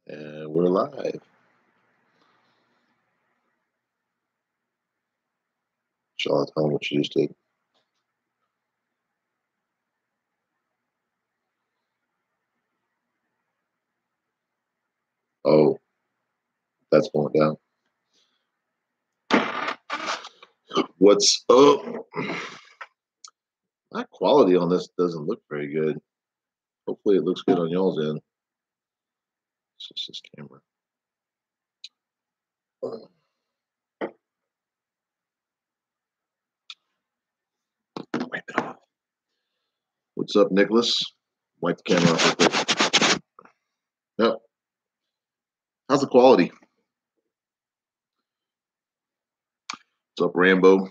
And we're live. Charlotte, tell me what you just did. Oh, that's going down. What's up? My quality on this doesn't look very good. Hopefully, it looks good on y'all's end. It's just this camera. Wipe it off. What's up, Nicholas? Wipe the camera off real quick. Yep. How's the quality? What's up, Rambo?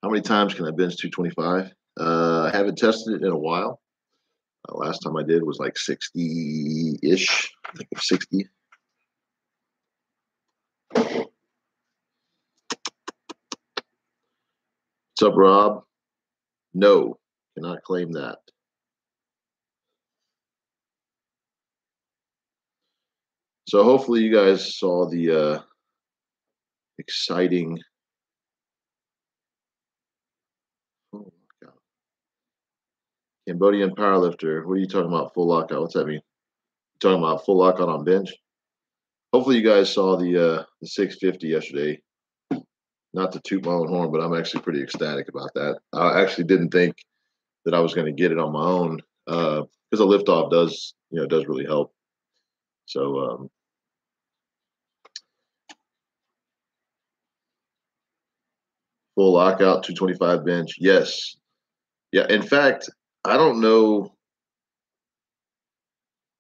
How many times can I bench 225? I haven't tested it in a while. Last time I did was like 60-ish. I think it was 60. What's up, Rob? No, cannot claim that. So hopefully you guys saw the exciting Cambodian powerlifter. What are you talking about? Full lockout. What's that mean? You talking about full lockout on bench? Hopefully you guys saw the 650 yesterday. Not to toot my own horn, but I'm actually pretty ecstatic about that. I actually didn't think that I was going to get it on my own because a liftoff does really help. So full lockout 225 bench. Yes. Yeah. In fact, I don't know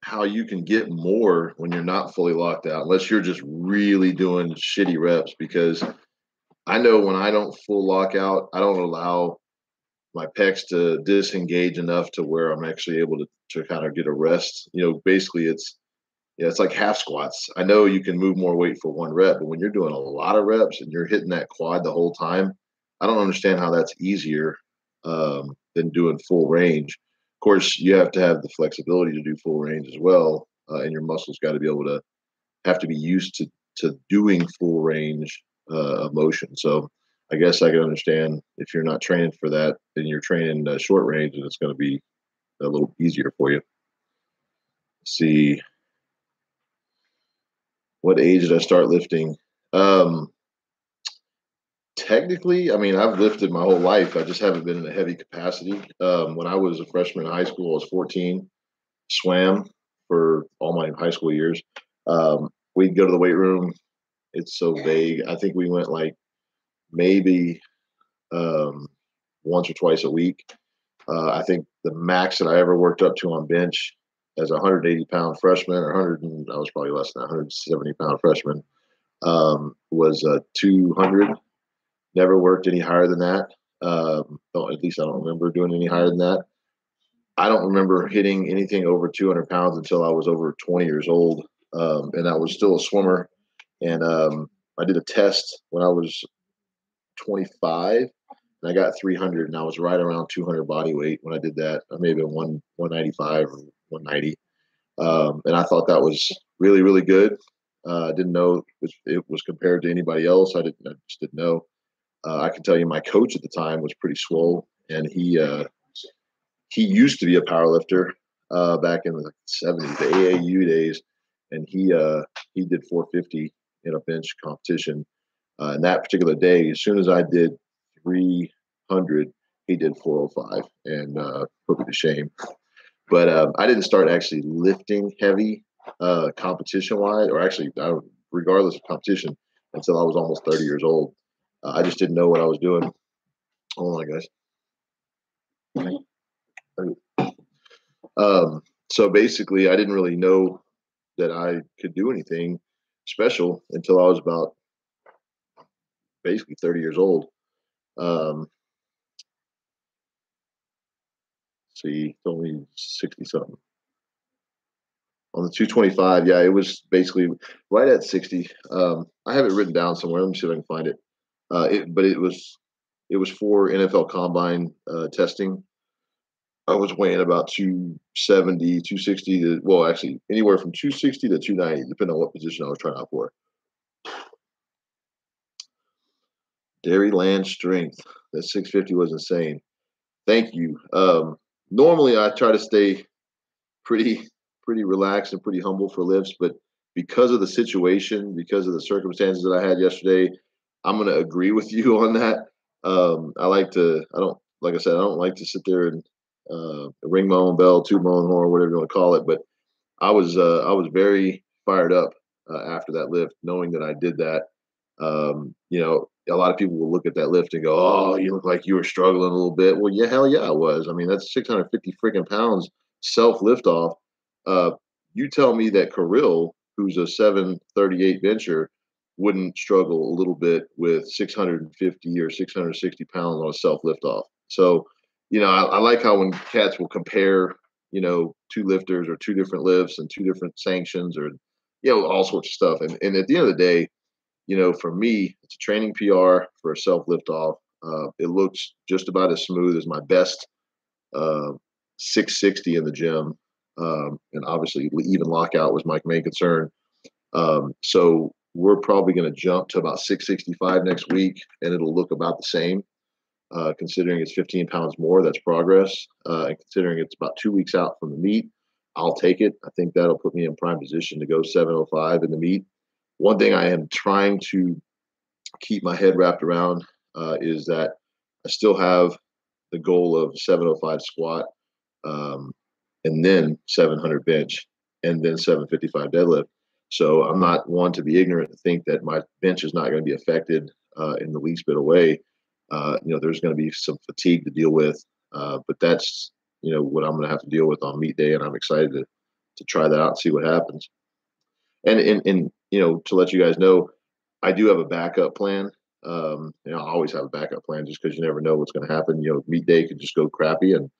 how you can get more when you're not fully locked out, unless you're just really doing shitty reps. Because I know when I don't full lock out, I don't allow my pecs to disengage enough to where I'm actually able to kind of get a rest. Basically it's like half squats. I know you can move more weight for one rep, but when you're doing a lot of reps and you're hitting that quad the whole time, I don't understand how that's easier than doing full range. Of course, you have to have the flexibility to do full range as well, and your muscles got to be able to have to be used to doing full range of motion. So I guess I can understand if you're not training for that and you're training short range, and it's going to be a little easier for you. Let's see, what age did I start lifting? Technically, I mean, I've lifted my whole life. I just haven't been in a heavy capacity. When I was a freshman in high school, I was 14, swam for all my high school years. We'd go to the weight room. It's so vague. I think we went like maybe once or twice a week. I think the max that I ever worked up to on bench as a 180-pound freshman, or 100, I was probably less than 170-pound freshman, was 200. Never worked any higher than that. At least I don't remember doing any higher than that. I don't remember hitting anything over 200 pounds until I was over 20 years old, and I was still a swimmer. And I did a test when I was 25, and I got 300, and I was right around 200 body weight when I did that. I may have been 195 or 190, and I thought that was really, really good. I didn't know it was compared to anybody else. I just didn't know. I can tell you, my coach at the time was pretty swole, and he used to be a power lifter back in the 70s, the AAU days, and he did 450 in a bench competition. And that particular day, as soon as I did 300, he did 405 and put me to shame. But I didn't start actually lifting heavy competition-wise, or actually, regardless of competition, until I was almost 30 years old. I just didn't know what I was doing. Hold on, guys. So basically, I didn't really know that I could do anything special until I was about basically 30 years old. See, it's only 60 something. On the 225, yeah, it was basically right at 60. I have it written down somewhere. Let me see if I can find it. But it was for NFL Combine testing. I was weighing about 270, 260 to, well, actually anywhere from 260 to 290, depending on what position I was trying out for. Dairy land strength. That 650 was insane. Thank you. Normally I try to stay pretty pretty relaxed and pretty humble for lifts, but because of the situation, because of the circumstances that I had yesterday, I'm going to agree with you on that. I don't, like I said, I don't like to sit there and ring my own bell, toot my own horn, whatever you want to call it. But I was very fired up after that lift, knowing that I did that. A lot of people will look at that lift and go, "Oh, you look like you were struggling a little bit." Well, yeah, hell yeah, I was. I mean, that's 650 freaking pounds self lift off. Uh, you tell me that Kirill, who's a 738 bencher, wouldn't struggle a little bit with 650 or 660 pounds on a self lift off. So, I like how when cats will compare, two lifters or two different lifts and two different sanctions or, all sorts of stuff. And at the end of the day, for me, it's a training PR for a self lift off. It looks just about as smooth as my best uh, 660 in the gym. And obviously, even lockout was my main concern. So we're probably going to jump to about 665 next week, and it'll look about the same. Considering it's 15 pounds more, that's progress. And considering it's about 2 weeks out from the meet, I'll take it. I think that'll put me in prime position to go 705 in the meet. One thing I am trying to keep my head wrapped around is that I still have the goal of 705 squat, um, and then 700 bench, and then 755 deadlift. So I'm not one to be ignorant to think that my bench is not going to be affected in the least bit of way. There's going to be some fatigue to deal with, but that's what I'm going to have to deal with on meet day, and I'm excited to try that out and see what happens. And to let you guys know, I do have a backup plan. I always have a backup plan just because you never know what's going to happen. Meet day could just go crappy, and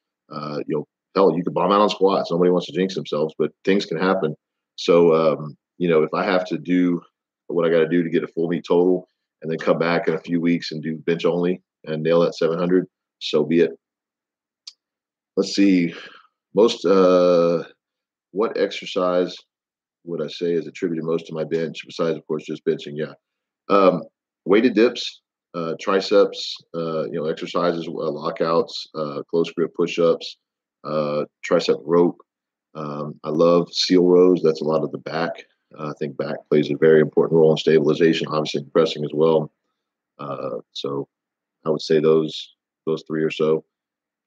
hell, you could bomb out on squats. Nobody wants to jinx themselves, but things can happen. So if I have to do what I got to do to get a full meet total, and then come back in a few weeks and do bench only and nail that 700, so be it. Let's see. Most what exercise would I say is attributed most to my bench besides, of course, just benching? Yeah. Um, Weighted dips, triceps, exercises, lockouts, close grip push-ups, tricep rope. I love seal rows. That's a lot of the back. I think back plays a very important role in stabilization, obviously in pressing as well. So I would say those three or so.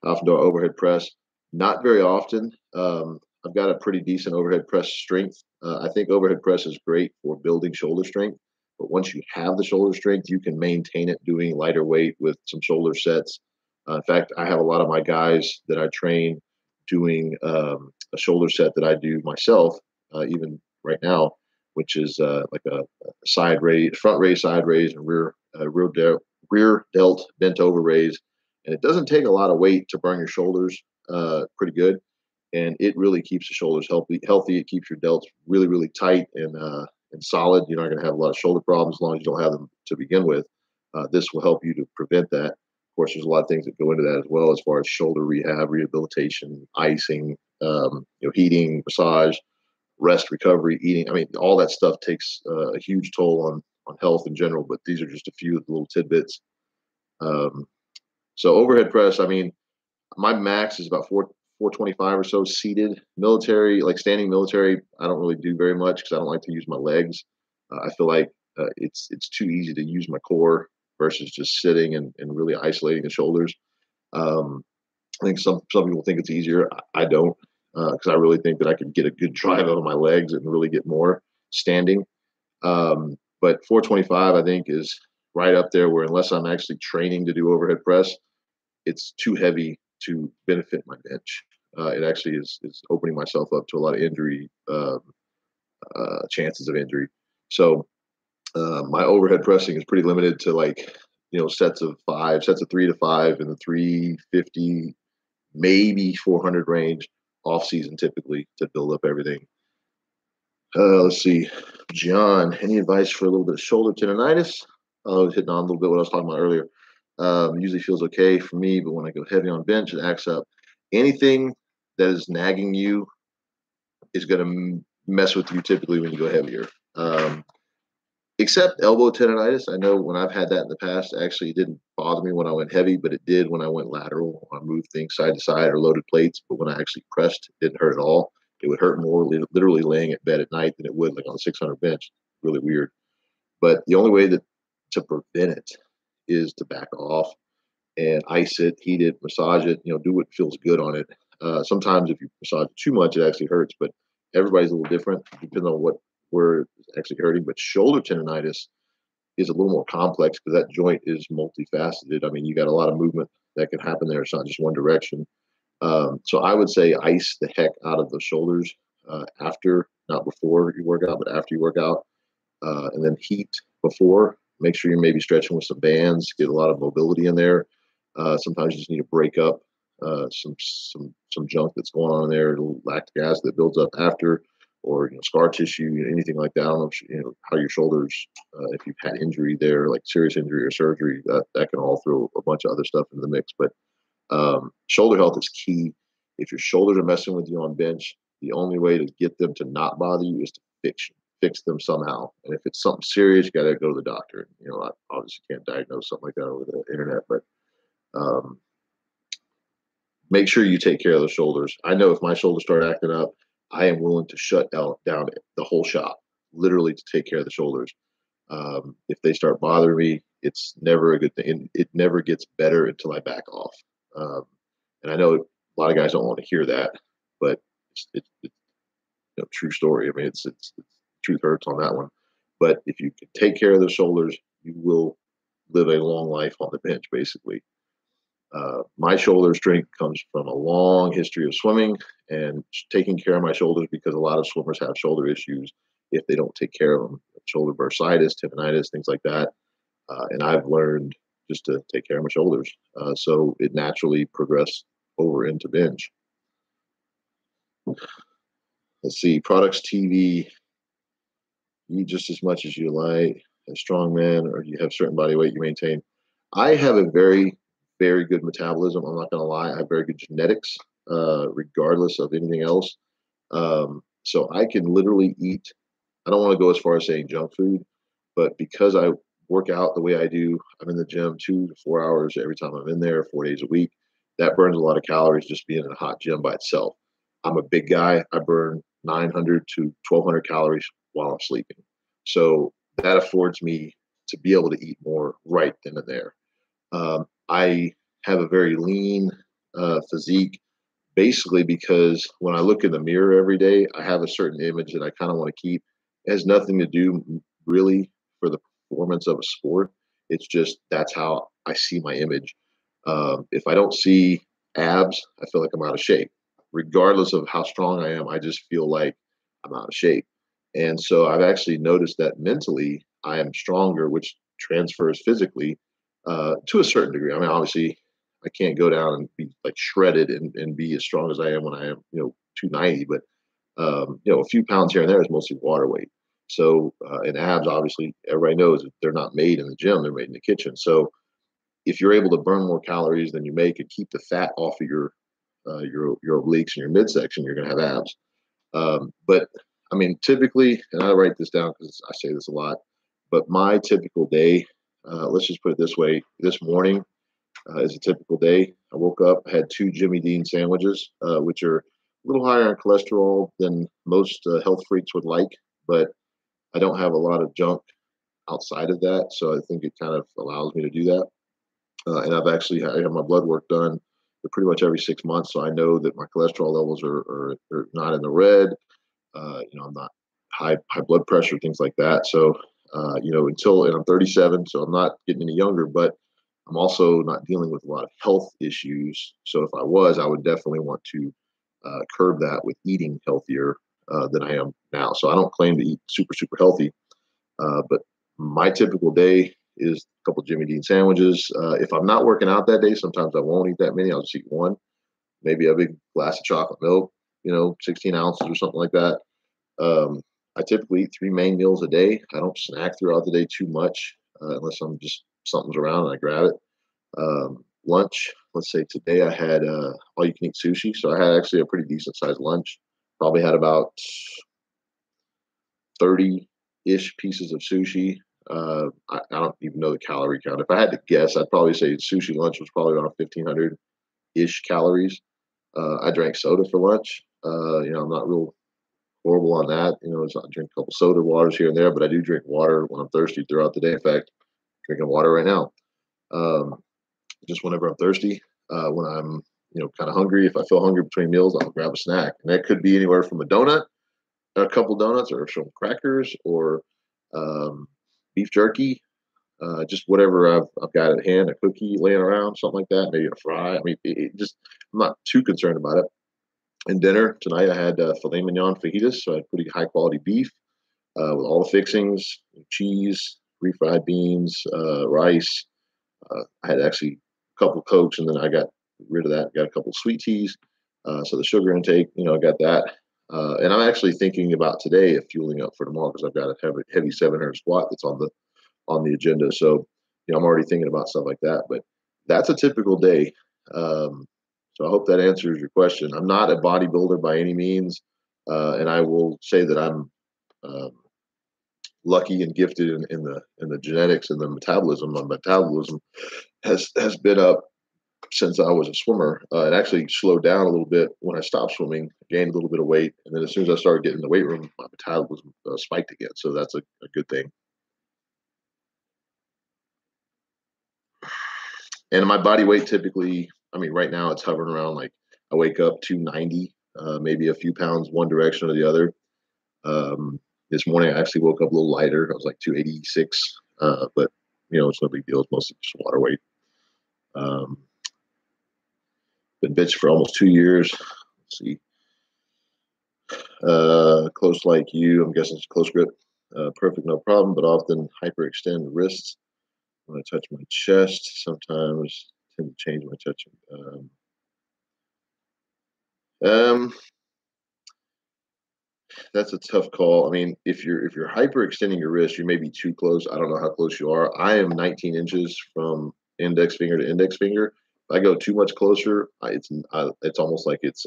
Often do overhead press. Not very often. I've got a pretty decent overhead press strength. I think overhead press is great for building shoulder strength. But once you have the shoulder strength, you can maintain it doing lighter weight with some shoulder sets. In fact, I have a lot of my guys that I train doing a shoulder set that I do myself, even right now, which is like a side raise, front raise, side raise, and rear delt bent over raise. And it doesn't take a lot of weight to burn your shoulders pretty good, and it really keeps the shoulders healthy. It keeps your delts really, really tight and solid. You're not going to have a lot of shoulder problems as long as you don't have them to begin with. This will help you to prevent that. Of course, there's a lot of things that go into that as well, as far as shoulder rehab, rehabilitation, icing, heating, massage, rest, recovery, eating. I mean, all that stuff takes a huge toll on health in general. But these are just a few of the little tidbits. Um, so overhead press, I mean, my max is about 425 or so seated. Military, like standing military, I don't really do very much because I don't like to use my legs. I feel like it's too easy to use my core versus just sitting and really isolating the shoulders. Um, I think some people think it's easier. I don't, because I really think that I could get a good drive out of my legs and really get more standing. But 425, I think, is right up there where unless I'm actually training to do overhead press, it's too heavy to benefit my bench. It actually is opening myself up to a lot of injury chances of injury. So my overhead pressing is pretty limited to sets of 3 to 5 in the 350, maybe 400 range off season typically to build up everything. Let's see, John, any advice for a little bit of shoulder tendonitis? I was hitting on a little bit what I was talking about earlier. Usually feels okay for me, but when I go heavy on bench, it acts up. anything that is nagging you is going to mess with you typically when you go heavier. Um, Except elbow tendonitis. I know when I've had that in the past, actually it didn't bother me when I went heavy, but it did when I went lateral. I moved things side to side or loaded plates. But when I actually pressed, it didn't hurt at all. It would hurt more literally laying at bed at night than it would like on a 600 bench. Really weird. But the only way that to prevent it is to back off and ice it, heat it, massage it. Do what feels good on it. Sometimes if you massage it too much, it actually hurts. But everybody's a little different, depending on where it's actually hurting. But shoulder tendonitis is a little more complex because that joint is multifaceted. I mean, you got a lot of movement that can happen there. It's not just one direction. So I would say ice the heck out of the shoulders after, not before you work out, but after you work out, and then heat before. Make sure you're maybe stretching with some bands, get a lot of mobility in there. Sometimes you just need to break up some junk that's going on in there, lactic acid that builds up after, or scar tissue, anything like that. I don't know if how your shoulders, if you've had injury there, like serious injury or surgery, that can all throw a bunch of other stuff into the mix. But shoulder health is key. If your shoulders are messing with you on bench, the only way to get them to not bother you is to fix them somehow. And if it's something serious, you got to go to the doctor. I obviously can't diagnose something like that over the internet, but um, make sure you take care of the shoulders. I know if my shoulders start acting up, I am willing to shut down the whole shop, literally, to take care of the shoulders. If they start bothering me, it's never a good thing. It never gets better until I back off. Um, and I know a lot of guys don't want to hear that, but it's true story. I mean, it's truth hurts on that one. But if you can take care of the shoulders, you will live a long life on the bench, basically. My shoulder strength comes from a long history of swimming and taking care of my shoulders, because a lot of swimmers have shoulder issues if they don't take care of them, shoulder bursitis, tendonitis, things like that. And I've learned just to take care of my shoulders. So it naturally progressed over into bench. Let's see, products TV. Eat just as much as you like, a strong man, or you have certain body weight you maintain. I have a very, very good metabolism. I'm not going to lie. I have very good genetics, regardless of anything else. So I can literally eat. I don't want to go as far as saying junk food, but because I work out the way I do, I'm in the gym 2 to 4 hours every time I'm in there, 4 days a week. That burns a lot of calories just being in a hot gym by itself. I'm a big guy. I burn 900 to 1,200 calories while I'm sleeping. So that affords me to be able to eat more right then and there. I have a very lean physique, basically because when I look in the mirror every day, I have a certain image that I kind of want to keep. It has nothing to do really for the performance of a sport. It's just that's how I see my image. If I don't see abs, I feel like I'm out of shape. Regardless of how strong I am, I just feel like I'm out of shape. And so I've actually noticed that mentally I am stronger, which transfers physically to a certain degree. I mean, obviously, I can't go down and be like shredded and be as strong as I am when I am, 290, but a few pounds here and there is mostly water weight. So, and abs, obviously, everybody knows that they're not made in the gym; they're made in the kitchen. So, if you're able to burn more calories than you make and keep the fat off of your obliques and your midsection, you're going to have abs. But I mean, typically, and I write this down because I say this a lot, but my typical day, let's just put it this way: this morning is a typical day. I woke up, had 2 Jimmy Dean sandwiches, which are a little higher in cholesterol than most health freaks would like, but I don't have a lot of junk outside of that, so I think it kind of allows me to do that. And I have my blood work done pretty much every 6 months, so I know that my cholesterol levels are not in the red. I'm not high blood pressure, things like that. So, and I'm 37, so I'm not getting any younger, but I'm also not dealing with a lot of health issues. So if I was, I would definitely want to curb that with eating healthier than I am now. So I don't claim to eat super, super healthy, but my typical day is a couple Jimmy Dean sandwiches. If I'm not working out that day, sometimes I won't eat that many. I'll just eat one, maybe a big glass of chocolate milk, 16 ounces or something like that. I typically eat 3 main meals a day. I don't snack throughout the day too much unless I'm just something's around and I grab it. Lunch, let's say today I had all you can eat sushi. So I had actually a pretty decent sized lunch. Probably had about 30-ish pieces of sushi. I don't even know the calorie count. If I had to guess, I'd probably say sushi lunch was probably around 1,500-ish calories. I drank soda for lunch. I'm not real horrible on that. I drink a couple soda waters here and there, but I do drink water when I'm thirsty throughout the day. In fact, drinking water right now. Um, just whenever I'm thirsty, when I'm kind of hungry. If I feel hungry between meals, I'll grab a snack, and that could be anywhere from a donut, a couple donuts, or some crackers, or um, beef jerky. Just whatever I've got at hand, a cookie laying around, something like that, maybe a fry. I mean, I'm not too concerned about it. And dinner tonight, I had filet mignon fajitas, so I had pretty high quality beef with all the fixings, cheese, refried beans, rice. I had actually a couple Cokes, and then I got rid of that. Got a couple sweet teas. So the sugar intake, I got that. And I'm actually thinking about today of fueling up for tomorrow because I've got a heavy 700 squat that's on the agenda. So, I'm already thinking about stuff like that. But that's a typical day. So I hope that answers your question. I'm not a bodybuilder by any means, and I will say that I'm um, lucky and gifted in the genetics and the metabolism. My metabolism has been up since I was a swimmer. It actually slowed down a little bit when I stopped swimming, gained a little bit of weight, and then as soon as I started getting in the weight room, my metabolism spiked again. So that's a good thing. And my body weight typically, I mean, right now it's hovering around like I wake up 290, maybe a few pounds one direction or the other. This morning I actually woke up a little lighter. I was like 286, but it's no big deal. It's mostly just water weight. Um, been bitched for almost 2 years. Let's see. Close like you, I'm guessing it's close grip. Perfect, no problem, but often hyperextend wrists when I touch my chest. Sometimes tend to change my touching. Um, that's a tough call. I mean, if you're hyperextending your wrist, you may be too close. I don't know how close you are. I am 19 inches from index finger to index finger. If I go too much closer, it's almost like it's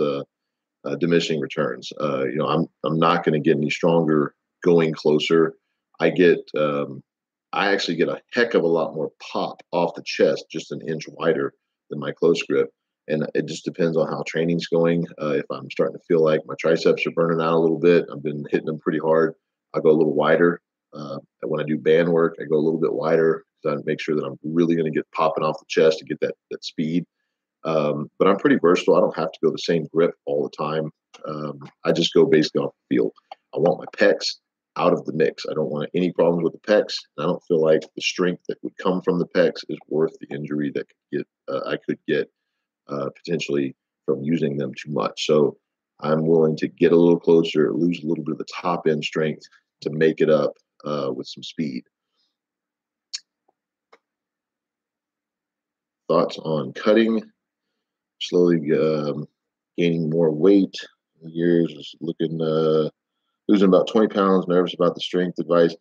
diminishing returns. I'm not going to get any stronger going closer. I get I actually get a heck of a lot more pop off the chest, just an inch wider than my close grip. And it just depends on how training's going. If I'm starting to feel like my triceps are burning out a little bit, I've been hitting them pretty hard, I go a little wider. When I do band work, I go a little bit wider to make sure that I'm really going to get popping off the chest to get that speed. But I'm pretty versatile. I don't have to go the same grip all the time. I just go basically off the feel. I want my pecs out of the mix. I don't want any problems with the pecs. And I don't feel like the strength that would come from the pecs is worth the injury that I could get potentially from using them too much. So I'm willing to get a little closer, lose a little bit of the top end strength to make it up with some speed. Thoughts on cutting? Slowly gaining more weight in the years, is looking losing about 20 pounds, nervous about the strength advice.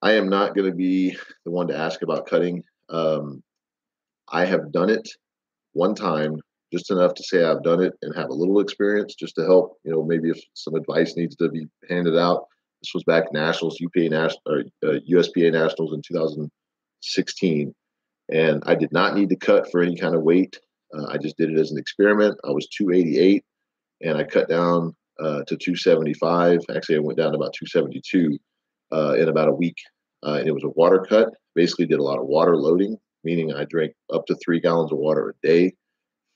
I am not going to be the one to ask about cutting. I have done it one time, just enough to say I've done it and have a little experience just to help, maybe if some advice needs to be handed out. This was back Nationals, USPA Nationals in 2016. And I did not need to cut for any kind of weight. I just did it as an experiment. I was 288 and I cut down to 275. Actually, I went down to about 272 in about a week. And it was a water cut. Basically, did a lot of water loading, meaning I drank up to 3 gallons of water a day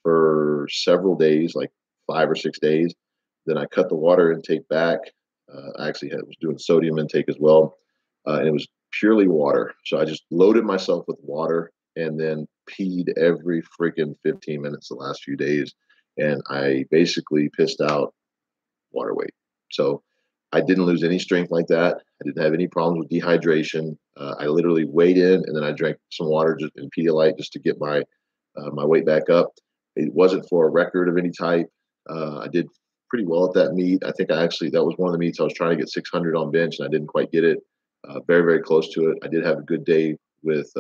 for several days, like 5 or 6 days. Then I cut the water intake back. I actually was doing sodium intake as well. And it was purely water. So I just loaded myself with water and then peed every freaking 15 minutes the last few days. And I basically pissed out water weight. So I didn't lose any strength like that. I didn't have any problems with dehydration. I literally weighed in and then I drank some water just in Pedialyte just to get my weight back up. It wasn't for a record of any type. I did pretty well at that meet. I think that was one of the meets I was trying to get 600 on bench and I didn't quite get it. Very, very close to it. I did have a good day with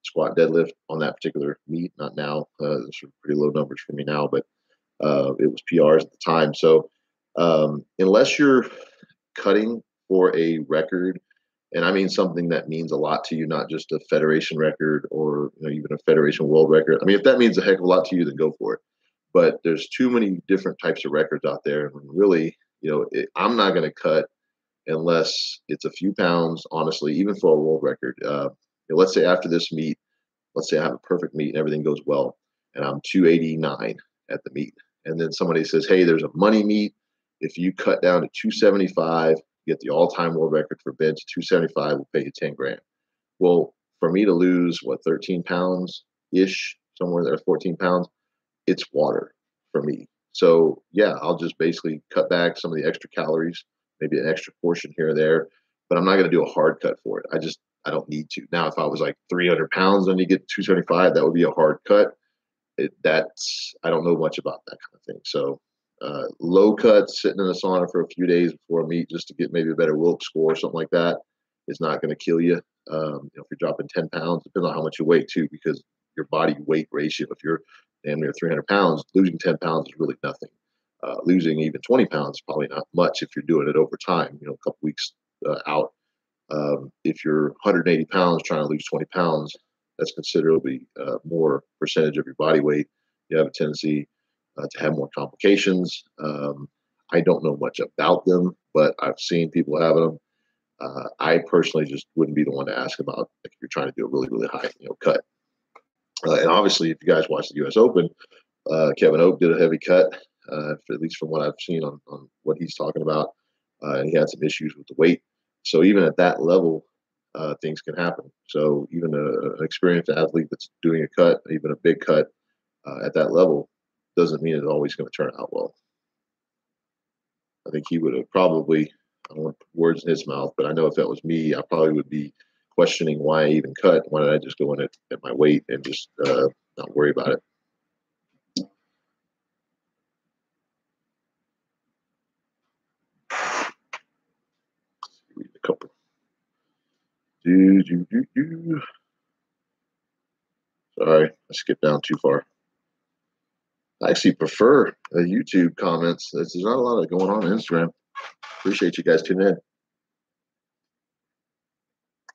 squat, deadlift on that particular meet. Not now. Those are pretty low numbers for me now, but it was PRs at the time. So unless you're cutting for a record, and I mean something that means a lot to you, not just a federation record or even a federation world record. I mean, if that means a heck of a lot to you, then go for it. But there's too many different types of records out there, and really, I'm not going to cut unless it's a few pounds. Honestly, even for a world record, let's say after this meet, let's say I have a perfect meet and everything goes well, and I'm 289 at the meet, and then somebody says, "Hey, there's a money meet. If you cut down to 275, get the all-time world record for bench. 275 will pay you 10 grand." Well, for me to lose 13 pounds ish, somewhere there, 14 pounds, it's water for me. So yeah, I'll just basically cut back some of the extra calories, maybe an extra portion here or there, but I'm not going to do a hard cut for it. I don't need to. Now, if I was like 300 pounds and you get 275, that would be a hard cut. I don't know much about that kind of thing. So low cuts, sitting in the sauna for a few days before a meet just to get maybe a better Wilks score or something like that is not going to kill you. If you're dropping 10 pounds, depends on how much you weigh too, because your body weight ratio, if you're damn near 300 pounds, losing 10 pounds is really nothing. Losing even 20 pounds is probably not much if you're doing it over time, a couple weeks out. If you're 180 pounds trying to lose 20 pounds, that's considerably more percentage of your body weight. You have a tendency to have more complications. I don't know much about them, but I've seen people having them. I personally just wouldn't be the one to ask about if you're trying to do a really, really high cut. And obviously, if you guys watch the U.S. Open, Kevin Oak did a heavy cut, at least from what I've seen on what he's talking about. And he had some issues with the weight. So even at that level, things can happen. So even an experienced athlete that's doing a cut, even a big cut at that level, doesn't mean it's always going to turn out well. I think he would have probably, I don't want to put words in his mouth, but I know if that was me, I probably would be questioning why I even cut. Why did I just go in at my weight and just not worry about it? Read a couple. Sorry, I skipped down too far. I actually prefer the YouTube comments. There's not a lot of going on Instagram. Appreciate you guys tuning in.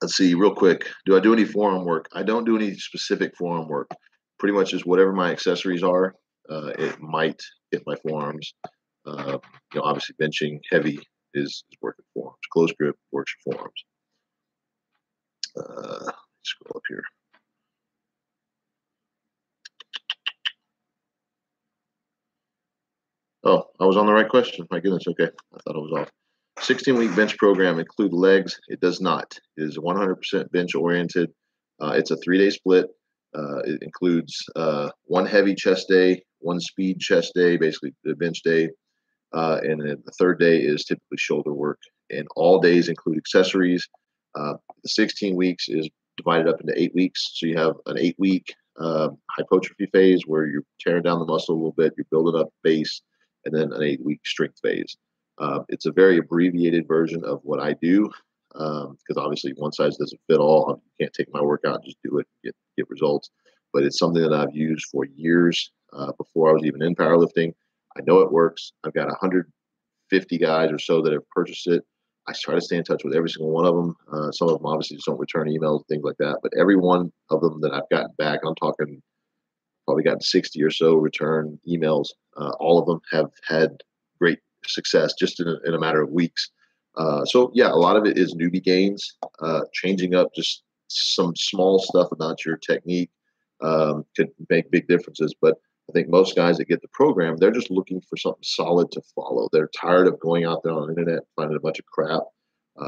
Let's see, real quick. Do I do any forearm work? I don't do any specific forearm work. Pretty much just whatever my accessories are, it might hit my forearms. Obviously benching heavy is working forearms. Close grip works your forearms. Scroll up here. Oh, I was on the right question. My goodness. Okay. I thought I was off. 16-week bench program include legs? It does not. It is 100% bench oriented. It's a 3-day split. It includes one heavy chest day, one speed chest day, basically the bench day. And then the third day is typically shoulder work. And all days include accessories. The 16 weeks is divided up into 8 weeks. So you have an 8-week hypertrophy phase where you're tearing down the muscle a little bit, you're building up base, and then an 8-week strength phase. It's a very abbreviated version of what I do because obviously one size doesn't fit all. You can't take my workout and just do it and get results. But it's something that I've used for years before I was even in powerlifting. I know it works. I've got 150 guys or so that have purchased it. I try to stay in touch with every single one of them. Some of them obviously just don't return emails, things like that. But every one of them that I've gotten back, I'm talking probably gotten 60 or so return emails. All of them have had great success just in a matter of weeks. So yeah, a lot of it is newbie gains, changing up just some small stuff about your technique could make big differences. But I think most guys that get the program, they're just looking for something solid to follow. They're tired of going out there on the internet, finding a bunch of crap.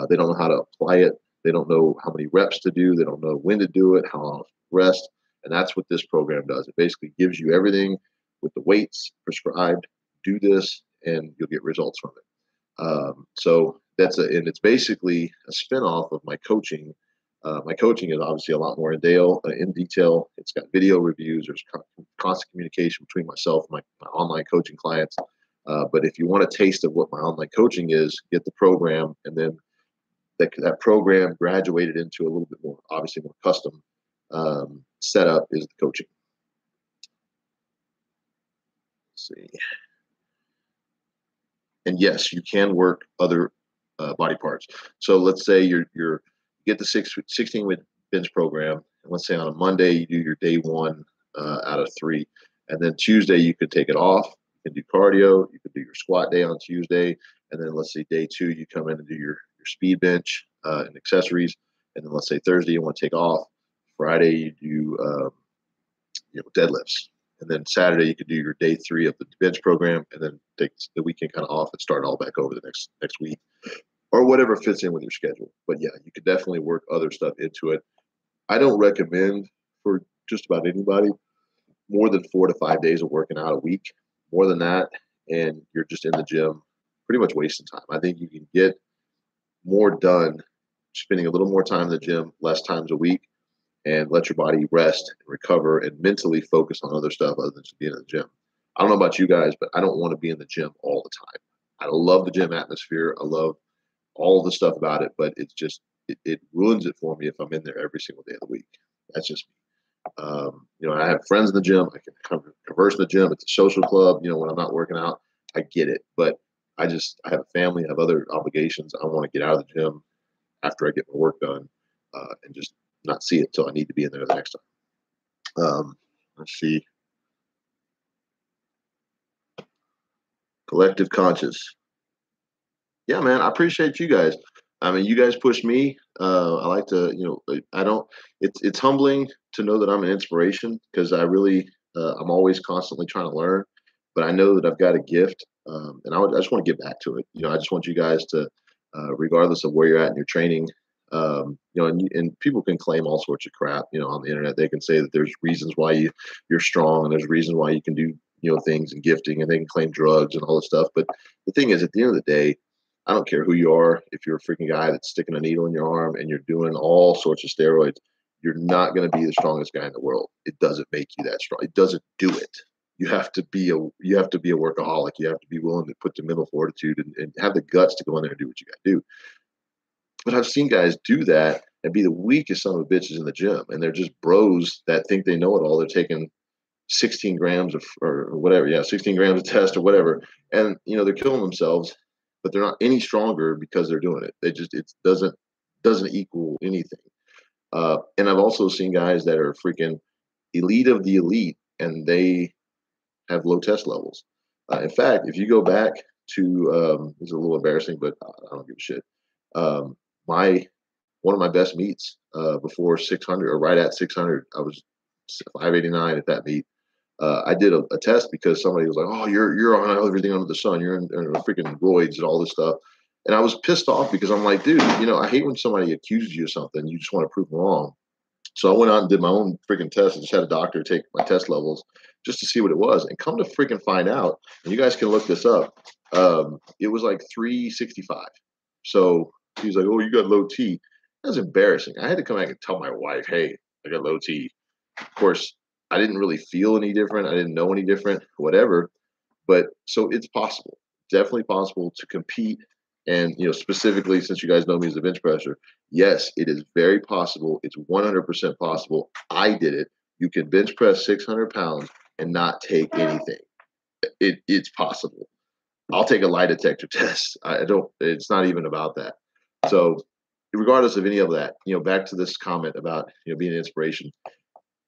They don't know how to apply it. They don't know how many reps to do. They don't know when to do it, how long to rest. And that's what this program does. It basically gives you everything with the weights prescribed. Do this and you'll get results from it. So and it's basically a spinoff of my coaching. My coaching is obviously a lot more in detail. It's got video reviews. There's constant communication between myself and my online coaching clients. But if you want a taste of what my online coaching is, get the program, and then that program graduated into a little bit more, obviously more custom setup is the coaching. Let's see. And yes, you can work other body parts. So let's say you're get the 16 week bench program, and let's say on a Monday you do your day one out of 3, and then Tuesday you could take it off. You can do cardio. You could do your squat day on Tuesday, and then let's say day 2 you come in and do your speed bench and accessories, and then let's say Thursday you want to take off. Friday you do deadlifts. And then Saturday you could do your day 3 of the bench program, and then take the weekend kind of off and start all back over the next week, or whatever fits in with your schedule. But yeah, you could definitely work other stuff into it. I don't recommend for just about anybody more than 4 to 5 days of working out a week. More than that, and you're just in the gym, pretty much wasting time. I think you can get more done spending a little more time in the gym, less times a week, and let your body rest and recover and mentally focus on other stuff other than just being in the gym. I don't know about you guys, but I don't want to be in the gym all the time. I love the gym atmosphere. I love all the stuff about it, but it's just, it ruins it for me if I'm in there every single day of the week. That's just me. I have friends in the gym. I can converse in the gym. It's a social club. When I'm not working out, I get it. But I have a family, I have other obligations. I want to get out of the gym after I get my work done and just not see it till I need to be in there the next time. Let's see. Collective conscious. Yeah, man, I appreciate you guys. I mean, you guys push me. I like to, I don't. It's humbling to know that I'm an inspiration because I'm always constantly trying to learn. But I know that I've got a gift, and I just want to get back to it. I just want you guys to, regardless of where you're at in your training, and people can claim all sorts of crap, on the internet. They can say that there's reasons why you're strong, and there's reasons why you can do, things and gifting, and they can claim drugs and all this stuff. But the thing is, at the end of the day, I don't care who you are. If you're a freaking guy that's sticking a needle in your arm and you're doing all sorts of steroids, you're not going to be the strongest guy in the world. It doesn't make you that strong. It doesn't do it. You have to be a workaholic. You have to be willing to put the mental fortitude and have the guts to go in there and do what you got to do. But I've seen guys do that and be the weakest son of a bitches in the gym, and they're just bros that think they know it all. They're taking 16 grams or whatever, 16 grams of test or whatever, and they're killing themselves, but they're not any stronger because they're doing it. It doesn't equal anything. And I've also seen guys that are freaking elite of the elite, and they have low test levels. In fact, if you go back to, it's a little embarrassing, but I don't give a shit. One of my best meets before 600 or right at 600, I was 589 at that meet. I did a test because somebody was like, "Oh, you're on everything under the sun. You're in freaking roids and all this stuff." And I was pissed off because I'm like, dude, I hate when somebody accuses you of something. You just want to prove them wrong. So I went out and did my own freaking test and just had a doctor take my test levels just to see what it was. And come to freaking find out, and you guys can look this up, it was like 365. So he was like, "Oh, you got low T." That was embarrassing. I had to come back and tell my wife, "Hey, I got low T." Of course, I didn't really feel any different. I didn't know any different, whatever. But so it's possible, definitely possible to compete. And, specifically since you guys know me as a bench presser, yes, it is very possible. It's 100% possible. I did it. You can bench press 600 pounds and not take anything. It's possible. I'll take a lie detector test. It's not even about that. So regardless of any of that, back to this comment about, being an inspiration.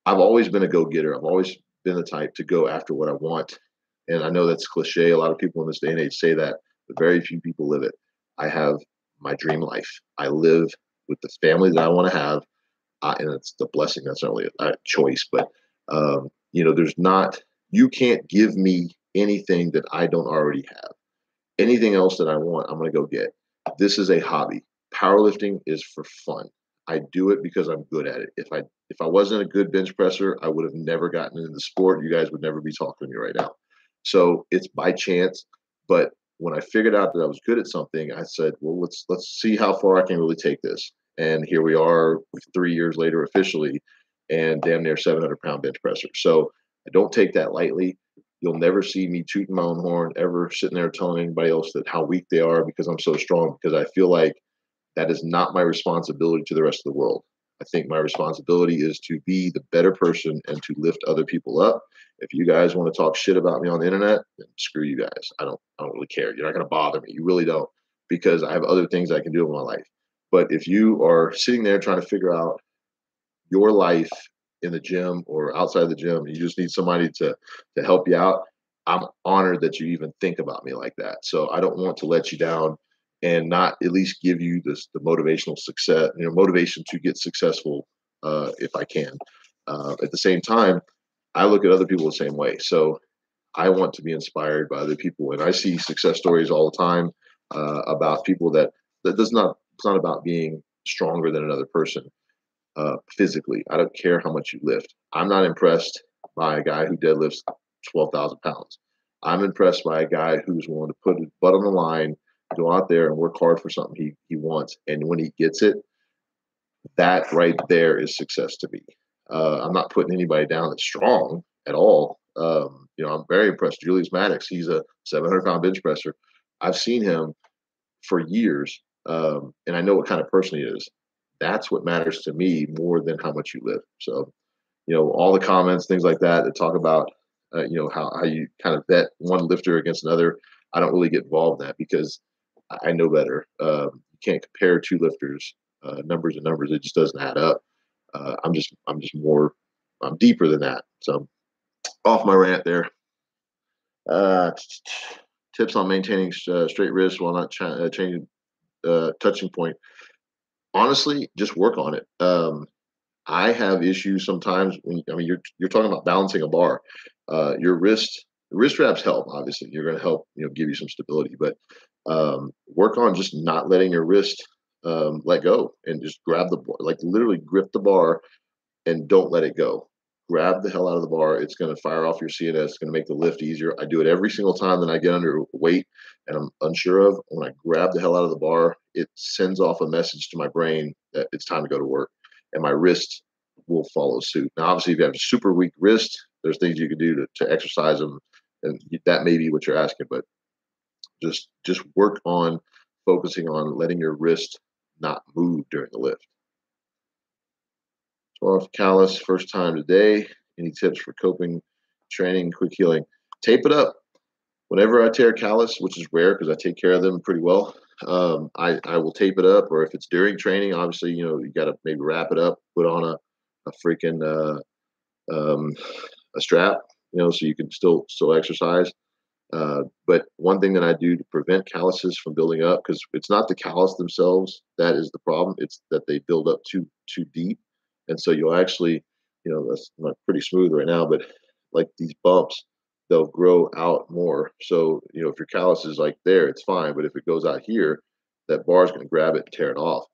I've always been a go-getter. I've always been the type to go after what I want. And I know that's cliche. A lot of people in this day and age say that, but very few people live it. I have my dream life. I live with the family that I want to have. And it's the blessing. That's not really a choice, but, you can't give me anything that I don't already have. Anything else that I want, I'm going to go get. This is a hobby. Powerlifting is for fun. I do it because I'm good at it. If I wasn't a good bench presser, I would have never gotten into the sport. You guys would never be talking to me right now. So it's by chance. But when I figured out that I was good at something, I said, well, let's see how far I can really take this. And here we are 3 years later officially, and damn near 700-pound bench presser. So I don't take that lightly. You'll never see me tooting my own horn, ever sitting there telling anybody else that how weak they are because I'm so strong, because I feel like that is not my responsibility to the rest of the world. I think my responsibility is to be the better person and to lift other people up. If you guys want to talk shit about me on the internet, then screw you guys. I don't really care. You're not going to bother me. You really don't, because I have other things I can do in my life. But if you are sitting there trying to figure out your life in the gym or outside the gym, you just need somebody to help you out. I'm honored that you even think about me like that. So I don't want to let you down and not at least give you the motivational success, motivation to get successful if I can. At the same time, I look at other people the same way. So I want to be inspired by other people, and I see success stories all the time about people that does not. It's not about being stronger than another person physically. I don't care how much you lift. I'm not impressed by a guy who deadlifts 12,000 pounds. I'm impressed by a guy who's willing to put his butt on the line, go out there and work hard for something he wants. And when he gets it, that right there is success to me. I'm not putting anybody down that's strong at all. I'm very impressed. Julius Maddox, he's a 700-pound bench presser. I've seen him for years, and I know what kind of person he is. That's what matters to me more than how much you lift. So, all the comments, things like that talk about, how you kind of vet one lifter against another. I don't really get involved in that because I know better. You can't compare two lifters, numbers and numbers. It just doesn't add up. I'm deeper than that. So off my rant there. Uh, Tips on maintaining straight wrist while not changing touching point. Honestly, just work on it. I have issues sometimes you're talking about balancing a bar. Your wrist wraps help. Obviously, you're going to help give you some stability, but work on just not letting your wrist let go and just grab the bar, like literally grip the bar and don't let it go. Grab the hell out of the bar. It's going to fire off your CNS. It's going to make the lift easier. I do it every single time that I get under weight and I'm unsure of. When I grab the hell out of the bar, it sends off a message to my brain that it's time to go to work, and my wrist will follow suit. Now, obviously, if you have a super weak wrist, there's things you can do to exercise them, and that may be what you're asking. But just work on focusing on letting your wrist not move during the lift. 12 callus, first time today. Any tips for coping, training, quick healing? Tape it up. Whenever I tear a callus, which is rare because I take care of them pretty well, I will tape it up. Or if it's during training, obviously, you got to maybe wrap it up, put on a freaking a strap, so you can still exercise. But one thing that I do to prevent calluses from building up, because it's not the callus themselves that is the problem, it's that they build up too deep. And so you'll actually, that's not pretty smooth right now, but like these bumps, they'll grow out more. So, if your callus is like there, it's fine. But if it goes out here, that bar is going to grab it and tear it off.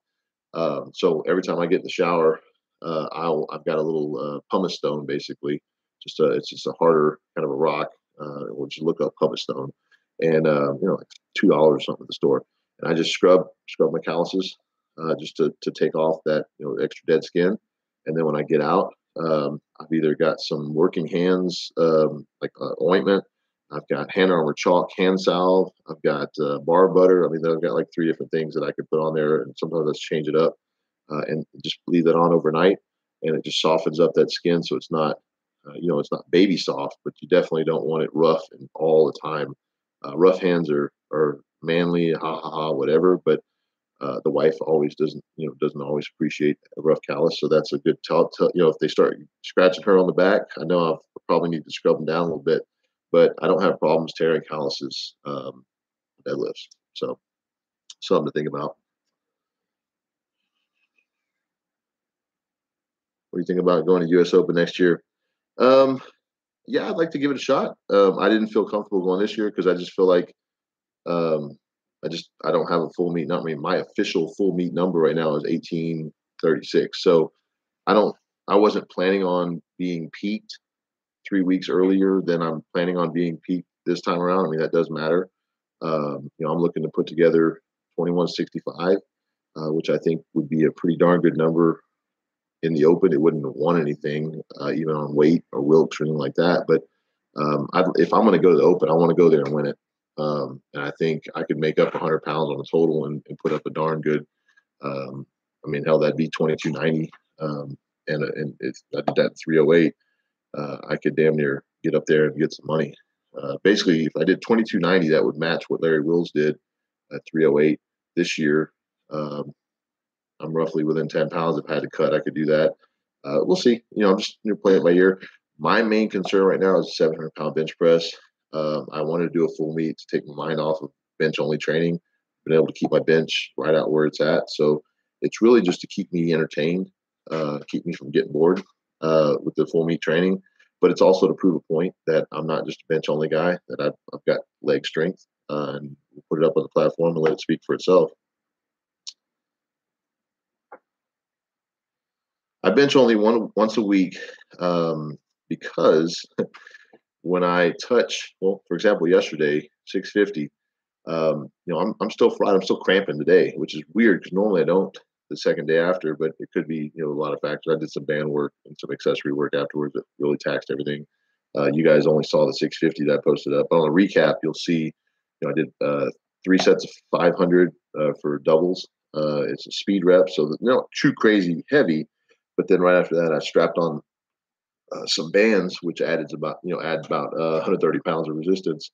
So every time I get in the shower, I've got a little pumice stone, basically. It's just a harder kind of a rock. We'll just look up pumice stone, and like $2 or something at the store. And I just scrub my calluses just to take off that extra dead skin. And then when I get out, I've either got some working hands, like ointment. I've got hand armor chalk, hand salve. I've got bar butter. I mean, I've got like 3 different things that I could put on there, and sometimes let's change it up and just leave that on overnight, and it just softens up that skin, so it's not, it's not baby soft, but you definitely don't want it rough and all the time. Rough hands are manly, ha ha ha, whatever, but the wife always doesn't always appreciate a rough callus. So that's a good tell. If they start scratching her on the back, I know I'll probably need to scrub them down a little bit, but I don't have problems tearing calluses deadlifts. So something to think about. What do you think about going to US Open next year? Yeah, I'd like to give it a shot. I didn't feel comfortable going this year because I just feel like um, I don't have a full meet number. I mean, my official full meet number right now is 1836. So I wasn't planning on being peaked 3 weeks earlier than I'm planning on being peaked this time around. I mean, that does matter. I'm looking to put together 2165, which I think would be a pretty darn good number in the open. It wouldn't have won anything, even on weight or Wilks or anything like that. But if I'm going to go to the open, I want to go there and win it. And I think I could make up 100 pounds on the total and put up a darn good. I mean, hell, that'd be 2290 And if I did that 308, I could damn near get up there and get some money. Basically, if I did 2290, that would match what Larry Wills did at 308 this year. Um, I'm roughly within 10 pounds. If I had to cut, I could do that. We'll see. I'm just playing it by ear. My main concern right now is 700-pound bench press. I wanted to do a full meet to take my mind off of bench only training, been able to keep my bench right out where it's at. So it's really just to keep me entertained, keep me from getting bored with the full meet training. But it's also to prove a point that I'm not just a bench only guy, that I've got leg strength, and we'll put it up on the platform and let it speak for itself. I bench only once a week because when I touch, well, for example, yesterday, 650, I'm still fried. I'm still cramping today, which is weird because normally I don't the second day after, but it could be, a lot of factors. I did some band work and some accessory work afterwards that really taxed everything. You guys only saw the 650 that I posted up. But on the recap, you'll see, I did 3 sets of 500 for doubles. It's a speed rep, so too crazy heavy. But then right after that, I strapped on some bands, which add about 130 pounds of resistance,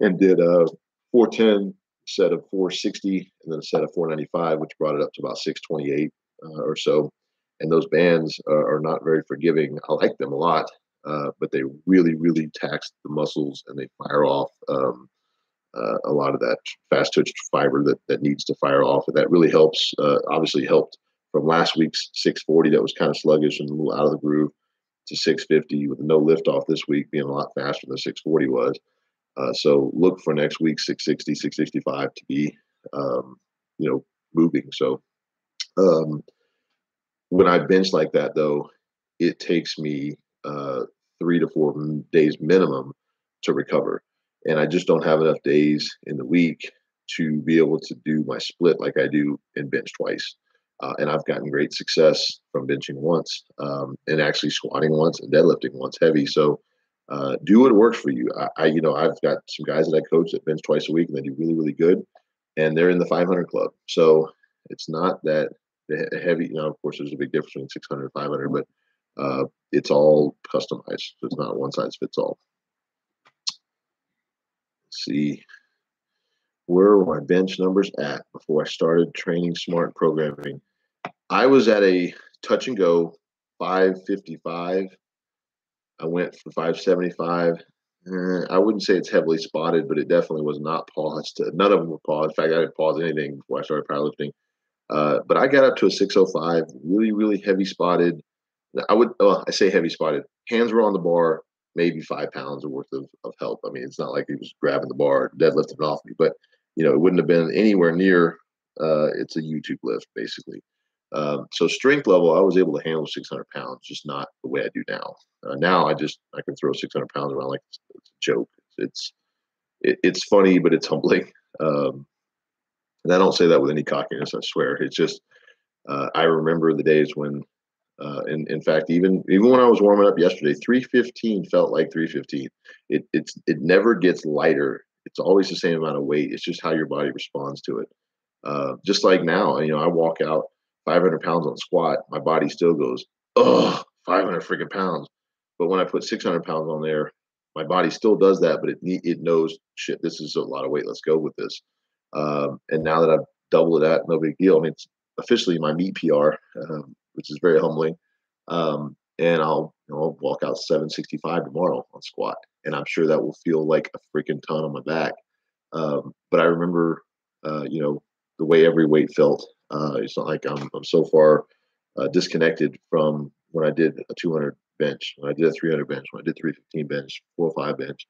and did a 410 set of 460 and then a set of 495, which brought it up to about 628 or so. And those bands are not very forgiving. I like them a lot, but they really, really tax the muscles and they fire off a lot of that fast twitch fiber that needs to fire off. And that really helps, obviously helped from last week's 640 that was kind of sluggish and a little out of the groove to 650 with no lift off this week being a lot faster than 640 was. So look for next week 660, 665 to be, moving. So when I bench like that, though, it takes me 3 to 4 days minimum to recover. And I just don't have enough days in the week to be able to do my split like I do in bench twice. And I've gotten great success from benching once and actually squatting once and deadlifting once heavy. So do what works for you. I've got some guys that I coach that bench twice a week and they do really, really good. And they're in the 500 club. So it's not that heavy, of course, there's a big difference between 600 and 500, but it's all customized. So it's not one size fits all. Let's see. Where were my bench numbers at before I started training smart programming? I was at a touch and go 555. I went for 575. I wouldn't say it's heavily spotted, but it definitely was not paused. None of them were paused. In fact, I didn't pause anything before I started powerlifting. But I got up to a 605, really, really heavy spotted. I say heavy spotted. Hands were on the bar, maybe 5 pounds worth of help. I mean, it's not like he was grabbing the bar, deadlifting it off me, but it wouldn't have been anywhere near. It's a YouTube lift, basically. So strength level, I was able to handle 600 pounds, just not the way I do now. Now I can throw 600 pounds around like it's a joke. It's funny, but it's humbling. And I don't say that with any cockiness. I swear. It's just I remember the days when, in fact, even when I was warming up yesterday, 315 felt like 315. It never gets lighter. It's always the same amount of weight. It's just how your body responds to it. Just like now, I walk out 500 pounds on squat, my body still goes, oh, 500 freaking pounds. But when I put 600 pounds on there, my body still does that, but it knows, shit, this is a lot of weight. Let's go with this. And now that I've doubled it at, no big deal. I mean, it's officially my meet PR, which is very humbling. And I'll walk out 765 tomorrow on squat, and I'm sure that will feel like a freaking ton on my back. But I remember, the way every weight felt. It's not like I'm so far disconnected from when I did a 200 bench, when I did a 300 bench, when I did 315 bench, 405 bench.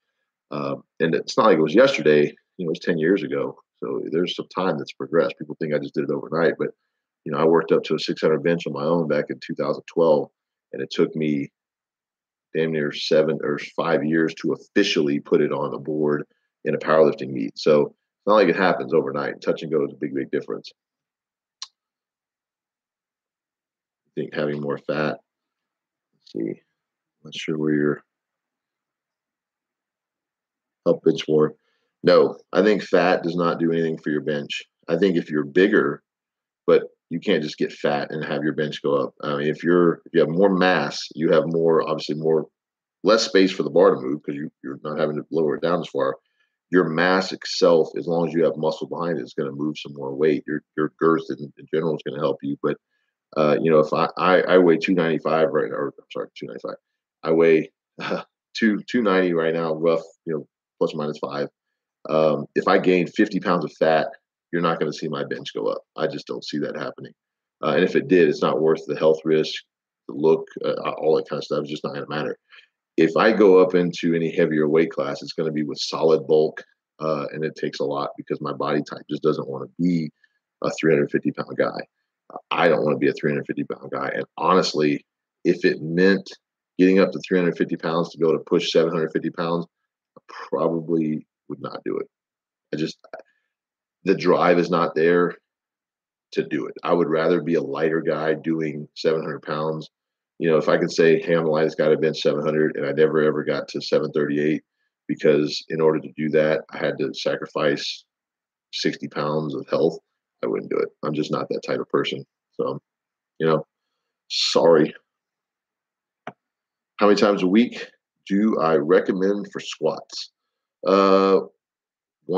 And it's not like it was yesterday, it was 10 years ago. So there's some time that's progressed. People think I just did it overnight, but I worked up to a 600 bench on my own back in 2012, and it took me damn near 7 or 5 years to officially put it on the board in a powerlifting meet. So it's not like it happens overnight. Touch and go is a big, big difference. I think having more fat. Let's see. Not sure where you're help bench more. No, I think fat does not do anything for your bench. I think if you're bigger, but you can't just get fat and have your bench go up. I mean, if you have more mass, you have more, obviously more, less space for the bar to move because you're not having to lower it down as far. Your mass itself, as long as you have muscle behind it, is going to move some more weight. Your girth in general is going to help you. But if I weigh 295 right now, or I'm sorry, 295. I weigh 290 right now, rough, plus or minus 5. If I gain 50 pounds of fat, you're not going to see my bench go up. I just don't see that happening. And if it did, it's not worth the health risk, the look, all that kind of stuff. It's just not going to matter. If I go up into any heavier weight class, it's going to be with solid bulk, and it takes a lot because my body type just doesn't want to be a 350-pound guy. I don't want to be a 350-pound guy. And honestly, if it meant getting up to 350 pounds to be able to push 750 pounds, I probably would not do it. The drive is not there to do it. I would rather be a lighter guy doing 700 pounds. If I could say, hey, I'm the lightest guy to bench 700, and I never ever got to 738, because in order to do that, I had to sacrifice 60 pounds of health, I wouldn't do it. I'm just not that type of person. So, sorry. How many times a week do I recommend for squats? 1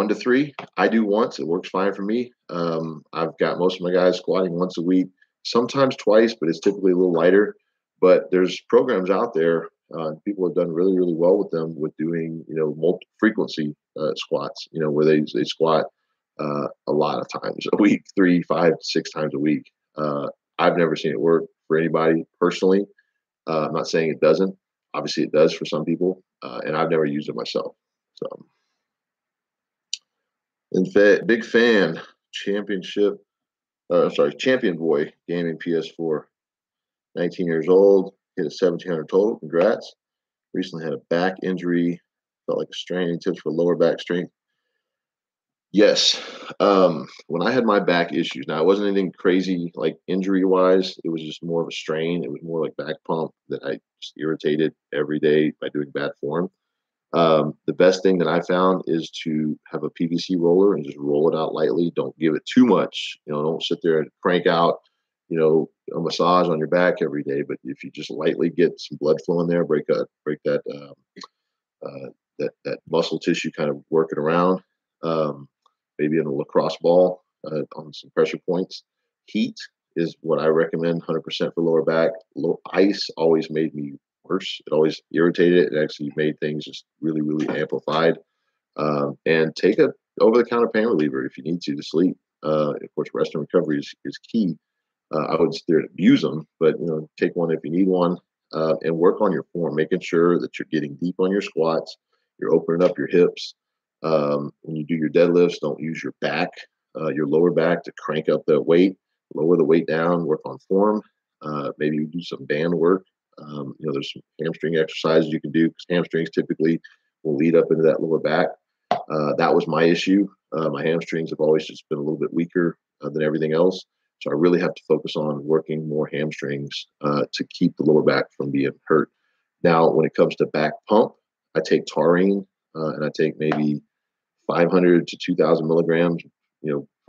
to 3. I do once. It works fine for me. I've got most of my guys squatting once a week, sometimes twice, but it's typically a little lighter. But there's programs out there. People have done really, really well with them with doing, multi frequency squats, where they squat a lot of times a week, 3, 5, 6 times a week. I've never seen it work for anybody personally. I'm not saying it doesn't. Obviously, it does for some people, and I've never used it myself. So. In fact, big fan. Championship. Champion Boy Gaming PS4. 19 years old. Hit a 1,700 total. Congrats. Recently had a back injury. Felt like a strain. Any tips for lower back strength? Yes. When I had my back issues, now it wasn't anything crazy like injury wise. It was just more of a strain. It was more like back pump that I just irritated every day by doing bad form. The best thing that I found is to have a PVC roller and just roll it out lightly. Don't give it too much. Don't sit there and crank out, a massage on your back every day. But if you just lightly get some blood flow in there, break that that muscle tissue, kind of work it around. Maybe in a lacrosse ball on some pressure points. Heat is what I recommend 100% for lower back. Low ice always made me worse. It always irritated it. It actually made things just really, really amplified. And take a over-the-counter pain reliever if you need to sleep. Of course, rest and recovery is key. I would sit there and abuse them, but take one if you need one, and work on your form, making sure that you're getting deep on your squats. You're opening up your hips. When you do your deadlifts, don't use your back, your lower back, to crank up the weight. Lower the weight down. Work on form. Maybe you do some band work. There's some hamstring exercises you can do, because hamstrings typically will lead up into that lower back. That was my issue. My hamstrings have always just been a little bit weaker than everything else. So I really have to focus on working more hamstrings to keep the lower back from being hurt. Now, when it comes to back pump, I take taurine and I take maybe 500 to 2,000 milligrams.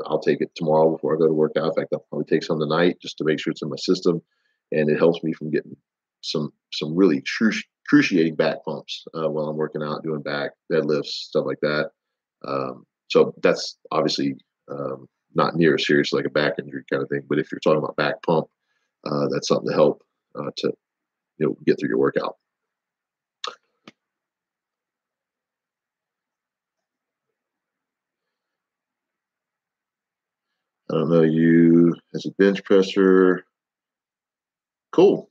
I'll take it tomorrow before I go to work out. In fact, I'll probably take some tonight just to make sure it's in my system. And it helps me from getting some really excruciating back pumps while I'm working out, doing back deadlifts, stuff like that. So that's obviously not near as serious like a back injury kind of thing. But if you're talking about back pump, that's something to help to get through your workout. I don't know you as a bench presser. Cool.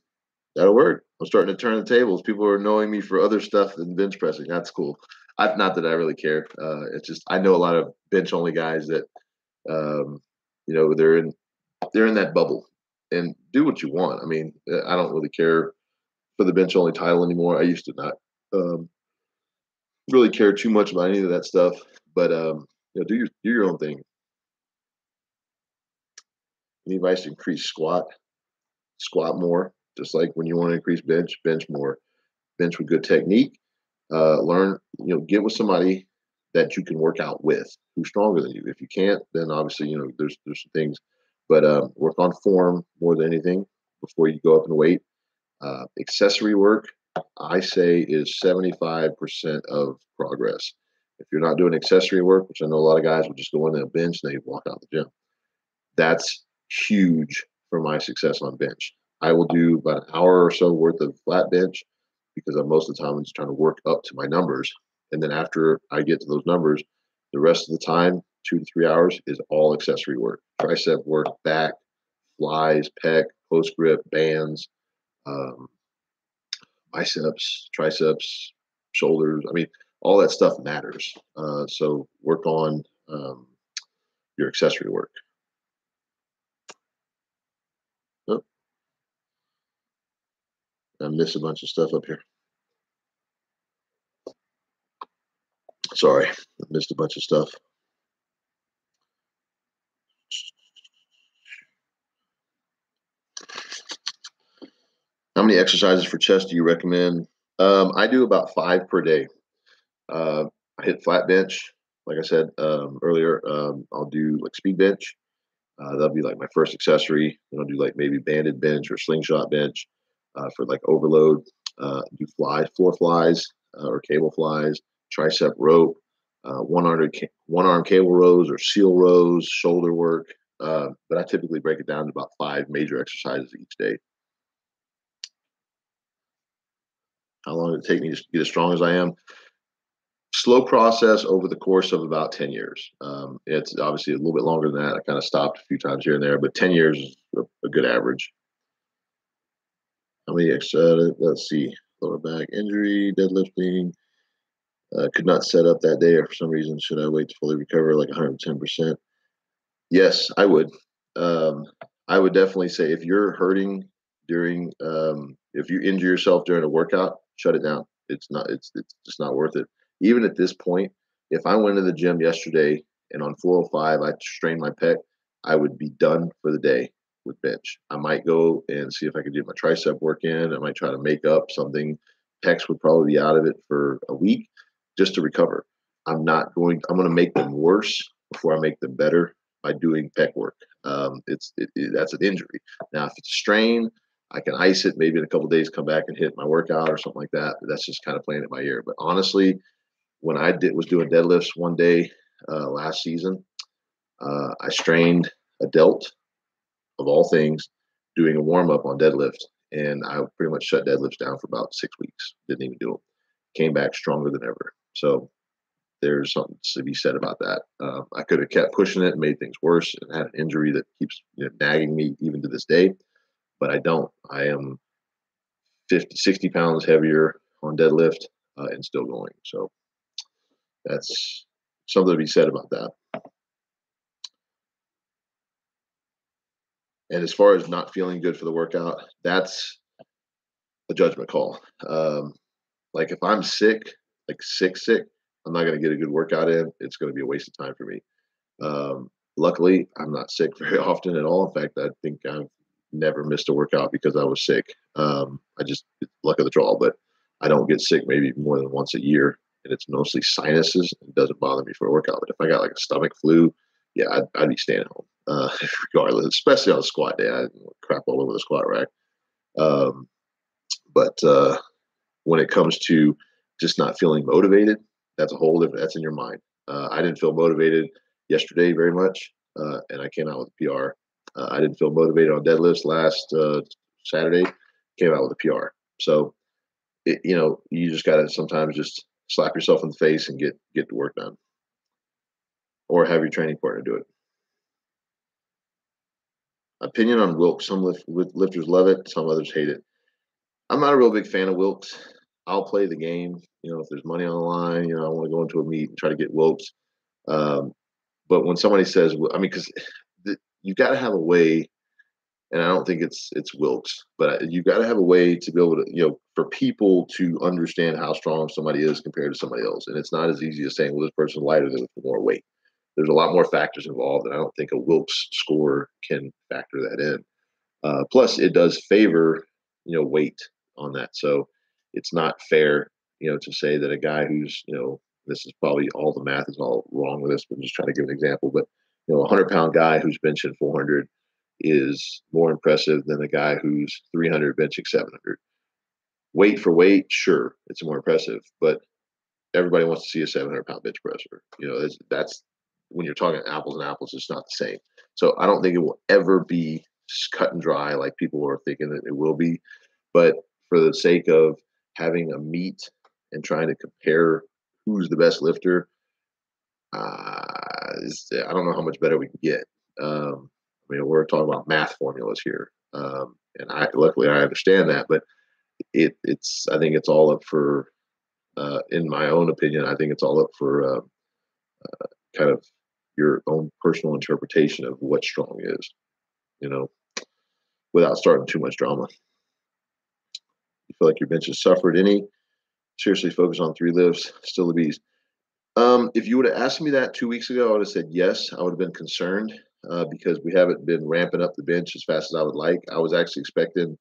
That'll work. I'm starting to turn the tables. People are knowing me for other stuff than bench pressing. That's cool. Not that I really care. It's just I know a lot of bench only guys that, they're in that bubble, and do what you want. I mean, I don't really care for the bench only title anymore. I used to not really care too much about any of that stuff, but do your own thing. Any advice to increase squat more, just like when you want to increase bench more. Bench with good technique. Learn, get with somebody that you can work out with, who's stronger than you. If you can't, then obviously, there's some things But work on form more than anything before you go up in weight. Accessory work, I say, is 75% of progress. If you're not doing accessory work, which I know a lot of guys will just go in and bench and they walk out the gym, that's huge for my success on bench. I will do about an hour or so worth of flat bench because most of the time I'm just trying to work up to my numbers. And then after I get to those numbers, the rest of the time, 2 to 3 hours, is all accessory work. Tricep work, back, flies, pec, close grip, bands, um, biceps, triceps, shoulders. I mean, all that stuff matters. So work on your accessory work. Oh, I missed a bunch of stuff up here. Sorry, I missed a bunch of stuff. How many exercises for chest do you recommend? I do about 5 per day. I hit flat bench, like I said earlier. I'll do like speed bench. That'll be like my first accessory. Then I'll do like maybe banded bench or slingshot bench for like overload. Do flies, floor flies or cable flies, tricep rope, one arm cable rows or seal rows, shoulder work. But I typically break it down to about 5 major exercises each day. How long did it take me to get as strong as I am? Slow process over the course of about 10 years. It's obviously a little bit longer than that. I kind of stopped a few times here and there, but 10 years is a good average. How many extra? Let's see. Lower back injury, deadlifting. Could not set up that day, or for some reason, should I wait to fully recover like 110%? Yes, I would. Um, I would definitely say if you're hurting during, if you injure yourself during a workout, shut it down. It's just not worth it. Even at this point, if I went to the gym yesterday and on 405 I strained my pec, I would be done for the day with bench. I might go and see if I could do my tricep work in. I might try to make up something. Pecs would probably be out of it for a week just to recover. I'm going to make them worse before I make them better by doing pec work. That's an injury. Now, if it's a strain, I can ice it. Maybe in a couple of days, come back and hit my workout or something like that. But that's just kind of playing it by ear. But honestly, when I was doing deadlifts one day last season, I strained a delt of all things, doing a warm up on deadlift, and I pretty much shut deadlifts down for about 6 weeks. Didn't even do them. Came back stronger than ever. So there's something to be said about that. I could have kept pushing it and made things worse and had an injury that keeps nagging me even to this day, but I don't. I am 50, 60 pounds heavier on deadlift and still going. So that's something to be said about that. And as far as not feeling good for the workout, that's a judgment call. Like if I'm sick, like sick, I'm not going to get a good workout in. It's going to be a waste of time for me. Luckily, I'm not sick very often at all. In fact, I think I've never missed a workout because I was sick. I just luck of the draw, but I don't get sick maybe more than once a year, and it's mostly sinuses. It doesn't bother me for a workout. But if I got like a stomach flu, yeah, I'd be staying home regardless, especially on a squat day. I crap all over the squat rack. Um, but when it comes to just not feeling motivated, that's a whole different. That's in your mind. I didn't feel motivated yesterday very much, and I came out with a PR. I didn't feel motivated on deadlifts last Saturday. Came out with a PR. So you just got to sometimes just slap yourself in the face and get the work done, or have your training partner do it. Opinion on Wilks: some lifters love it, some others hate it. I'm not a real big fan of Wilks. I'll play the game. If there's money on the line, I want to go into a meet and try to get Wilks. Um, but when somebody says, I mean, because you've got to have a way, and I don't think it's Wilks, but you've got to have a way to be able to, for people to understand how strong somebody is compared to somebody else. And it's not as easy as saying, well, this person's lighter than more weight. There's a lot more factors involved, and I don't think a Wilks score can factor that in. Plus, it does favor, weight on that. So it's not fair, to say that a guy who's, this is probably all the math is all wrong with this, but I'm just trying to give an example. But, a 100-pound guy who's benching 400 is more impressive than a guy who's 300 benching 700. Weight for weight, sure, it's more impressive, but everybody wants to see a 700-pound bench presser. That's when you're talking apples and apples, it's not the same. So I don't think it will ever be cut and dry like people are thinking that it will be. But for the sake of having a meet and trying to compare who's the best lifter, I don't know how much better we can get. We're talking about math formulas here, and luckily I understand that, but it's I think it's all up for, in my own opinion, I think it's all up for kind of your own personal interpretation of what strong is, you know, without starting too much drama. You feel like your bench has suffered any? Seriously, focus on 3 lifts, still the beast. If you would have asked me that 2 weeks ago, I would have said yes. I would have been concerned because we haven't been ramping up the bench as fast as I would like. I was actually expecting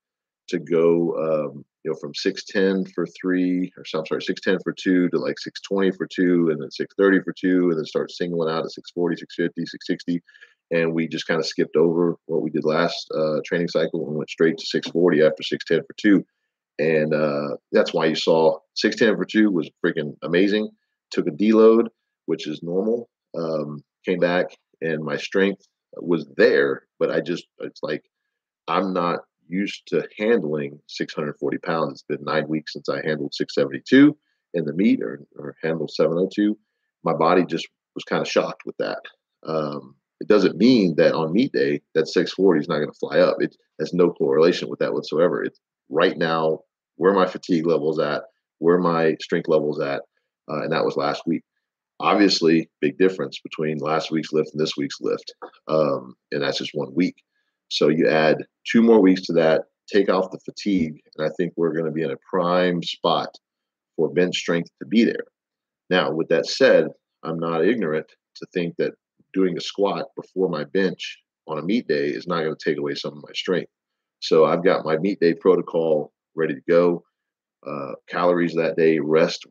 to go, from 610 for 3, or so, I'm sorry, 610 for 2 to like 620 for 2, and then 630 for 2, and then start singling out at 640, 650, 660. And we just kind of skipped over what we did last training cycle and went straight to 640 after 610 for 2. And that's why you saw 610 for 2 was freaking amazing. Took a deload, which is normal. Came back and my strength was there, but it's like I'm not used to handling 640 pounds. It's been 9 weeks since I handled 672 in the meet or handled 702. My body just was kind of shocked with that. It doesn't mean that on meet day that 640 is not going to fly up. It has no correlation with that whatsoever. It's right now where my fatigue level is at, where my strength level is at, and that was last week. Obviously, big difference between last week's lift and this week's lift, and that's just 1 week. So you add 2 more weeks to that, take off the fatigue, and I think we're going to be in a prime spot for bench strength to be there. Now, with that said, I'm not ignorant to think that doing a squat before my bench on a meet day is not going to take away some of my strength. So I've got my meet day protocol ready to go. Calories that day, rest,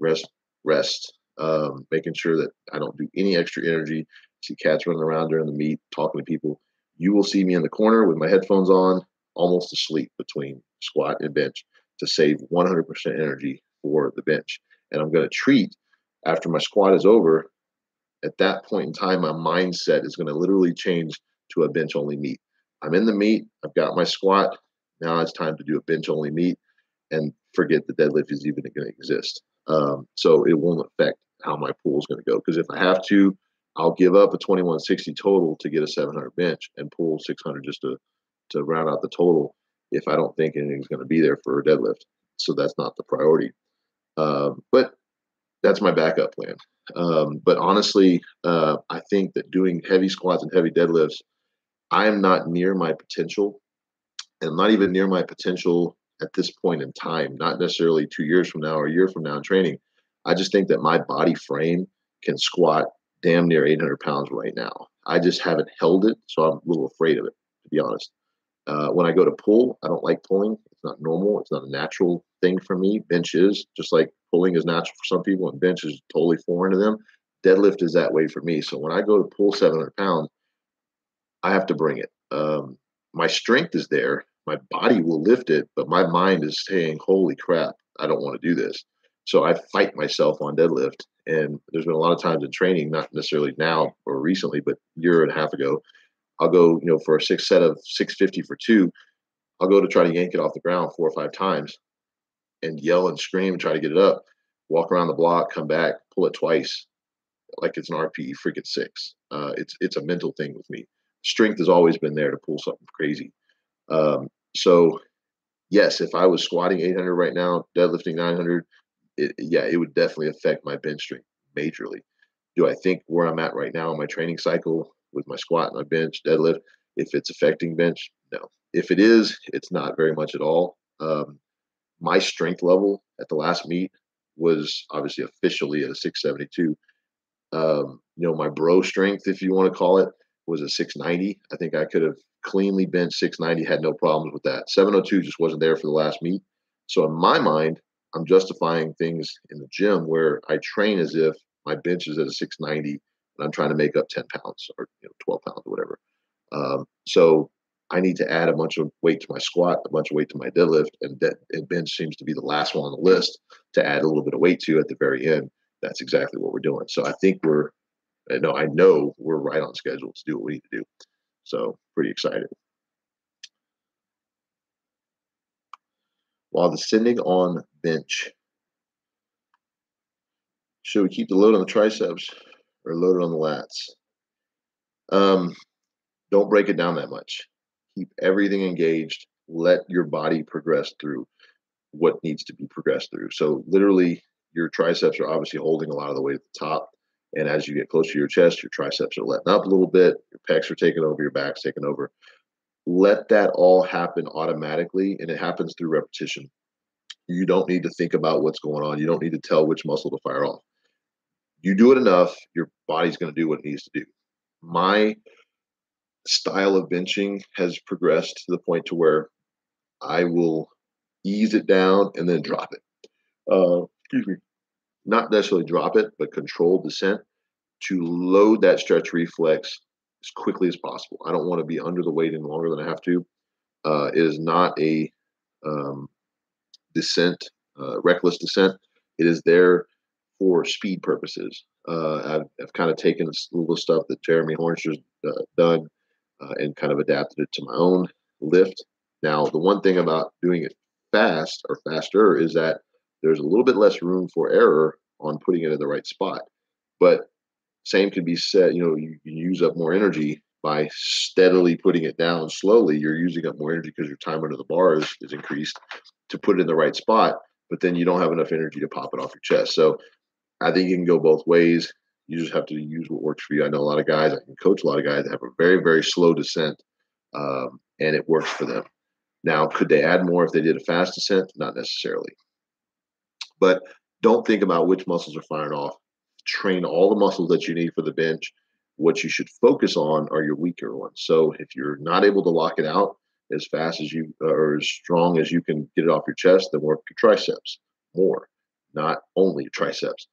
making sure that I don't do any extra energy. See cats running around during the meet, talking to people. You will see me in the corner with my headphones on, almost asleep between squat and bench to save 100% energy for the bench. And I'm going to treat after my squat is over. At that point in time, my mindset is going to literally change to a bench only meet. I'm in the meet. I've got my squat. Now it's time to do a bench only meet and forget the deadlift is even going to exist. So it won't affect how my pool is going to go. Because if I have to, I'll give up a 2160 total to get a 700 bench and pull 600 just to round out the total if I don't think anything's going to be there for a deadlift. So that's not the priority. But that's my backup plan. But honestly, I think that doing heavy squats and heavy deadlifts, I am not near my potential, and I'm not even near my potential at this point in time, not necessarily 2 years from now or a year from now in training. I just think that my body frame can squat damn near 800 pounds right now. I just haven't held it, so I'm a little afraid of it, to be honest. When I go to pull, I don't like pulling. It's not normal. It's not a natural thing for me. Bench is, just like pulling is natural for some people and bench is totally foreign to them. Deadlift is that way for me. So when I go to pull 700 pounds, I have to bring it. My strength is there. My body will lift it, but my mind is saying, holy crap, I don't want to do this. So I fight myself on deadlift. And there's been a lot of times in training, not necessarily now or recently, but a year and a half ago, I'll go, for a 6 set of 650 for 2. I'll go to try to yank it off the ground 4 or 5 times and yell and scream and try to get it up, walk around the block, come back, pull it twice like it's an RPE freaking 6. It's a mental thing with me. Strength has always been there to pull something crazy. So yes, if I was squatting 800 right now, deadlifting 900, it would definitely affect my bench strength majorly. Do I think where I'm at right now in my training cycle with my squat and my bench, deadlift, if it's affecting bench? No. If it is, it's not very much at all. My strength level at the last meet was obviously officially at a 672. My bro strength, if you want to call it, was a 690. I think I could have cleanly benched 690, had no problems with that. 702 just wasn't there for the last meet. So in my mind, I'm justifying things in the gym where I train as if my bench is at a 690 and I'm trying to make up 10 pounds or 12 pounds or whatever. So I need to add a bunch of weight to my squat, a bunch of weight to my deadlift, and bench seems to be the last one on the list to add a little bit of weight to at the very end. That's exactly what we're doing. So I think I know we're right on schedule to do what we need to do. So pretty excited. While descending on bench, should we keep the load on the triceps or load it on the lats? Don't break it down that much. Keep everything engaged. Let your body progress through what needs to be progressed through. So literally, your triceps are obviously holding a lot of the weight at the top. And as you get closer to your chest, your triceps are letting up a little bit. Your pecs are taking over. Your back's taking over. Let that all happen automatically, and it happens through repetition. You don't need to think about what's going on. You don't need to tell which muscle to fire off. You do it enough, your body's going to do what it needs to do. My style of benching has progressed to the point to where I will ease it down and then drop it. Excuse me. Not necessarily drop it, but controlled descent to load that stretch reflex as quickly as possible. I don't want to be under the weight any longer than I have to. It is not a descent, reckless descent. It is there for speed purposes. I've kind of taken a little stuff that Jeremy Hornscher's done and kind of adapted it to my own lift. Now, the one thing about doing it fast or faster is that there's a little bit less room for error on putting it in the right spot. But same can be said, you can use up more energy by steadily putting it down slowly. You're using up more energy because your time under the bar is increased to put it in the right spot, but then you don't have enough energy to pop it off your chest. So I think you can go both ways. You just have to use what works for you. I know a lot of guys, I can coach a lot of guys that have a very, very slow descent, and it works for them. Now, could they add more if they did a fast descent? Not necessarily. But don't think about which muscles are firing off. Train all the muscles that you need for the bench. What you should focus on are your weaker ones. So if you're not able to lock it out as fast as you or as strong as you can get it off your chest, then work your triceps more, not only your triceps.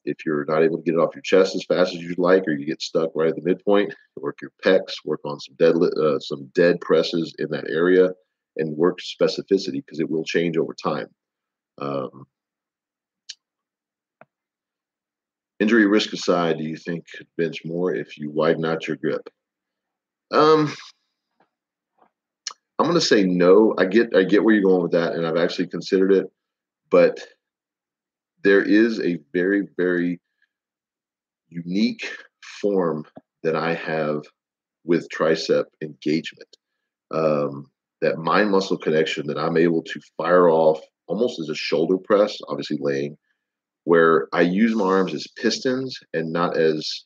If you're not able to get it off your chest as fast as you'd like, or you get stuck right at the midpoint, work your pecs, work on some dead presses in that area, and work specificity because it will change over time. Injury risk aside, do you think could bench more if you widen out your grip? I'm going to say no. I get where you're going with that, and I've actually considered it, but there is a very, very unique form that I have with tricep engagement. That mind muscle connection that I'm able to fire off almost as a shoulder press, obviously laying, where I use my arms as pistons and not as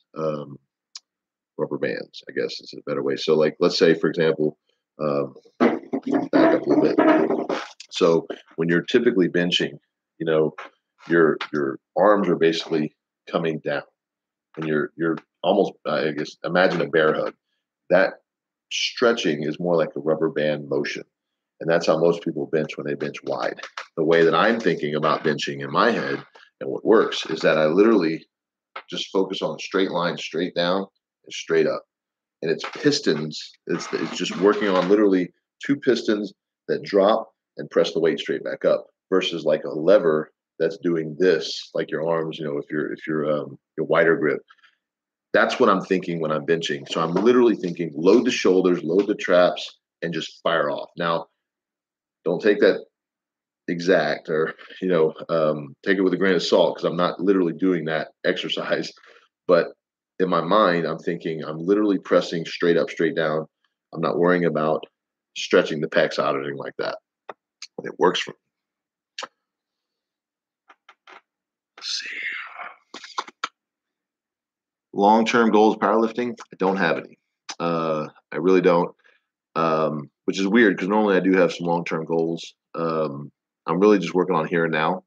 rubber bands, I guess is a better way. So like, let's say, for example, back up a little bit. So when you're typically benching, your arms are basically coming down and you're almost, I guess, imagine a bear hug. That stretching is more like a rubber band motion. And that's how most people bench when they bench wide. The way that I'm thinking about benching in my head and what works is that I literally just focus on a straight line, straight down and straight up. And it's pistons. It's just working on literally two pistons that drop and press the weight straight back up versus like a lever that's doing this, like your arms, if you're your wider grip. That's what I'm thinking when I'm benching. So I'm literally thinking load the shoulders, load the traps, and just fire off. Now, don't take that exact or, take it with a grain of salt because I'm not literally doing that exercise. But in my mind, I'm thinking I'm literally pressing straight up, straight down. I'm not worrying about stretching the pecs out or anything like that. It works for me. Let's see. Long-term goals powerlifting, I don't have any. I really don't, which is weird because normally I do have some long-term goals. I'm really just working on here and now.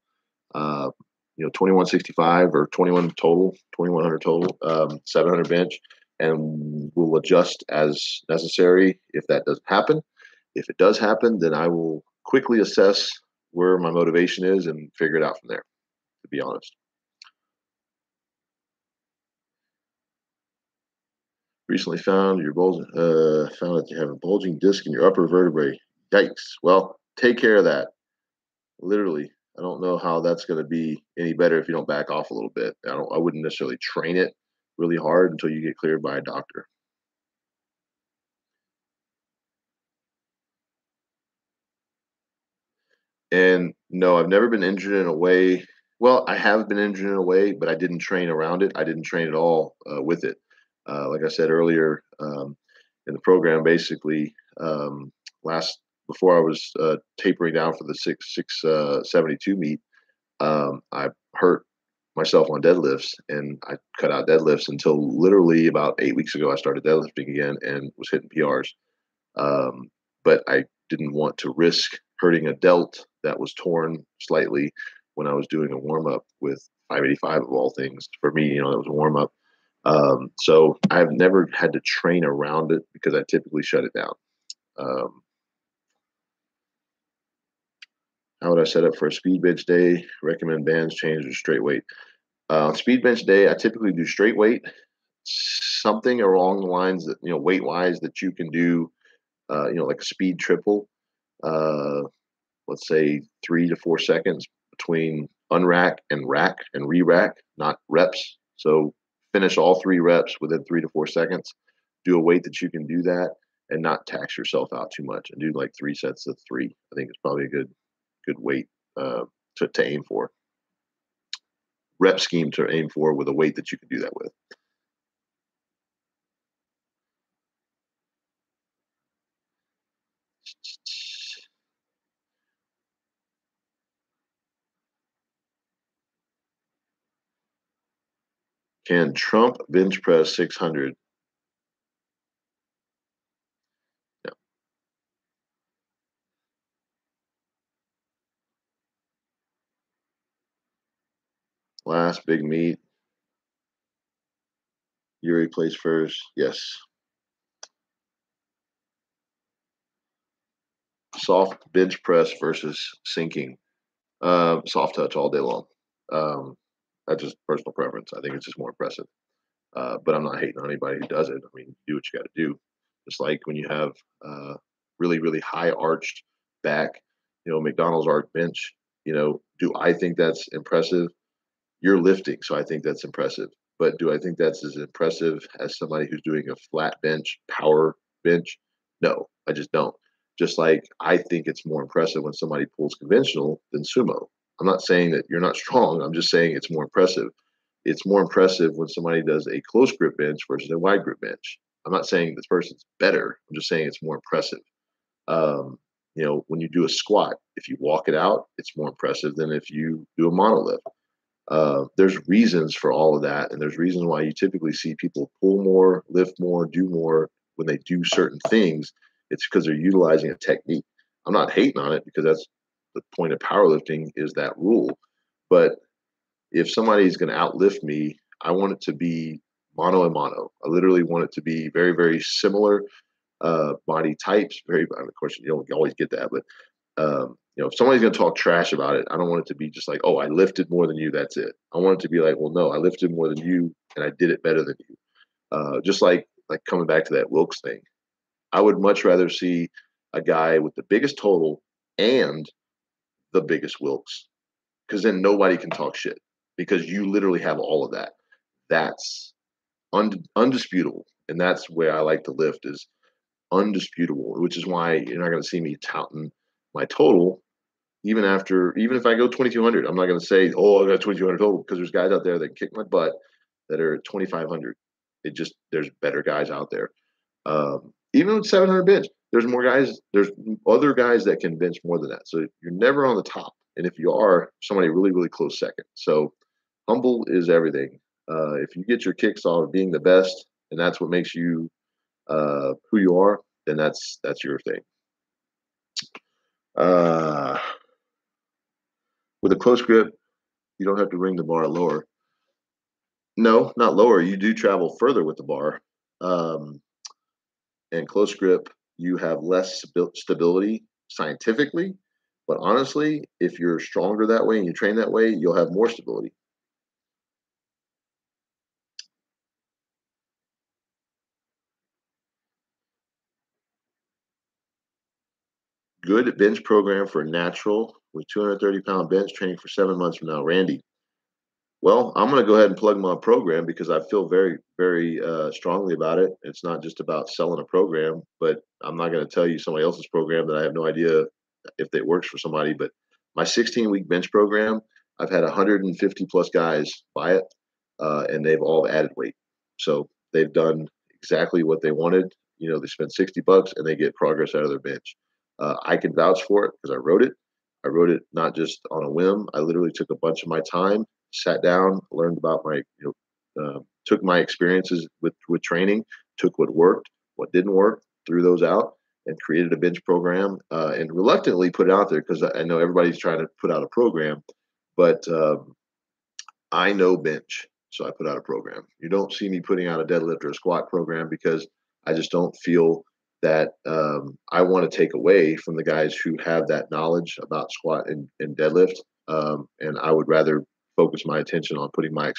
2165 or 21 total, 2100 total, 700 bench, and we'll adjust as necessary if that doesn't happen. If it does happen, then I will quickly assess where my motivation is and figure it out from there, to be honest. Recently found found that you have a bulging disc in your upper vertebrae. Yikes. Well, take care of that. Literally. I don't know how that's going to be any better if you don't back off a little bit. I wouldn't necessarily train it really hard until you get cleared by a doctor. And no, I've never been injured in a way. Well, I have been injured in a way, but I didn't train around it. I didn't train at all with it. Like I said earlier in the program, basically last before I was tapering down for the 672 meet, I hurt myself on deadlifts, and I cut out deadlifts until literally about 8 weeks ago. I started deadlifting again and was hitting PRs. Um, but I didn't want to risk hurting a delt that was torn slightly when I was doing a warm up with 585 of all things. For me, that was a warm up. So I've never had to train around it because I typically shut it down. Um, how would I set up for a speed bench day? Recommend bands, change, or straight weight. Speed bench day, I typically do straight weight, something along the lines that, weight wise, that you can do, like a speed triple. Uh, let's say 3 to 4 seconds between unrack and rack and re-rack, not reps. So finish all 3 reps within 3 to 4 seconds. Do a weight that you can do that and not tax yourself out too much, and do like 3 sets of 3. I think it's probably a good weight to aim for. Rep scheme to aim for with a weight that you can do that with. Can Trump bench press 600? Yeah. Last big meet. Yuri plays first. Yes. Soft bench press versus sinking. Soft touch all day long. Um, that's just personal preference. I think it's just more impressive. But I'm not hating on anybody who does it. I mean, do what you got to do. Just like when you have really, really high arched back, McDonald's arch bench. Do I think that's impressive? You're lifting, so I think that's impressive. But do I think that's as impressive as somebody who's doing a flat bench, power bench? No, I just don't. Just like I think it's more impressive when somebody pulls conventional than sumo. I'm not saying that you're not strong. I'm just saying it's more impressive. It's more impressive when somebody does a close grip bench versus a wide grip bench. I'm not saying this person's better. I'm just saying it's more impressive. When you do a squat, if you walk it out, it's more impressive than if you do a monolift. There's reasons for all of that, and there's reasons why you typically see people pull more, lift more, do more when they do certain things. It's because they're utilizing a technique. I'm not hating on it because that's the point of powerlifting, is that rule. But if somebody's going to outlift me, I want it to be mono and mono. I literally want it to be very, very similar body types. Of course, you don't always get that, but if somebody's going to talk trash about it, I don't want it to be just like, oh, I lifted more than you. That's it. I want it to be like, well, no, I lifted more than you, and I did it better than you. Just like coming back to that Wilks thing, I would much rather see a guy with the biggest total and the biggest Wilks, because then nobody can talk shit because you literally have all of that. That's undisputable, and that's where I like to lift, is undisputable, which is why you're not going to see me touting my total. Even if I go 2,200, I'm not going to say, oh, I got 2,200 total, because there's guys out there that kick my butt that are at 2,500. There's better guys out there. Even with 700 bench, there's more guys. There's other guys that can bench more than that. So you're never on the top. And if you are, somebody really, really close second. So humble is everything. If you get your kicks off of being the best, and that's what makes you who you are, then that's your thing. Uh, with a close grip, you don't have to bring the bar lower. No, not lower. You do travel further with the bar. Um, and close grip, you have less stability scientifically. But honestly, if you're stronger that way and you train that way, you'll have more stability. Good bench program for natural with 230-pound bench training for 7 months from now. Randy. Well, I'm going to go ahead and plug my program because I feel very, very strongly about it. It's not just about selling a program, but I'm not going to tell you somebody else's program that I have no idea if it works for somebody. But my 16-week bench program, I've had 150 plus guys buy it, and they've all added weight. So they've done exactly what they wanted. You know, they spend $60 and they get progress out of their bench. I can vouch for it because I wrote it. I wrote it not just on a whim. I literally took a bunch of my time, sat down, learned about my, took my experiences with training, took what worked, what didn't work, threw those out, and created a bench program. And reluctantly put it out there because I know everybody's trying to put out a program, but I know bench, so I put out a program. You don't see me putting out a deadlift or a squat program because I just don't feel that I want to take away from the guys who have that knowledge about squat and deadlift. And I would rather focus my attention on putting my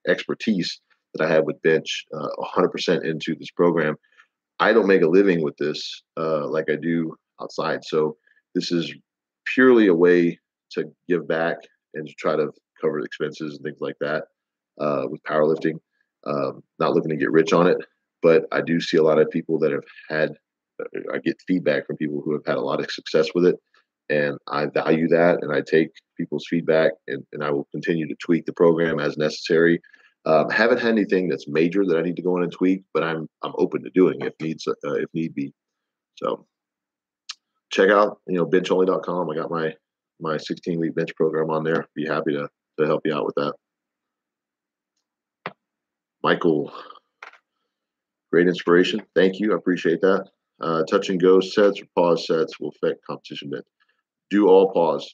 expertise that I have with bench 100% into this program. I don't make a living with this like I do outside. So this is purely a way to give back and to try to cover expenses and things like that with powerlifting. Not looking to get rich on it, but I do see a lot of people that have had, I get feedback from people who have had a lot of success with it. And I value that, and I take people's feedback, and I will continue to tweak the program as necessary. Haven't had anything that's major that I need to go in and tweak, but I'm open to doing if need be. So check out bencholly.com. I got my 16-week bench program on there. Be happy to help you out with that. Michael, great inspiration. Thank you. I appreciate that. Touch and go sets or pause sets will affect competition bench. Do all pause.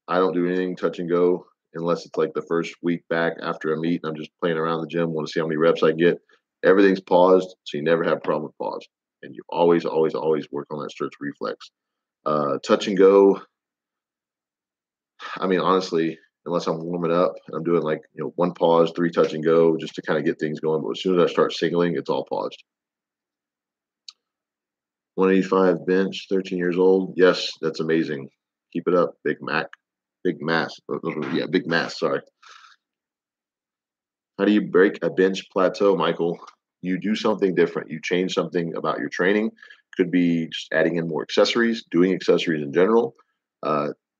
I don't do anything touch and go unless it's like the first week back after a meet and I'm just playing around the gym, want to see how many reps I get. Everything's paused, so you never have a problem with pause. And you always, always, always work on that stretch reflex. Touch and go, I mean, honestly, unless I'm warming up, I'm doing like, one pause, 3 touch and go just to kind of get things going. But as soon as I start singling, it's all paused. 185 bench, 13 years old. Yes, that's amazing. Keep it up, Big Mac. Big Mass. Yeah, Big Mass. Sorry. How do you break a bench plateau, Michael? You do something different. You change something about your training. Could be just adding in more accessories, doing accessories in general,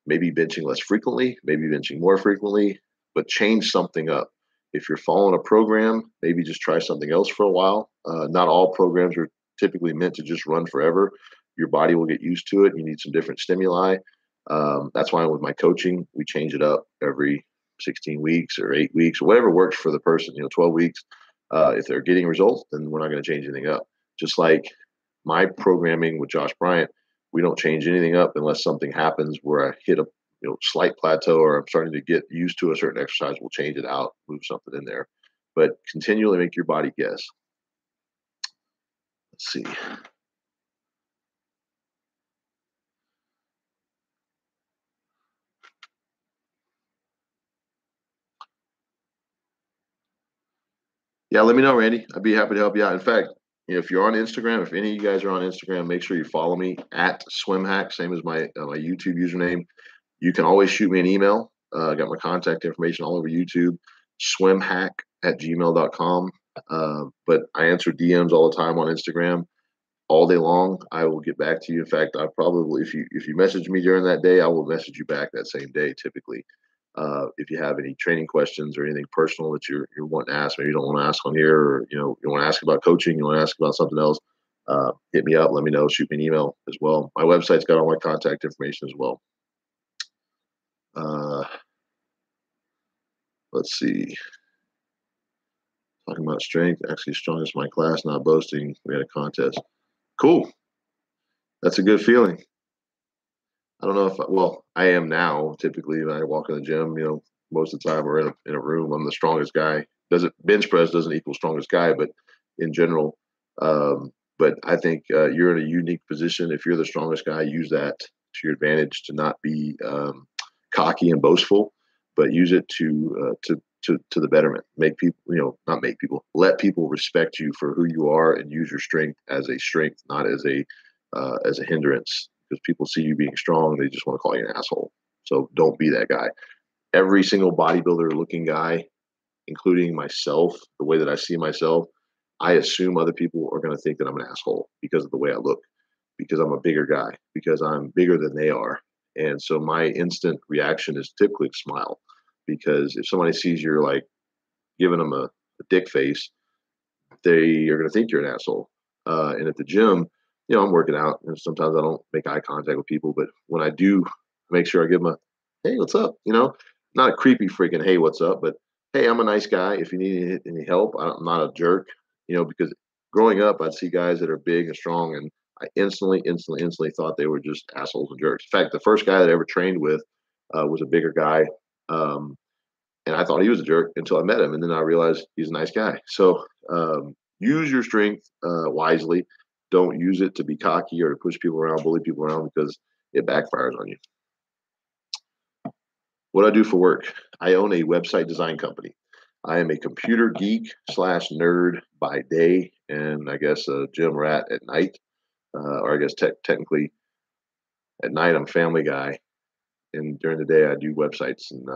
maybe benching less frequently, maybe benching more frequently, but change something up. If you're following a program, maybe just try something else for a while. Not all programs are typically meant to just run forever. Your body will get used to it. You need some different stimuli. That's why with my coaching, we change it up every 16 weeks or 8 weeks or whatever works for the person, 12 weeks. If they're getting results, then we're not going to change anything up. Just like my programming with Josh Bryant, we don't change anything up unless something happens where I hit a slight plateau or I'm starting to get used to a certain exercise. We'll change it out, move something in there, but continually make your body guess. Let's see. Yeah, let me know, Randy. I'd be happy to help you out. In fact, if you're on Instagram, if any of you guys are on Instagram, make sure you follow me at SwimHack, same as my YouTube username. You can always shoot me an email. I got my contact information all over YouTube, swimhack@gmail.com. But I answer DMs all the time on Instagram all day long. I will get back to you. In fact, I probably, if you message me during that day, I will message you back that same day typically. If you have any training questions or anything personal that you're wanting to ask, maybe you don't want to ask on here, or you want to ask about coaching, you want to ask about something else, hit me up, let me know, shoot me an email as well. My website's got all my contact information as well. Let's see. Talking about strength, actually strongest in my class, not boasting. We had a contest. Cool. That's a good feeling. I don't know if, well, I am now. Typically, when I walk in the gym, most of the time we're in a room. I'm the strongest guy. Bench press doesn't equal strongest guy, but in general, but I think you're in a unique position. If you're the strongest guy, use that to your advantage to not be cocky and boastful, but use it to the betterment. Make people, not make people, let people respect you for who you are and use your strength as a strength, not as a hindrance. because people see you being strong, they just want to call you an asshole. So don't be that guy. Every single bodybuilder looking guy, including myself, the way that I see myself, I assume other people are going to think that I'm an asshole because of the way I look, because I'm a bigger guy, because I'm bigger than they are. And so my instant reaction is typically to smile, because if somebody sees you're like giving them a dick face, they are going to think you're an asshole. And at the gym, I'm working out, and sometimes I don't make eye contact with people, but when I do, make sure I give them a, hey, what's up? Not a creepy freaking, hey, what's up? But hey, I'm a nice guy. If you need any help, I'm not a jerk, because growing up, I'd see guys that are big and strong, and I instantly thought they were just assholes and jerks. In fact, the first guy that I ever trained with was a bigger guy. And I thought he was a jerk until I met him, and then I realized he's a nice guy. So use your strength wisely. Don't use it to be cocky or to push people around, bully people around, because it backfires on you. What do I do for work? I own a website design company. I am a computer geek slash nerd by day, and I guess a gym rat at night. Or I guess technically at night I'm a family guy, and during the day I do websites and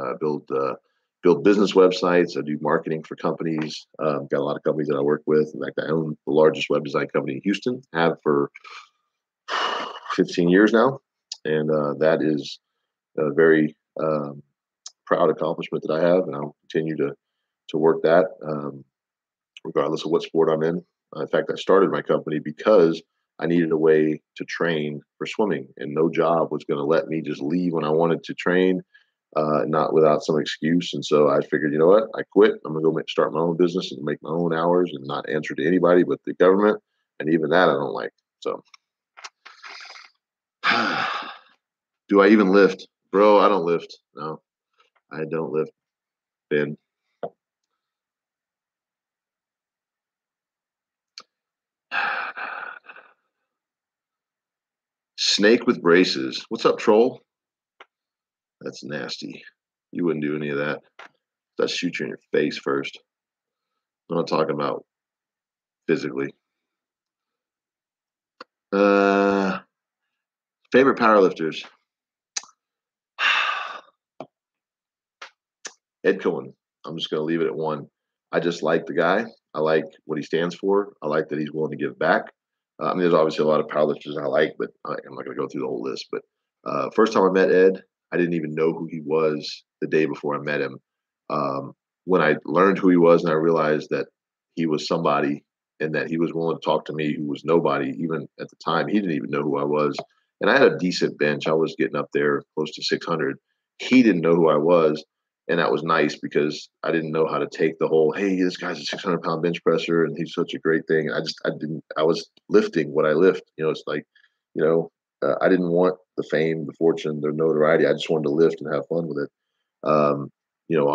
build business websites. I do marketing for companies. Got a lot of companies that I work with. In fact, I own the largest web design company in Houston. Have for 15 years now, and that is a very proud accomplishment that I have, and I'll continue to work that regardless of what sport I'm in. In fact, I started my company because I needed a way to train for swimming, and no job was going to let me just leave when I wanted to train, not without some excuse. And so I figured, you know what? I quit. I'm going to go start my own business and make my own hours and not answer to anybody but the government. And even that I don't like. So do I even lift? Bro, I don't lift. No, I don't lift, Ben. Snake with braces. What's up, troll? That's nasty. You wouldn't do any of that. Let's shoot you in your face first. I'm not talking about physically. Uh, Favorite powerlifters. Ed Cohen. I'm just going to leave it at one. I just like the guy. I like what he stands for. I like that he's willing to give back. There's obviously a lot of powerlifters I like, but I'm not going to go through the whole list. But first time I met Ed, I didn't even know who he was the day before I met him. When I learned who he was and I realized that he was somebody and that he was willing to talk to me who was nobody, even at the time, he didn't even know who I was. And I had a decent bench. I was getting up there close to 600. He didn't know who I was, and that was nice because I didn't know how to take the whole, hey, this guy's a 600-pound bench presser and he's such a great thing. I was lifting what I lift. It's like, I didn't want the fame, the fortune, the notoriety. I just wanted to lift and have fun with it. I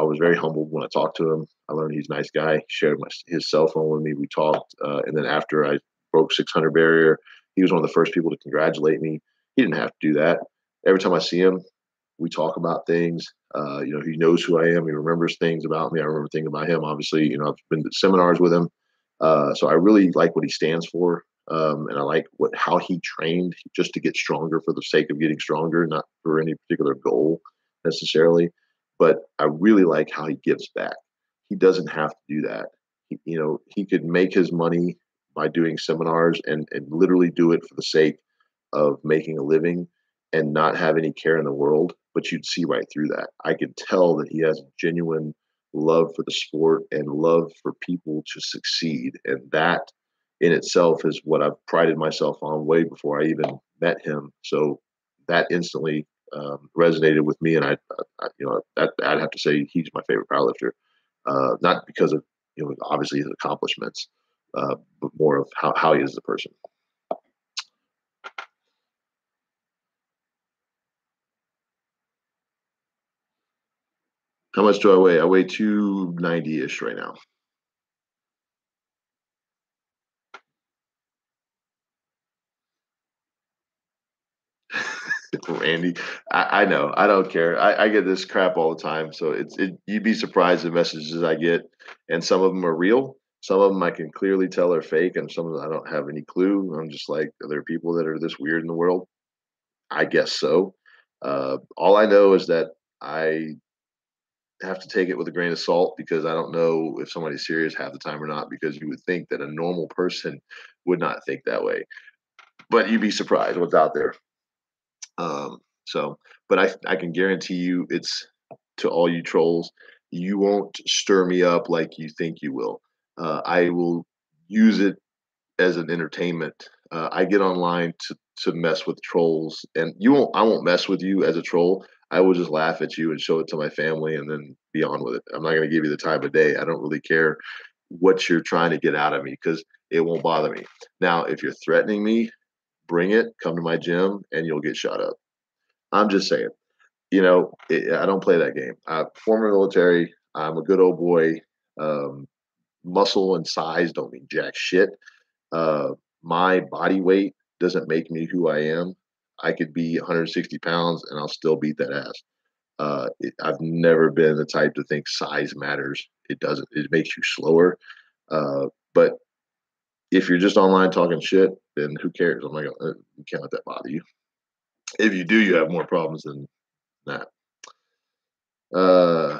was very humbled when I talked to him. I learned he's a nice guy. He shared his cell phone with me. We talked. And then after I broke 600 barrier, he was one of the first people to congratulate me. He didn't have to do that. Every time I see him, we talk about things. He knows who I am. He remembers things about me. I remember things about him. Obviously, I've been to seminars with him. So I really like what he stands for. And I like how he trained just to get stronger for the sake of getting stronger, not for any particular goal necessarily. But I really like how he gives back. He doesn't have to do that. He could make his money by doing seminars and literally do it for the sake of making a living and not have any care in the world, but you'd see right through that. I could tell that he has genuine love for the sport and love for people to succeed. And that in itself is what I've prided myself on way before I even met him. So that instantly resonated with me. And I'd have to say he's my favorite powerlifter, not because of, obviously his accomplishments, but more of how he is as a person. How much do I weigh? I weigh 290-ish right now. Randy, I know. I don't care. I get this crap all the time. So you'd be surprised the messages I get. And some of them are real. Some of them I can clearly tell are fake. And some of them I don't have any clue. I'm just like, are there people that are this weird in the world? I guess so. All I know is that I have to take it with a grain of salt because I don't know if somebody's serious half the time or not, because you would think that a normal person would not think that way. But you'd be surprised what's out there. Um, but I can guarantee you, it's to all you trolls, you won't stir me up like you think you will. I will use it as an entertainment. I get online to mess with trolls, and you won't. I won't mess with you as a troll. I will just laugh at you and show it to my family, and then be on with it. I'm not going to give you the time of day. I don't really care what you're trying to get out of me because it won't bother me. Now, if you're threatening me, bring it. Come to my gym, and you'll get shot up. I'm just saying. I don't play that game. Former military. I'm a good old boy. Um, Muscle and size don't mean jack shit. uh, my body weight doesn't make me who I am. I could be 160 pounds and I'll still beat that ass. I've never been the type to think size matters. It doesn't. It makes you slower. But if you're just online talking shit, then who cares? I'm like, you can't let that bother you. If you do, you have more problems than that. Uh,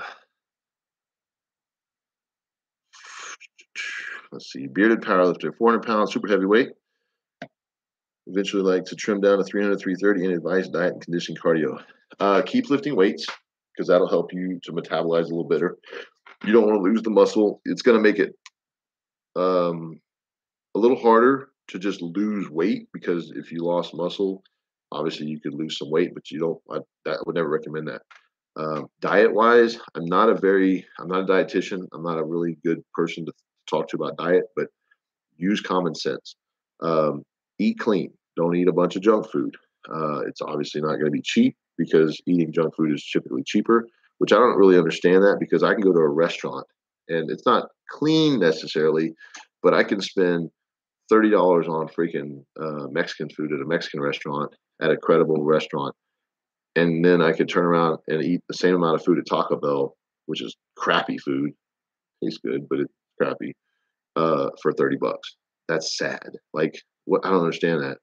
let's see. Bearded powerlifter, 400 pounds, super heavyweight. Eventually like to trim down to 300, 330 and advice diet and conditioning cardio. Keep lifting weights because that'll help you to metabolize a little better. You don't want to lose the muscle. It's going to make it um, a little harder to just lose weight, because if you lost muscle, obviously you could lose some weight, but you don't. I would never recommend that. Diet wise, I'm not a dietitian. I'm not a really good person to talk to about diet, but use common sense. Eat clean. Don't eat a bunch of junk food. It's obviously not going to be cheap because eating junk food is typically cheaper, which I don't really understand that, because I can go to a restaurant and it's not clean necessarily, but I can spend $30 on freaking Mexican food at a Mexican restaurant, at a credible restaurant, and then I could turn around and eat the same amount of food at Taco Bell, which is crappy food. Tastes good, but it's crappy, for $30. That's sad. Like, what? I don't understand that.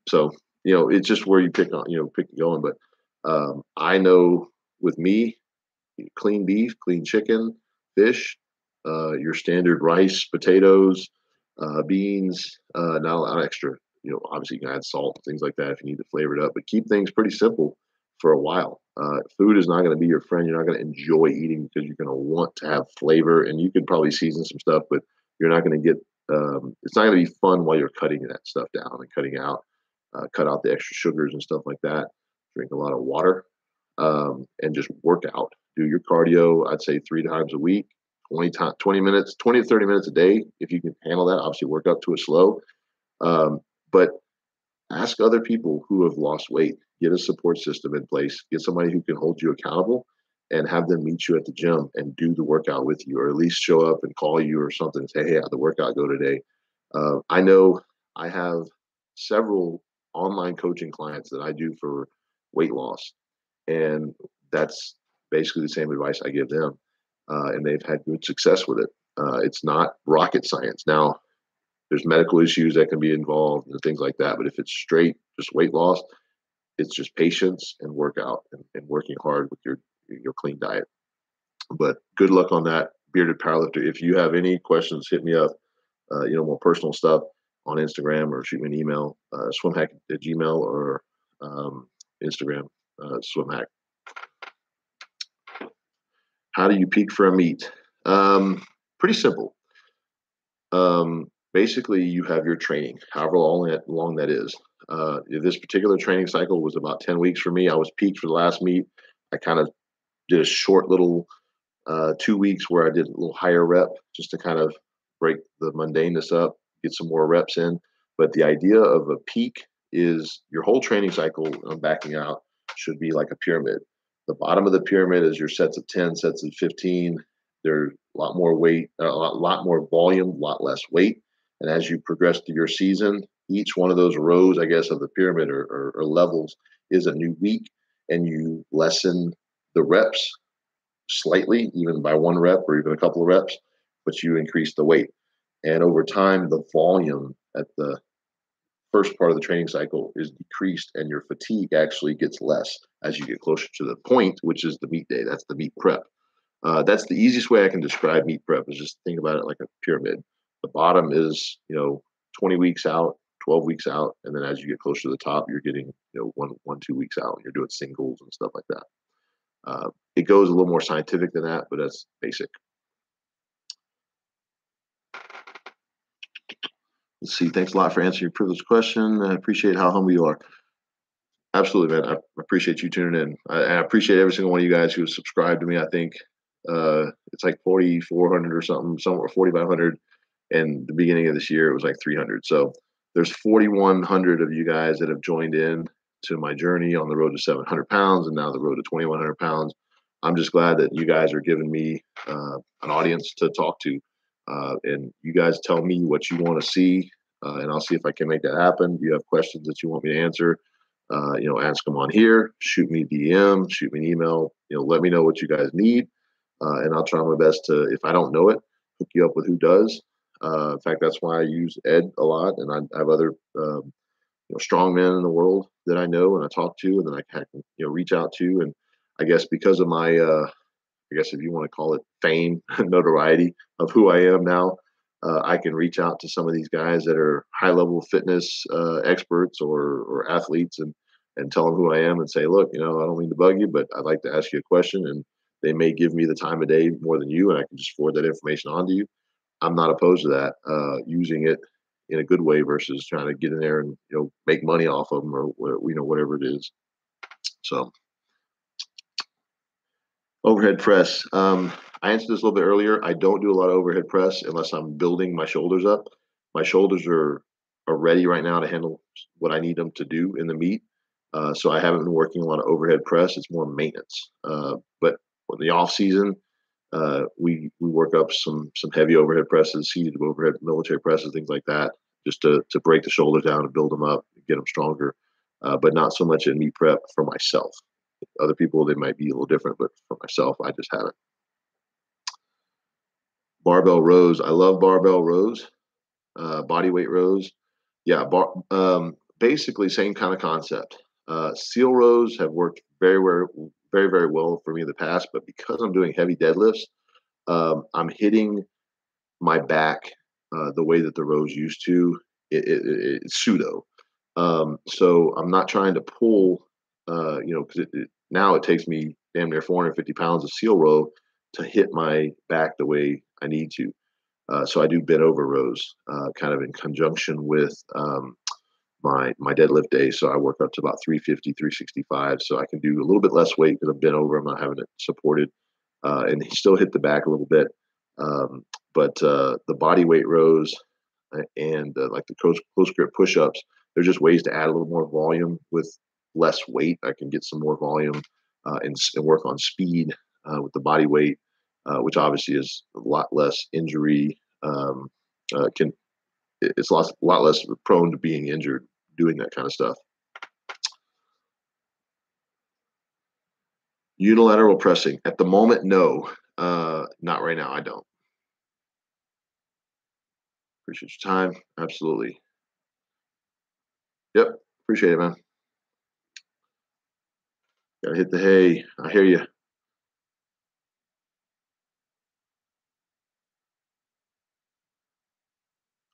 So it's just where you pick going. But I know with me, clean beef, clean chicken, fish, your standard rice, potatoes, beans, not a lot of extra. Obviously you can add salt, things like that if you need to flavor it up, but keep things pretty simple for a while. Food is not going to be your friend. You're not going to enjoy eating because you're going to want to have flavor, and you could probably season some stuff, but you're not going to get. It's not going to be fun while you're cutting that stuff down and cutting out. Cut out the extra sugars and stuff like that. Drink a lot of water, and just work out. Do your cardio. I'd say 3 times a week, 20 minutes, 20 to 30 minutes a day. If you can handle that, obviously work up to it slow. But ask other people who have lost weight. Get a support system in place. Get somebody who can hold you accountable, and have them meet you at the gym and do the workout with you, or at least show up and call you or something and say, hey, I have the workout, go today. I know I have several online coaching clients that I do for weight loss, and that's basically the same advice I give them. And they've had good success with it. It's not rocket science. Now, there's medical issues that can be involved and things like that. But if it's straight just weight loss, it's just patience and workout, and working hard with your clean diet. But good luck on that, bearded powerlifter. If you have any questions, hit me up. More personal stuff on Instagram, or shoot me an email, swimhack at Gmail, or Instagram, swimhack. How do you peak for a meet? Pretty simple. Basically, you have your training, however long that is. This particular training cycle was about 10 weeks for me. I was peaked for the last meet. I kind of did a short little 2 weeks where I did a little higher rep, just to kind of break the mundaneness up, get some more reps in. But the idea of a peak is your whole training cycle, I'm backing out, should be like a pyramid. The bottom of the pyramid is your sets of 10, sets of 15. There's a lot more weight, a lot more volume, a lot less weight. And as you progress through your season, each one of those rows, I guess, of the pyramid, or levels, is a new week, and you lessen the reps slightly, even by 1 rep or even a couple of reps, but you increase the weight. And over time, the volume at the first part of the training cycle is decreased, and your fatigue actually gets less as you get closer to the point, which is the meet day. That's the meet prep. That's the easiest way I can describe meet prep is just think about it like a pyramid. The bottom is, 20 weeks out, 12 weeks out. And then as you get closer to the top, you're getting, 2 weeks out. You're doing singles and stuff like that. It goes a little more scientific than that, but that's basic. Let's see. Thanks a lot for answering your privileged question. I appreciate how humble you are. Absolutely, man. I appreciate you tuning in. I appreciate every single one of you guys who have subscribed to me. I think it's like 4,400 or something, somewhere 4,500. And the beginning of this year, it was like 300. So there's 4,100 of you guys that have joined in to my journey on the road to 700 pounds and now the road to 2,100 pounds. I'm just glad that you guys are giving me an audience to talk to. And you guys tell me what you want to see, and I'll see if I can make that happen. If you have questions that you want me to answer, ask them on here, shoot me a DM, shoot me an email, let me know what you guys need. And I'll try my best to, if I don't know it, hook you up with who does. In fact, that's why I use Ed a lot. And I have other, strong men in the world that I know and I talk to, and then I can, reach out to. And I guess because of my, I guess if you want to call it fame, notoriety of who I am now, I can reach out to some of these guys that are high level fitness experts or athletes and tell them who I am and say, look, I don't mean to bug you, but I'd like to ask you a question. And they may give me the time of day more than you, and I can just forward that information on to you. I'm not opposed to that, using it in a good way versus trying to get in there and make money off of them or whatever it is. So overhead press. I answered this a little bit earlier. I don't do a lot of overhead press unless I'm building my shoulders up. My shoulders are ready right now to handle what I need them to do in the meet. So I haven't been working a lot of overhead press. It's more maintenance. But for the off season, we work up some heavy overhead presses, seated overhead military presses, things like that, just to break the shoulders down and build them up, get them stronger. But not so much in meet prep for myself. Other people, they might be a little different, but for myself, I just haven't. Barbell rows. I love barbell rows, body weight rows. Yeah, basically same kind of concept. Seal rows have worked very, very, very, very well for me in the past, but because I'm doing heavy deadlifts, I'm hitting my back the way that the rows used to. It's pseudo. So I'm not trying to pull, because now it takes me damn near 450 pounds of seal row to hit my back the way I need to. So I do bent over rows, kind of in conjunction with my deadlift day. So I work up to about 350, 365. So I can do a little bit less weight because I'm bent over. I'm not having it supported, and still hit the back a little bit. But the body weight rows and like the close grip push-ups, they're just ways to add a little more volume with less weight. I can get some more volume and work on speed with the body weight, which obviously is a lot less injury. It's a lot less prone to being injured doing that kind of stuff. Unilateral pressing at the moment, no, not right now. I don't. Appreciate your time. Absolutely. Yep. Appreciate it, man. Gotta hit the hay. I hear you.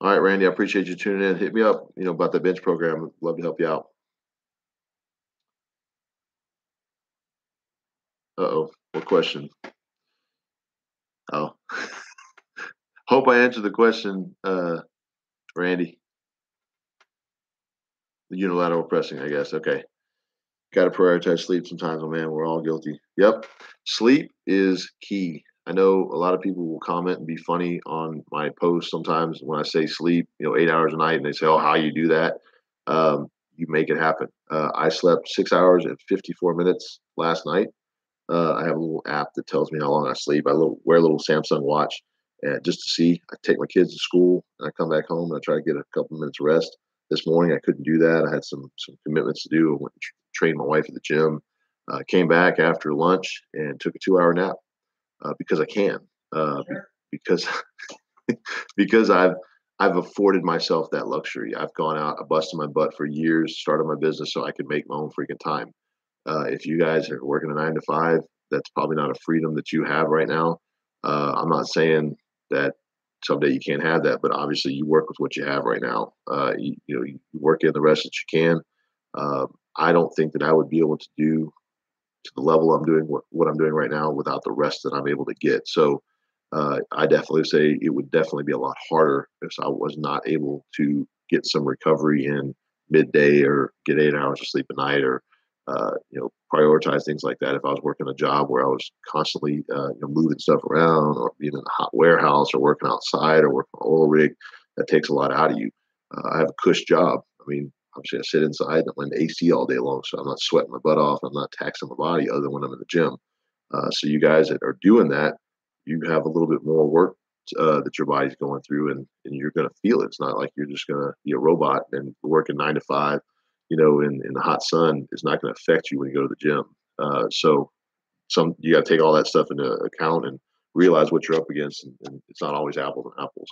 All right, Randy, I appreciate you tuning in. Hit me up, about the bench program. Love to help you out. Uh-oh, what question? Oh, hope I answered the question, Randy. The unilateral pressing, I guess. Okay. Got to prioritize sleep sometimes, oh man. We're all guilty. Yep. Sleep is key. I know a lot of people will comment and be funny on my posts sometimes when I say sleep, 8 hours a night, and they say, oh, how you do that? You make it happen. I slept 6 hours and 54 minutes last night. I have a little app that tells me how long I sleep. I wear a little Samsung watch, and just to see. I take my kids to school, and I come back home, and I try to get a couple minutes rest. This morning, I couldn't do that. I had some commitments to do. I went and trained my wife at the gym. Came back after lunch and took a 2-hour nap because I can. Sure. Because because I've afforded myself that luxury. I've gone out, I busted my butt for years, started my business so I could make my own freaking time. If you guys are working a 9 to 5, that's probably not a freedom that you have right now. I'm not saying that someday you can't have that, but obviously you work with what you have right now. You work in the rest that you can. Uh, I don't think that I would be able to do to the level I'm doing what I'm doing right now without the rest that I'm able to get. So I definitely say it would definitely be a lot harder if I was not able to get some recovery in midday or get 8 hours of sleep a night or prioritize things like that. If I was working a job where I was constantly moving stuff around or being in a hot warehouse or working outside or working on an oil rig, that takes a lot out of you. I have a cush job. I mean, obviously I sit inside and I'm in the AC all day long, so I'm not sweating my butt off. I'm not taxing my body other than when I'm in the gym. So you guys that are doing that, you have a little bit more work that your body's going through, and you're going to feel it. It's not like you're just going to be a robot and working 9 to 5, in the hot sun is not going to affect you when you go to the gym. So you got to take all that stuff into account and realize what you're up against, and it's not always apples and apples.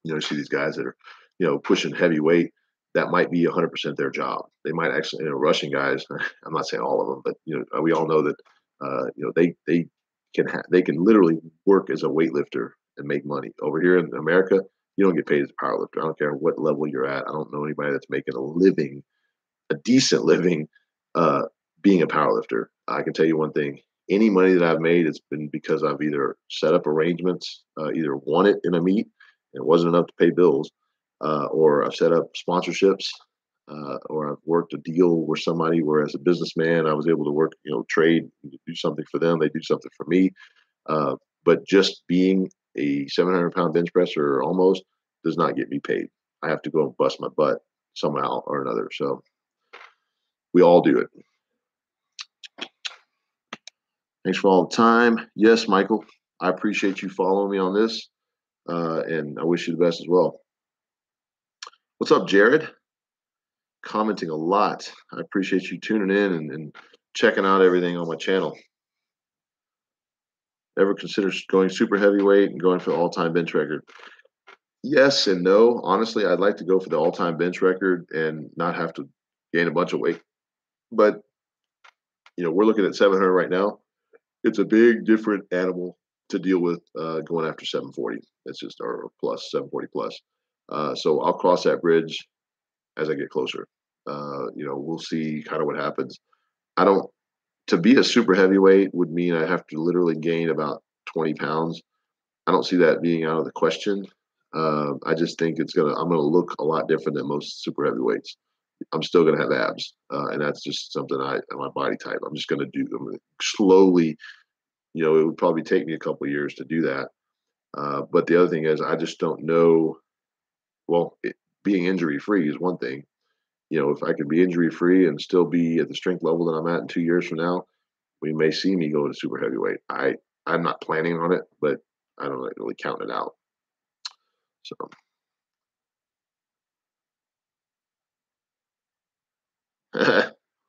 You see these guys that are, pushing heavy weight. That might be 100% their job. They might actually, Russian guys. I'm not saying all of them, but we all know that, they can literally work as a weightlifter and make money. Over here in America, you don't get paid as a powerlifter. I don't care what level you're at. I don't know anybody that's making a living, a decent living, uh, being a powerlifter. I can tell you one thing: any money that I've made, it's been because I've either set up arrangements, either won it in a meet, and it wasn't enough to pay bills, or I've set up sponsorships, or I've worked a deal where somebody, where as a businessman, I was able to work, trade, do something for them, they do something for me. Uh, but just being a 700-pound bench presser or almost does not get me paid. I have to go and bust my butt somehow or another. So we all do it. Thanks for all the time. Yes, Michael, I appreciate you following me on this, and I wish you the best as well. What's up, Jared? Commenting a lot. I appreciate you tuning in and checking out everything on my channel. Ever consider going super heavyweight and going for the all-time bench record? Yes and no. Honestly, I'd like to go for the all-time bench record and not have to gain a bunch of weight. But, we're looking at 700 right now. It's a big, different animal to deal with going after 740. That's just our plus 740 plus. So I'll cross that bridge as I get closer. We'll see kind of what happens. I don't, to be a super heavyweight would mean I have to literally gain about 20 pounds. I don't see that being out of the question. I just think I'm gonna look a lot different than most super heavyweights. I'm still gonna have abs, and that's just something my body type. I'm gonna slowly. It would probably take me a couple of years to do that. But the other thing is, I just don't know. Well, being injury free is one thing. If I could be injury free and still be at the strength level that I'm at in 2 years from now, we may see me go to super heavyweight. I'm not planning on it, but I don't really count it out. So,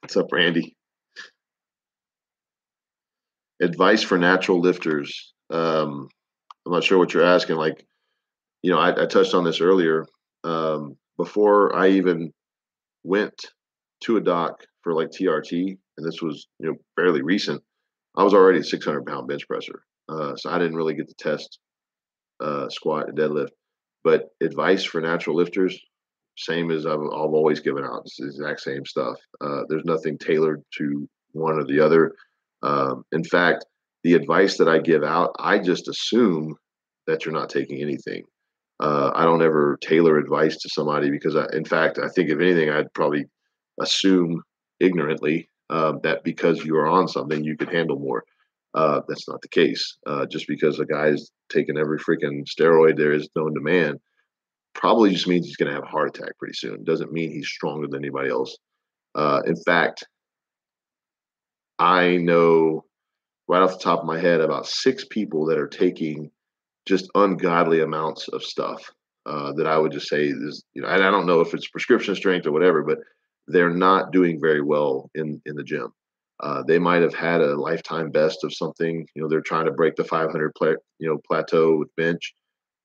what's up, Randy? Advice for natural lifters. I'm not sure what you're asking. Like, I touched on this earlier. Before I even went to a doc for like TRT, and this was fairly recent. I was already a 600-pound bench presser, so I didn't really get to test squat and deadlift. But advice for natural lifters, same as I've always given out. It's the exact same stuff. There's nothing tailored to one or the other. In fact, the advice that I give out, I just assume that you're not taking anything. I don't ever tailor advice to somebody because, in fact, I think if anything, I'd probably assume ignorantly that because you are on something, you could handle more. That's not the case. Just because a guy's taking every freaking steroid there is known to man, probably just means he's going to have a heart attack pretty soon. Doesn't mean he's stronger than anybody else. In fact, I know right off the top of my head about 6 people that are taking just ungodly amounts of stuff that I would just say is, and I don't know if it's prescription strength or whatever, but they're not doing very well in the gym. They might have had a lifetime best of something. They're trying to break the 500 plateau with bench,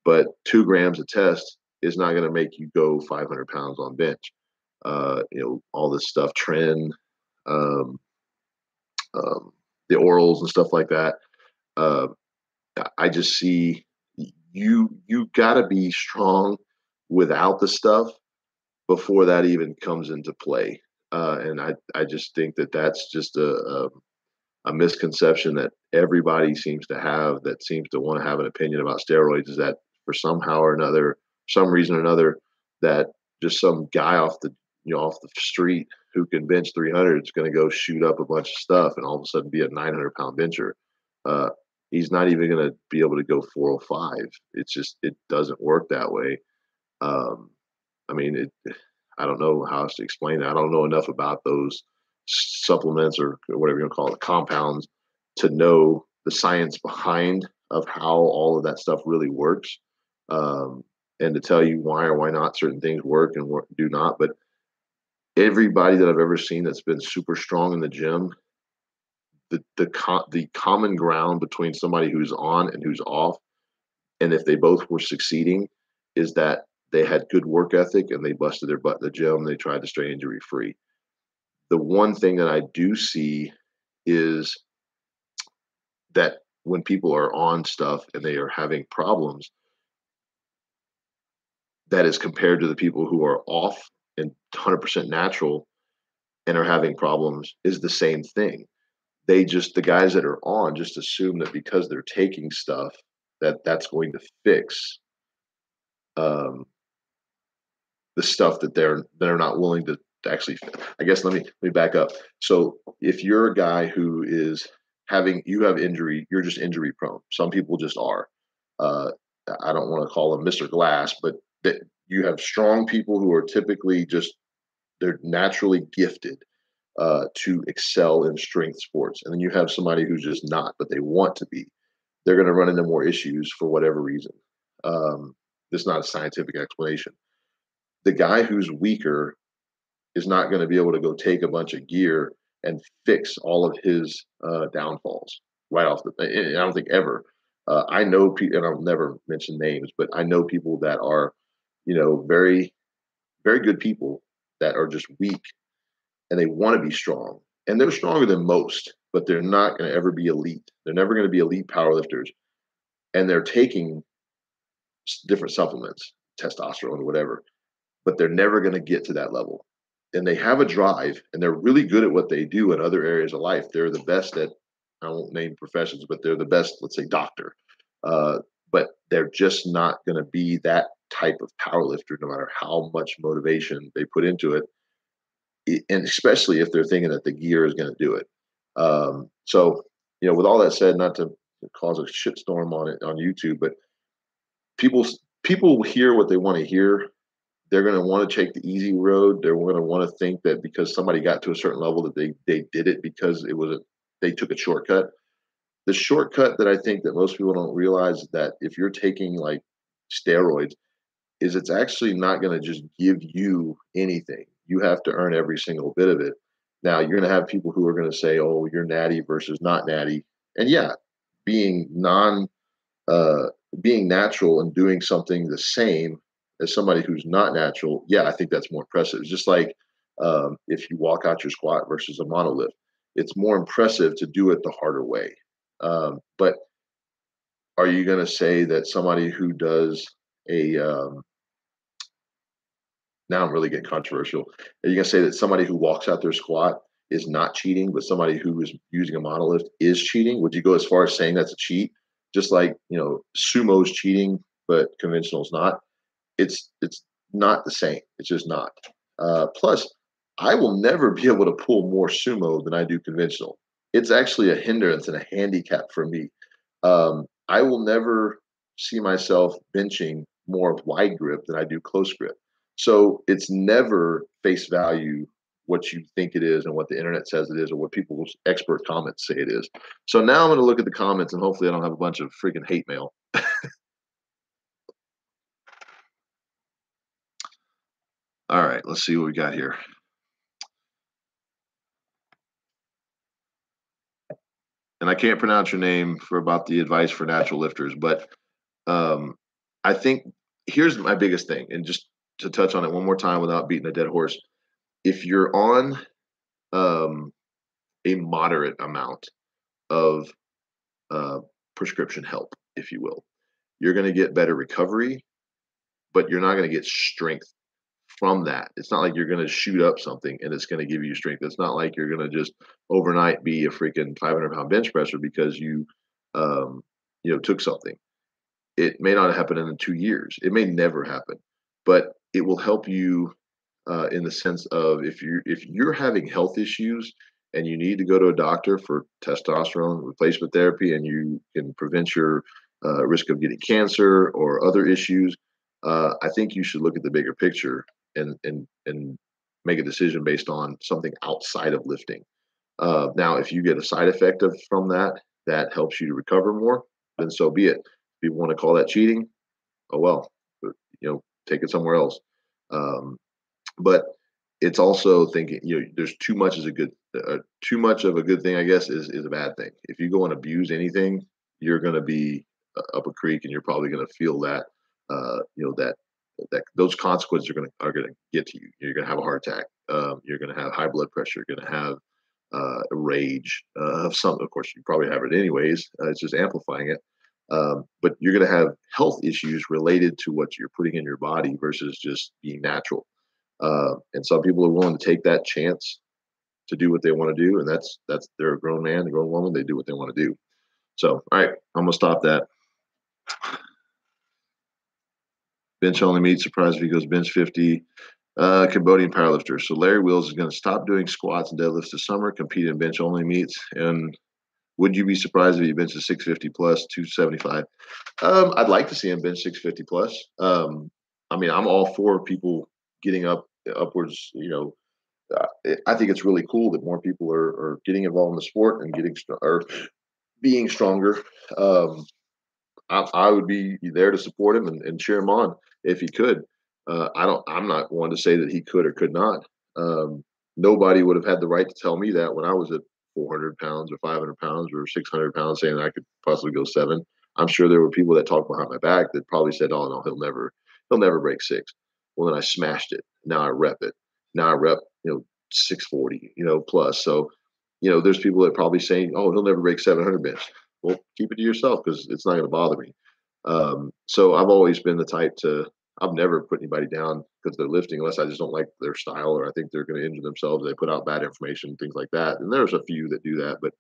but 2 grams a test is not going to make you go 500 pounds on bench. All this stuff, trend, um, um, the orals and stuff like that. Uh, I just see you got to be strong without the stuff before that even comes into play. And I just think that that's just a misconception that everybody seems to have, that seems to want to have an opinion about steroids, is that for somehow or another, some reason or another, that just some guy off the street who can bench 300 is going to go shoot up a bunch of stuff and all of a sudden be a 900-pound bencher. Uh, he's not even going to be able to go 405. It doesn't work that way. Um, I mean, I don't know how else to explain it. I don't know enough about those supplements or whatever you want to call it, compounds, to know the science behind of how all of that stuff really works, um, and to tell you why or why not certain things work and do not. But everybody that I've ever seen that's been super strong in the gym, the common ground between somebody who's on and who's off, and if they both were succeeding, is that they had good work ethic and they busted their butt in the gym. They tried to stay injury free. The one thing that I do see is that when people are on stuff and they are having problems, that is compared to the people who are off and 100% natural and are having problems, is the same thing. The guys that are on just assume that because they're taking stuff, that's going to fix um, the stuff that they're not willing to actually. I guess let me back up. So if you're a guy who is you have injury, you're just injury prone. Some people just are. Uh, I don't want to call them Mr. Glass, but that you have strong people who are typically just, they're naturally gifted to excel in strength sports, and then you have somebody who's just not, but they want to be. They're going to run into more issues for whatever reason. Um, there's not a scientific explanation. The guy who's weaker is not going to be able to go take a bunch of gear and fix all of his downfalls right off the. I don't think ever. I know people, and I'll never mention names, but I know people that are, very, very good people that are just weak and they want to be strong, and they're stronger than most, but they're not going to ever be elite. They're never going to be elite powerlifters, and they're taking different supplements, testosterone or whatever, but they're never going to get to that level. And they have a drive and they're really good at what they do in other areas of life. They're the best at, I won't name professions, but they're the best, let's say, doctor. Uh, but they're just not going to be that type of power lifter no matter how much motivation they put into it. And especially if they're thinking that the gear is going to do it. So, with all that said, not to cause a shitstorm on it on YouTube, but people people hear what they want to hear. They're going to want to take the easy road. They're going to want to think that because somebody got to a certain level that they did it because they took a shortcut. The shortcut that I think that most people don't realize is that if you're taking like steroids, is it's actually not going to just give you anything. You have to earn every single bit of it. Now you're going to have people who are going to say, "Oh, you're natty versus not natty," and yeah, being non uh, being natural and doing something the same as somebody who's not natural, yeah, I think that's more impressive. It's just like if you walk out your squat versus a monolift, it's more impressive to do it the harder way. But are you going to say that somebody who does a now I'm really getting controversial. Are you going to say that somebody who walks out their squat is not cheating, but somebody who is using a monolift is cheating? Would you go as far as saying that's a cheat? Just like, sumo's cheating, but conventional's not. It's not the same. It's just not. Plus, I will never be able to pull more sumo than I do conventional. It's actually a hindrance and a handicap for me. I will never see myself benching more wide grip than I do close grip. So it's never face value what you think it is and what the internet says it is or what people's expert comments say it is. So now I'm going to look at the comments and hopefully I don't have a bunch of freaking hate mail. All right, let's see what we got here. And I can't pronounce your name for about the advice for natural lifters, but um, I think Here's my biggest thing, and just to touch on it one more time without beating a dead horse. If you're on um, a moderate amount of uh, prescription help, if you will, you're going to get better recovery, but you're not going to get strength from that. It's not like you're going to shoot up something and it's going to give you strength. It's not like you're going to just overnight be a freaking 500-pound bench presser because um, took something. It may not happen in 2 years. It may never happen, but it will help you in the sense of if you're having health issues and you need to go to a doctor for testosterone replacement therapy, and you can prevent your risk of getting cancer or other issues, I think you should look at the bigger picture and make a decision based on something outside of lifting. Now, if you get a side effect from that helps you to recover more, then so be it. If you want to call that cheating, oh well, take it somewhere else. Um, but it's also thinking, there's too much is a good, too much of a good thing, I guess, is a bad thing. If you go and abuse anything, you're going to be up a creek, and you're probably going to feel that, that those consequences are going to get to you. You're going to have a heart attack. You're going to have high blood pressure. You're going to have rage of some. Of course, you probably have it anyways. It's just amplifying it. But you're going to have health issues related to what you're putting in your body versus just being natural. And some people are willing to take that chance to do what they want to do, and that's they're a grown man, a grown woman. They do what they want to do. So, all right, I'm gonna stop that. Bench only meat. Surprised if he goes bench 50. Cambodian powerlifter. So Larry Wills is going to stop doing squats and deadlifts this summer, compete in bench only meets. And would you be surprised if he benches 650 plus 275? I'd like to see him bench 650 plus. I mean, I'm all for people getting upwards. I think it's really cool that more people are getting involved in the sport and or being stronger. Um, I would be there to support him and cheer him on if he could. I'm not one to say that he could or could not. Um, Nobody would have had the right to tell me that when I was at 400 pounds or 500 pounds or 600 pounds, saying I could possibly go 7. I'm sure there were people that talked behind my back that probably said, "Oh no, he'll never break 6." Well, then I smashed it. Now I rep it. Now I rep, 640, plus. So, there's people that probably saying, "Oh, he'll never break 700 bench." Well, keep it to yourself because it's not going to bother me. So I've always been the type to, I've never put anybody down because they're lifting unless I just don't like their style or I think they're going to injure themselves. They put out bad information, things like that. And there's a few that do that, but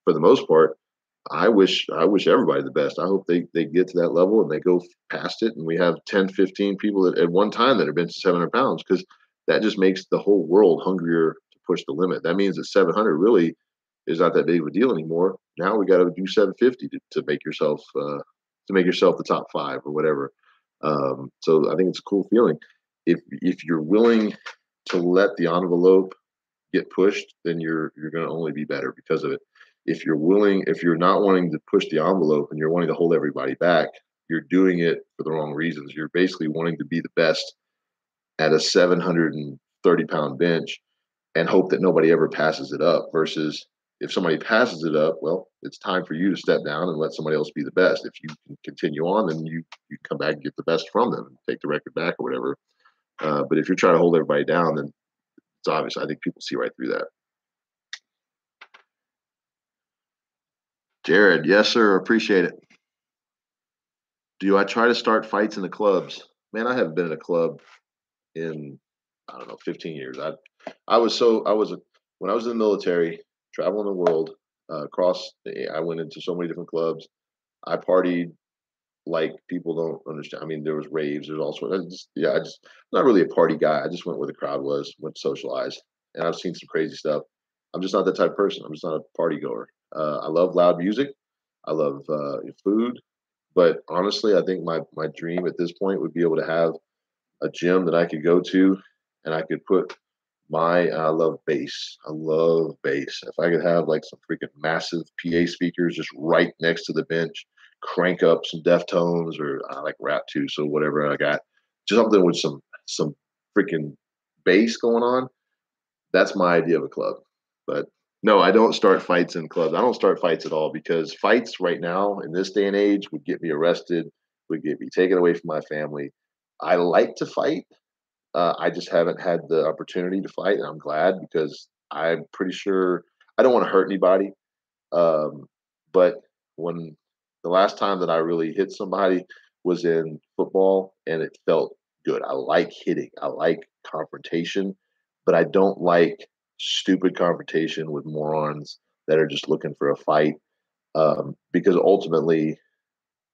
for the most part, I wish everybody the best. I hope they get to that level and they go past it, and we have 10, 15 people that at one time that are benching 700 pounds, because that just makes the whole world hungrier to push the limit. That means that 700 really is not that big of a deal anymore. Now we got to do 750 to make yourself the top 5 or whatever. So I think it's a cool feeling. If you're willing to let the envelope get pushed, then you're going to only be better because of it. If you're not wanting to push the envelope and you're wanting to hold everybody back, you're doing it for the wrong reasons. You're basically wanting to be the best at a 730-pound bench and hope that nobody ever passes it up, versus if somebody passes it up, well, it's time for you to step down and let somebody else be the best. If you can continue on, then you come back and get the best from them and take the record back or whatever. But if you're trying to hold everybody down, then it's obvious. I think people see right through that. Jared, yes, sir. Appreciate it. Do I try to start fights in the clubs? Man, I haven't been in a club in, I don't know, 15 years. I was when I was in the military, traveling the world, I went into so many different clubs. I partied like people don't understand. I mean, there was raves. There's also, I'm not really a party guy. I just went where the crowd was, went to socialize, and I've seen some crazy stuff. I'm just not that type of person. I'm just not a party goer. I love loud music. I love food. But honestly, I think my dream at this point would be able to have a gym that I could go to, and I could put I love bass. I love bass. If I could have like some freaking massive PA speakers just right next to the bench, crank up some Deftones, or I like rap too, so whatever I got, just something with some freaking bass going on. That's my idea of a club. But no, I don't start fights in clubs. I don't start fights at all, because fights right now in this day and age would get me arrested, would get me taken away from my family. I like to fight. I just haven't had the opportunity to fight, and I'm glad because I'm pretty sure I don't want to hurt anybody. Um, but when the last time that I really hit somebody was in football, and it felt good. I like hitting. I like confrontation, but I don't like stupid confrontation with morons that are just looking for a fight. Because ultimately,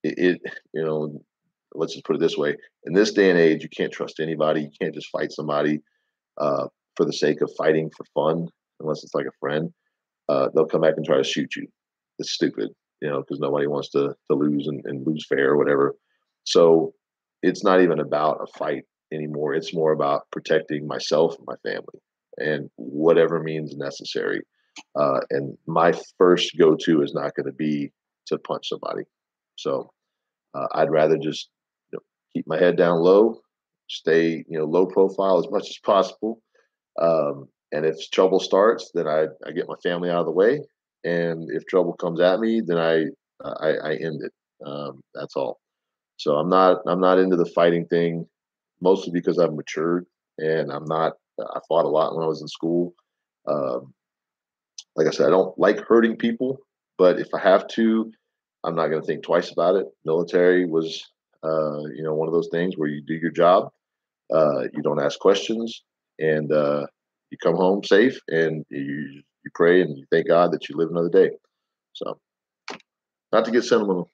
you know, let's just put it this way: in this day and age, you can't trust anybody. You can't just fight somebody uh, for the sake of fighting for fun, unless it's like a friend. They'll come back and try to shoot you. It's stupid, because nobody wants to lose and lose fair or whatever. So it's not even about a fight anymore. It's more about protecting myself and my family and whatever means necessary. And my first go to is not going to be to punch somebody. So I'd rather just keep my head down low, stay low profile as much as possible, and if trouble starts, then I get my family out of the way. And if trouble comes at me, then I end it. That's all. So I'm not into the fighting thing, mostly because I've matured and I'm not. I fought a lot when I was in school. Um, like I said, I don't like hurting people, but if I have to, I'm not going to think twice about it. Military was, one of those things where you do your job, you don't ask questions, and you come home safe, and you pray and you thank God that you live another day. So, not to get sentimental.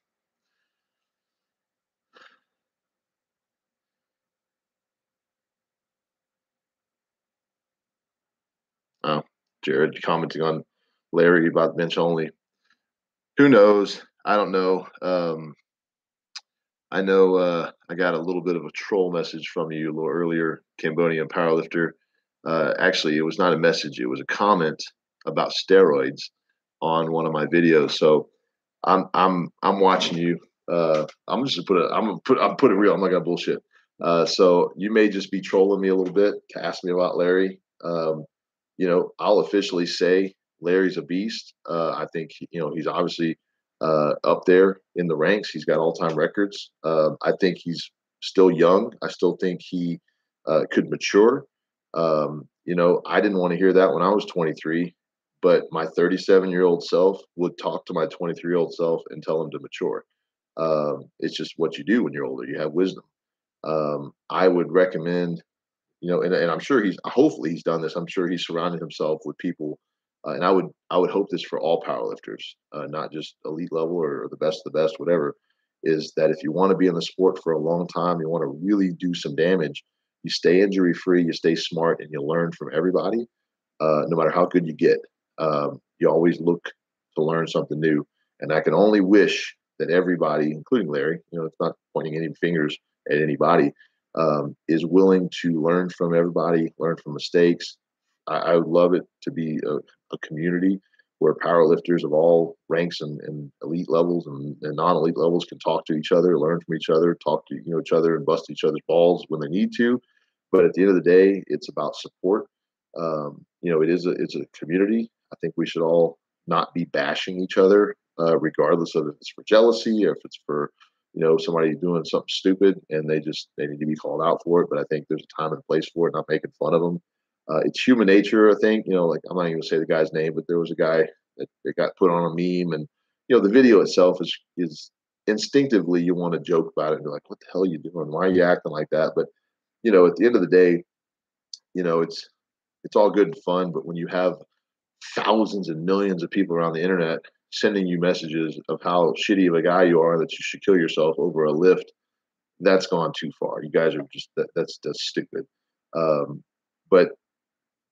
Oh, Jared commenting on Larry about bench only. Who knows? I don't know. I know I got a little bit of a troll message from you a little earlier, Cambodian powerlifter. Actually, it was not a message; it was a comment about steroids on one of my videos. So I'm watching you. I'm just gonna put it. I'm put it real. I'm not gonna bullshit. So you may just be trolling me a little bit to ask me about Larry. I'll officially say Larry's a beast. I think he's obviously up there in the ranks. He's got all-time records. I think he's still young. I still think he could mature. I didn't want to hear that when I was 23, but my 37-year-old self would talk to my 23-year-old self and tell him to mature. It's just what you do when you're older. You have wisdom. I would recommend, and I'm sure hopefully he's done this. I'm sure he's surrounded himself with people, and I would hope this for all powerlifters, not just elite level or the best, whatever. Is that if you want to be in the sport for a long time, you want to really do some damage, you stay injury free, you stay smart, and you learn from everybody, no matter how good you get. You always look to learn something new. And I can only wish that everybody, including Larry, it's not pointing any fingers at anybody, is willing to learn from everybody, learn from mistakes. I would love it to be a community where powerlifters of all ranks and elite levels and non-elite levels can talk to each other, learn from each other, talk to each other, and bust each other's balls when they need to. But at the end of the day, it's about support. It's a community. I think we should all not be bashing each other, regardless of if it's for jealousy or if it's for somebody doing something stupid and they need to be called out for it. But I think there's a time and place for it. Not making fun of them. It's human nature. I think like I'm not even gonna say the guy's name, but there was a guy that got put on a meme, and the video itself is instinctively you want to joke about it and be like, what the hell are you doing? Why are you acting like that? But at the end of the day, it's all good and fun. But when you have thousands and millions of people around the internet sending you messages of how shitty of a guy you are, that you should kill yourself over a lift, that's gone too far. You guys are just that's stupid. Um, but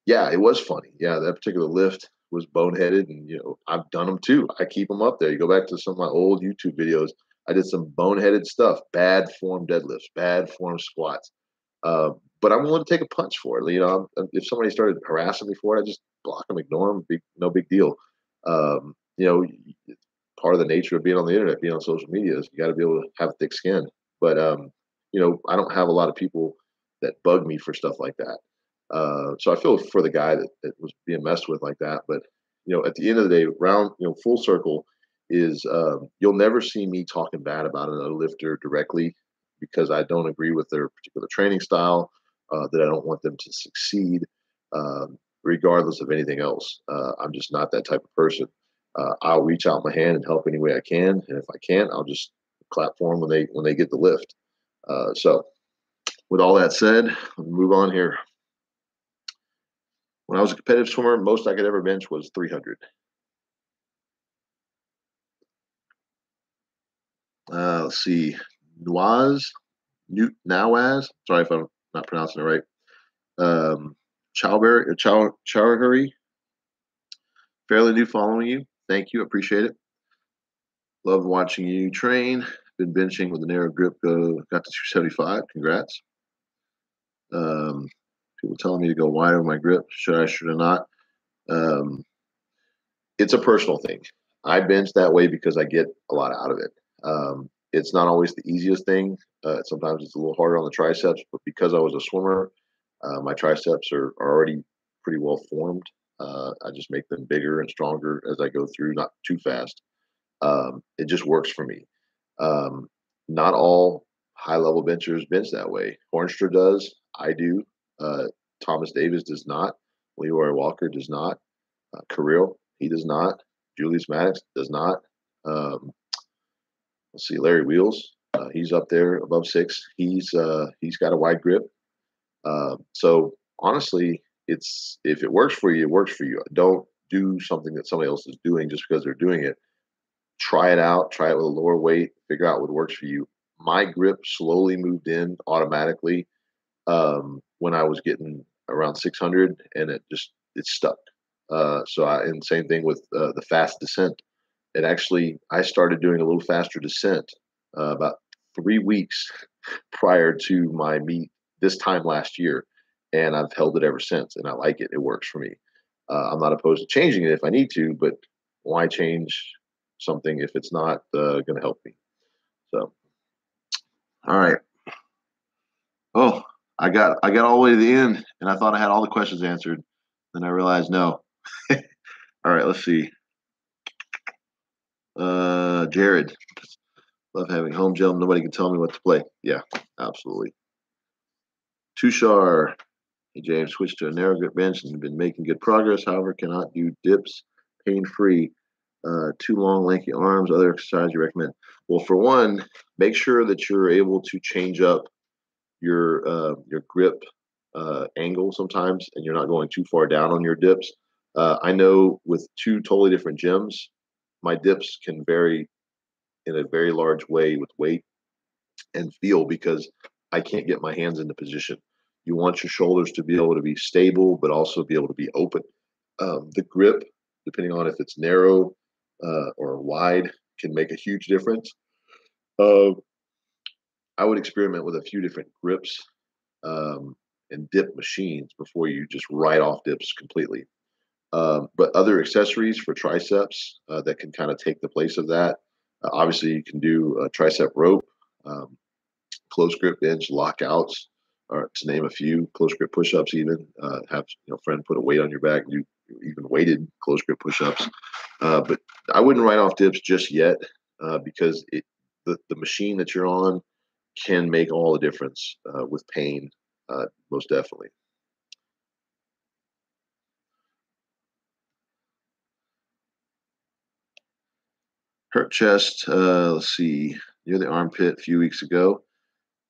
yeah, it was funny. Yeah, that particular lift was boneheaded, and I've done them too. I keep them up there. You go back to some of my old YouTube videos. I did some boneheaded stuff, bad form deadlifts, bad form squats. But I'm willing to take a punch for it. If somebody started harassing me for it, I just block them, ignore them. No big deal. It's part of the nature of being on the internet, being on social media is you got to be able to have thick skin. But I don't have a lot of people that bug me for stuff like that. So I feel for the guy that was being messed with like that. But at the end of the day, full circle is you'll never see me talking bad about another lifter directly. because I don't agree with their particular training style, that I don't want them to succeed, regardless of anything else. I'm just not that type of person. I'll reach out my hand and help any way I can, and if I can't, I'll just clap for them when they get the lift. So, with all that said, let's move on here. When I was a competitive swimmer, most I could ever bench was 300. Let's see, Nawaz, Nawaz. Sorry if I'm not pronouncing it right. Chowdhury. Fairly new following you. Thank you. Appreciate it. Love watching you train. Been benching with a narrow grip. Got to 275. Congrats. People telling me to go wider with my grip. Should I? Should I not? Um, it's a personal thing. I bench that way because I get a lot out of it. It's not always the easiest thing. Sometimes it's a little harder on the triceps, but because I was a swimmer, my triceps are already pretty well formed. I just make them bigger and stronger as I go through, not too fast. It just works for me. Um, Not all high level benchers bench that way. Hornstra does. I do. Uh, Thomas Davis does not. Leroy Walker does not. Kirill, he does not. Julius Maddox does not. Um, let's see, Larry Wheels, he's up there above 6. He's got a wide grip. So honestly, it's if it works for you, it works for you. Don't do something that somebody else is doing just because they're doing it. Try it out. Try it with a lower weight. Figure out what works for you. My grip slowly moved in automatically when I was getting around 600, and it stuck. And same thing with the fast descent. It actually I started doing a little faster descent about 3 weeks prior to my meet this time last year, and I've held it ever since, and I like it. It works for me. I'm not opposed to changing it if I need to, but why change something if it's not going to help me? So, all right. Oh, I got all the way to the end, and I thought I had all the questions answered. Then I realized no. All right, let's see. Jared, love having home gym. Nobody can tell me what to play. Yeah, absolutely. Tushar, hey James, switched to a narrow grip bench and been making good progress. However, cannot do dips pain free. Too long, lanky arms. Other exercise you recommend? Well, for one, make sure that you're able to change up your grip angle sometimes, and you're not going too far down on your dips. I know with two totally different gyms, my dips can vary in a very large way with weight and feel because I can't get my hands into position. You want your shoulders to be able to be stable, but also be able to be open. The grip, depending on if it's narrow or wide, can make a huge difference. Uh, I would experiment with a few different grips and dip machines before you just write off dips completely. But other accessories for triceps that can kind of take the place of that. Obviously, you can do a tricep rope, um, close grip bench, lockouts, or to name a few. Close grip push-ups, even have friend put a weight on your back, do even weighted close grip push-ups. But I wouldn't write off dips just yet because the machine that you're on can make all the difference with pain, most definitely. Hurt chest. Let's see. Near the armpit a few weeks ago.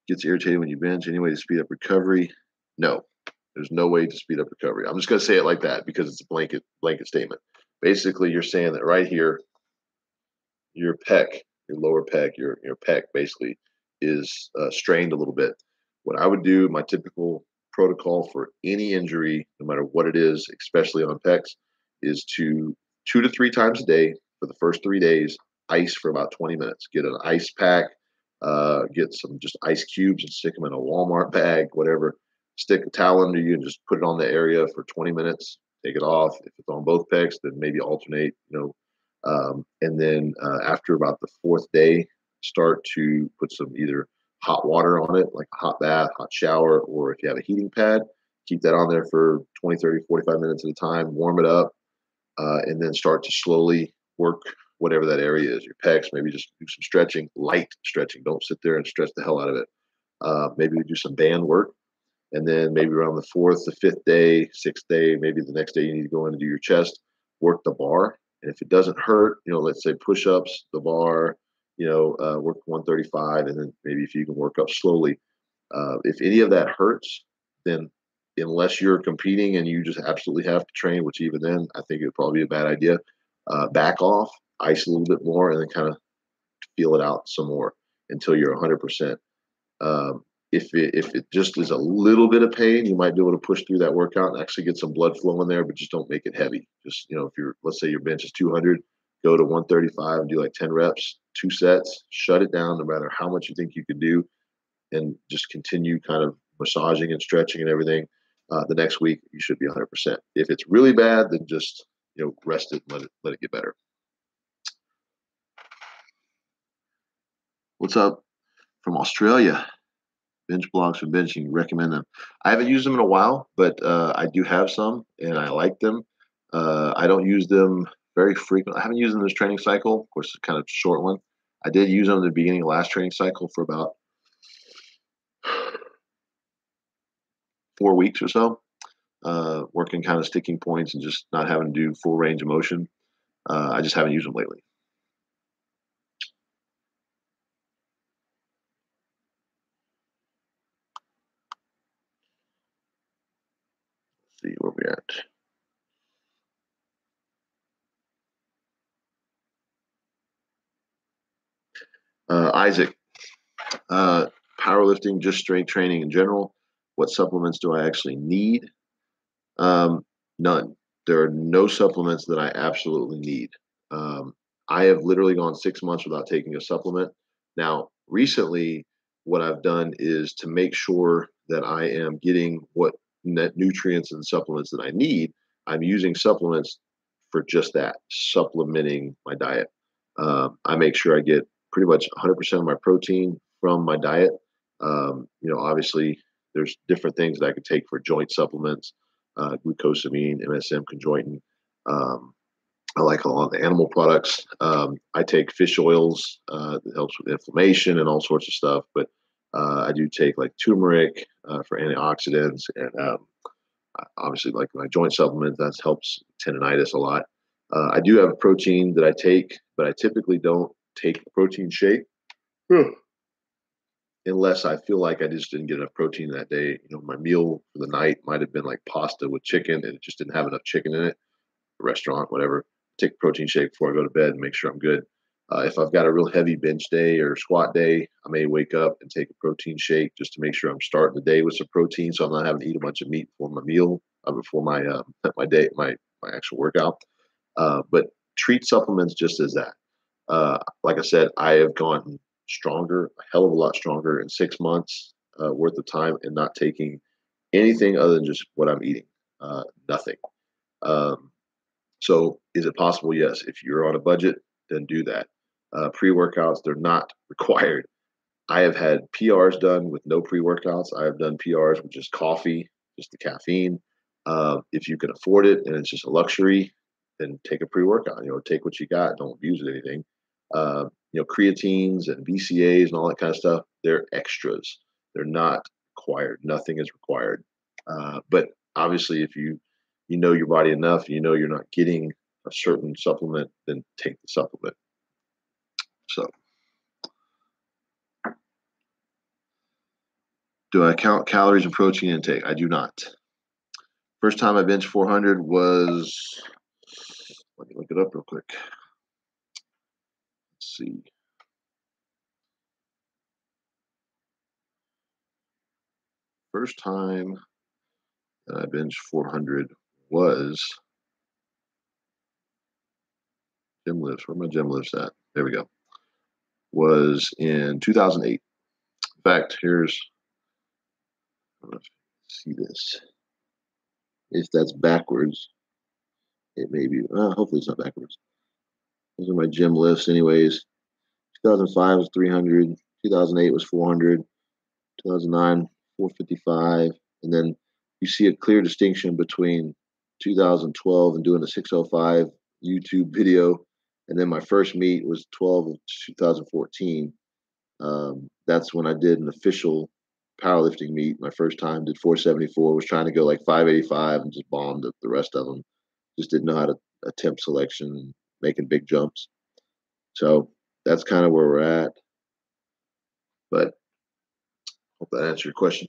Gets irritated when you bench. Any way to speed up recovery? No. There's no way to speed up recovery. I'm just going to say it like that because it's a blanket statement. Basically, you're saying that right here, your pec, your lower pec, your pec basically is strained a little bit. What I would do, my typical protocol for any injury, no matter what it is, especially on pecs, is to 2 to 3 times a day for the first 3 days, ice for about 20 minutes. Get an ice pack, get some just ice cubes and stick them in a Walmart bag, whatever. Stick a towel under you and just put it on the area for 20 minutes. Take it off. If it's on both pecs, then maybe alternate, and then after about the 4th day, start to put some either hot water on it, like a hot bath, hot shower, or if you have a heating pad, keep that on there for 20, 30, 45 minutes at a time, warm it up, and then start to slowly work whatever that area is, your pecs. Maybe just do some stretching, light stretching. Don't sit there and stretch the hell out of it. Maybe we do some band work. And then maybe around the fourth, the fifth day, sixth day, maybe the next day you need to go in and do your chest, work the bar. And if it doesn't hurt, let's say push-ups, the bar, work 135, and then maybe if you can work up slowly. If any of that hurts, then unless you're competing and you just absolutely have to train, which even then I think it would probably be a bad idea, back off, ice a little bit more, and then kind of feel it out some more until you're 100%. If it just is a little bit of pain, you might be able to push through that workout and actually get some blood flow in there, but just don't make it heavy. Just, if let's say your bench is 200, go to 135 and do like 10 reps, 2 sets, shut it down no matter how much you think you could do, and just continue kind of massaging and stretching and everything. The next week, you should be 100%. If it's really bad, then just, rest it and let it get better. What's up from Australia? Bench blocks for benching, recommend them. I haven't used them in a while, but I do have some and I like them. I don't use them very frequently. I haven't used them this training cycle. Of course, it's kind of a short one. I did use them at the beginning of last training cycle for about 4 weeks or so, working kind of sticking points and just not having to do full range of motion. I just haven't used them lately. See where we're at. Isaac, powerlifting, just strength training in general. What supplements do I actually need? None. There are no supplements that I absolutely need. I have literally gone 6 months without taking a supplement. Now, recently, what I've done is to make sure that I am getting what nutrients and supplements that I need. I'm using supplements for just that, supplementing my diet. I make sure I get pretty much 100% of my protein from my diet. Obviously, there's different things that I could take for joint supplements, glucosamine, MSM, conjointin. I like a lot of the animal products. I take fish oils that helps with inflammation and all sorts of stuff. But I do take like turmeric for antioxidants, and obviously like my joint supplement that helps tendonitis a lot. I do have a protein that I take, but I typically don't take a protein shake unless I feel like I just didn't get enough protein that day. My meal for the night might have been like pasta with chicken, and it just didn't have enough chicken in it. Restaurant, whatever. Take a protein shake before I go to bed and make sure I'm good. If I've got a real heavy bench day or squat day, I may wake up and take a protein shake just to make sure I'm starting the day with some protein, so I'm not having to eat a bunch of meat before my meal, before my my actual workout. But treat supplements just as that. Like I said, I have gone stronger, a hell of a lot stronger in 6 months worth of time, and not taking anything other than just what I'm eating. Nothing. So is it possible? Yes. If you're on a budget, then do that. Pre-workouts, they're not required. I have had PRs done with no pre-workouts. I have done PRs with just coffee, just the caffeine. If you can afford it and it's just a luxury, then take a pre-workout. Take what you got. Don't abuse it anything. Creatines and BCAAs and all that kind of stuff, they're extras. They're not required. Nothing is required. But obviously, if you know your body enough, you're not getting a certain supplement, then take the supplement. So, do I count calories and protein intake? I do not. First time I benched 400 was, let me look it up real quick. Let's see. First time that I benched 400 was gym lifts. Where are my gym lifts at? There we go. Was in 2008. In fact, I don't know if you see this. If that's backwards, it may be. Hopefully it's not backwards. Those are my gym lifts anyways. 2005 was 300. 2008 was 400. 2009, 455. And then you see a clear distinction between 2012 and doing a 605 YouTube video And then my first meet was 12 of 2014. That's when I did an official powerlifting meet. My first time did 474. Was trying to go like 585 and just bombed the rest of them. Just didn't know how to attempt selection, making big jumps. So that's kind of where we're at. But hope that answered your question.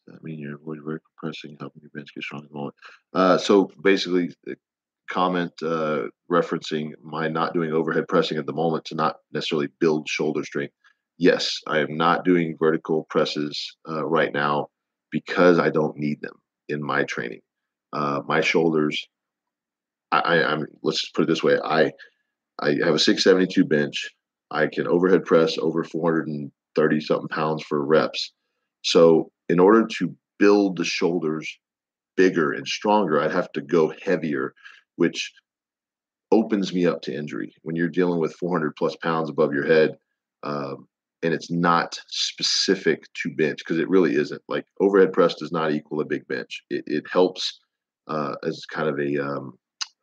Does that mean you're avoid work pressing, helping your bench get stronger more? So basically, the comment referencing my not doing overhead pressing at the moment to not necessarily build shoulder strength. Yes, I am not doing vertical presses right now because I don't need them in my training. My shoulders, I'm. Let's just put it this way. I have a 672 bench. I can overhead press over 430 something pounds for reps. So in order to build the shoulders bigger and stronger, I'd have to go heavier, which opens me up to injury. When you're dealing with 400 plus pounds above your head, and it's not specific to bench, because it really isn't. Like overhead press does not equal a big bench. It helps as kind of a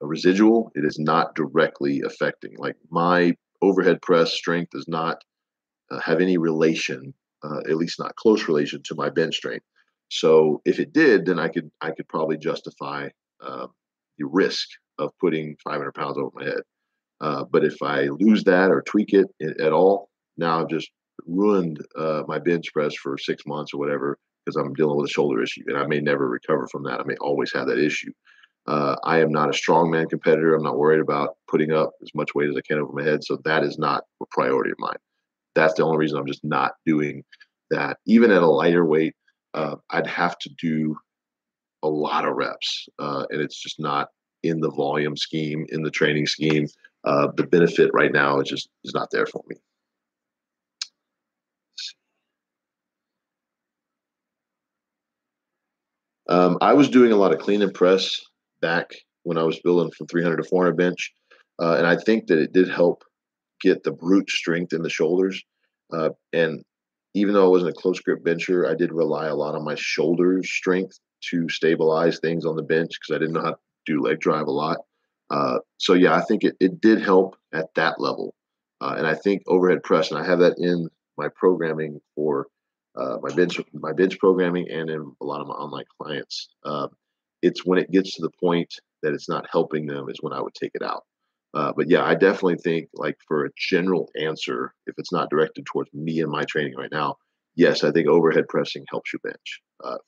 residual. It is not directly affecting. Like my overhead press strength does not have any relation, at least not close relation, to my bench strength. So if it did, then I could probably justify the risk of putting 500 pounds over my head. But if I lose that or tweak it at all, now I've just ruined my bench press for 6 months or whatever because I'm dealing with a shoulder issue, and I may never recover from that. I may always have that issue. I am not a strongman competitor. I'm not worried about putting up as much weight as I can over my head, so that is not a priority of mine. That's the only reason I'm just not doing that. Even at a lighter weight, I'd have to do a lot of reps, and it's just not in the volume scheme, in the training scheme. The benefit right now is not there for me. I was doing a lot of clean and press back when I was building from 300 to 400 bench, and I think that it did help get the brute strength in the shoulders. And even though I wasn't a close grip bencher, I did rely a lot on my shoulder strength to stabilize things on the bench because I didn't know how to do leg drive a lot. So yeah, I think it did help at that level. And I think overhead press, and I have that in my programming for my bench programming and in a lot of my online clients. It's when it gets to the point that it's not helping them is when I would take it out. But yeah, I definitely think like for a general answer, if it's not directed towards me and my training right now, yes, I think overhead pressing helps your bench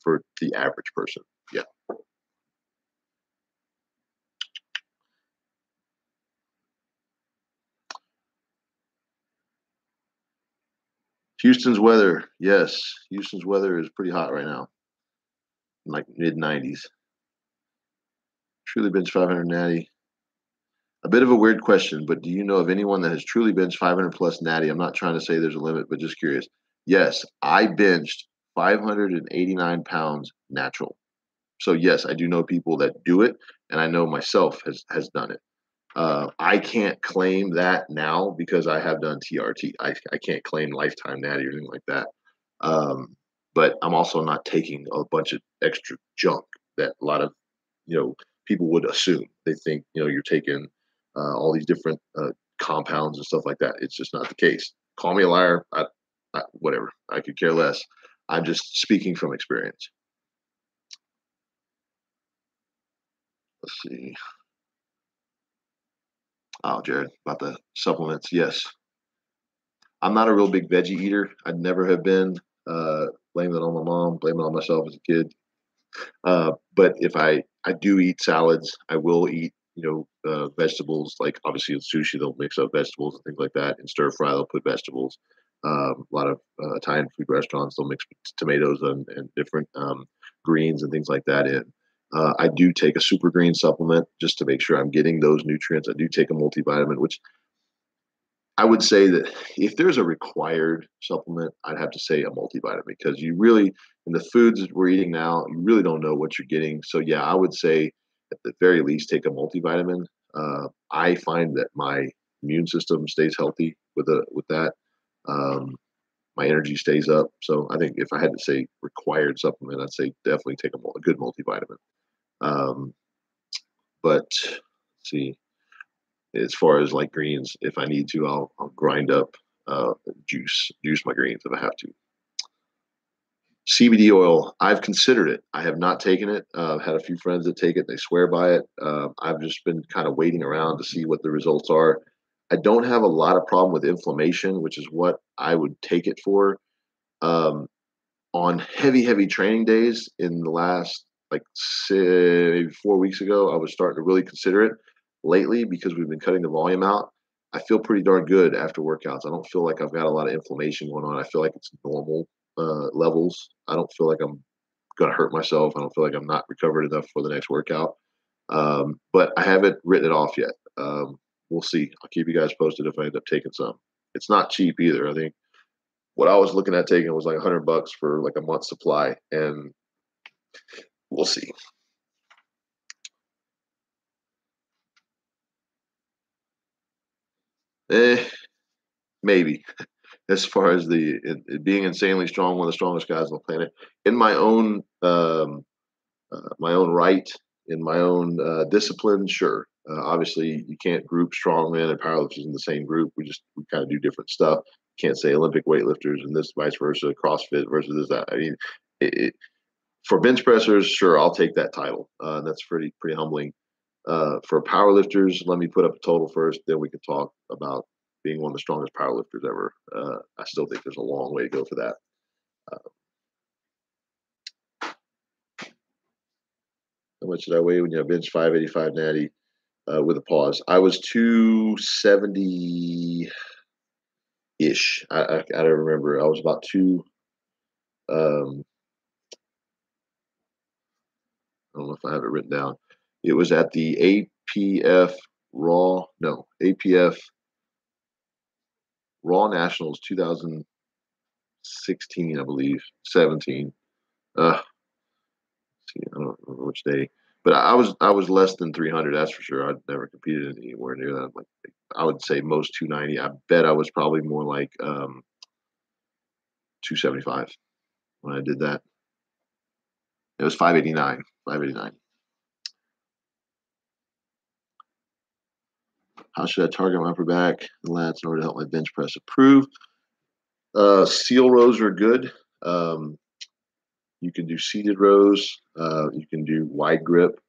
for the average person. Yeah. Houston's weather, yes, Houston's weather is pretty hot right now, like mid 90s. Truly bench 500 natty. A bit of a weird question, but do you know of anyone that has truly benched 500 plus natty? I'm not trying to say there's a limit, but just curious. Yes, I benched 589 pounds natural. So yes, I do know people that do it, and I know myself has done it. I can't claim that now because I have done TRT. I can't claim lifetime natty or anything like that. Um, but I'm also not taking a bunch of extra junk that a lot of you know people would assume. They think you're taking all these different compounds and stuff like that. It's just not the case. Call me a liar. Whatever. I could care less. I'm just speaking from experience. Let's see. Oh, Jared, about the supplements. Yes, I'm not a real big veggie eater. I never have been. Blame it on my mom. Blame it on myself as a kid. But if I do eat salads, I will eat vegetables. Like obviously in sushi, they'll mix up vegetables and things like that. In stir fry, they'll put vegetables. A lot of Italian food restaurants, they'll mix tomatoes and different greens and things like that in. I do take a super green supplement just to make sure I'm getting those nutrients. I do take a multivitamin, which I would say that if there's a required supplement, I'd have to say a multivitamin because you really, in the foods that we're eating now, you really don't know what you're getting. So yeah, I would say at the very least take a multivitamin. I find that my immune system stays healthy with that. Um, my energy stays up. So I think if I had to say required supplement, I'd say definitely take a good multivitamin. Um, but let's see, as far as like greens, if I need to, I'll grind up juice my greens if I have to. CBD oil, I've considered it. I have not taken it. I've had a few friends that take it. They swear by it. I've just been kind of waiting around to see what the results are. I don't have a lot of problem with inflammation, which is what I would take it for. Um, on heavy training days in the last like maybe 4 weeks ago, I was starting to really consider it. Lately, because we've been cutting the volume out, I feel pretty darn good after workouts. I don't feel like I've got a lot of inflammation going on. I feel like it's normal levels. I don't feel like I'm going to hurt myself. I don't feel like I'm not recovered enough for the next workout. But I haven't written it off yet. We'll see. I'll keep you guys posted if I end up taking some. It's not cheap either. I think what I was looking at taking was like $100 for like a month's supply, and we'll see. Maybe. As far as it being insanely strong, one of the strongest guys on the planet, in my own right, in my own discipline, sure. Obviously, you can't group strongmen and powerlifters in the same group. We kind of do different stuff. Can't say Olympic weightlifters and this vice versa, CrossFit versus this that. I mean, for bench pressers, sure, I'll take that title. That's pretty humbling. For powerlifters, let me put up a total first, then we can talk about being one of the strongest powerlifters ever. I still think there's a long way to go for that. How much did I weigh when you bench 585 natty with a pause? I was 270 ish. I don't remember. I was about um, I don't know if I have it written down. It was at the APF Raw Nationals 2016, I believe, 17. See, I don't remember which day, but I was less than 300. That's for sure. I'd never competed anywhere near that. Like I would say most 290. I bet I was probably more like 275 when I did that. It was 589. 589. How should I target my upper back and lats in order to help my bench press improve? Seal rows are good. You can do seated rows. You can do wide grip,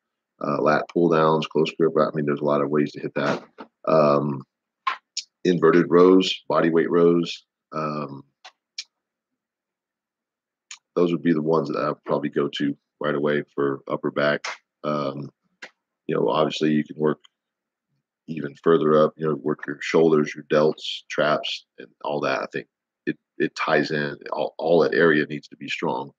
lat pull downs, close grip. I mean, there's a lot of ways to hit that. Inverted rows, body weight rows. Those would be the ones that I would probably go to right away for upper back. Obviously you can work even further up, work your shoulders, your delts, traps, and all that. I think it ties in. All that area needs to be strong.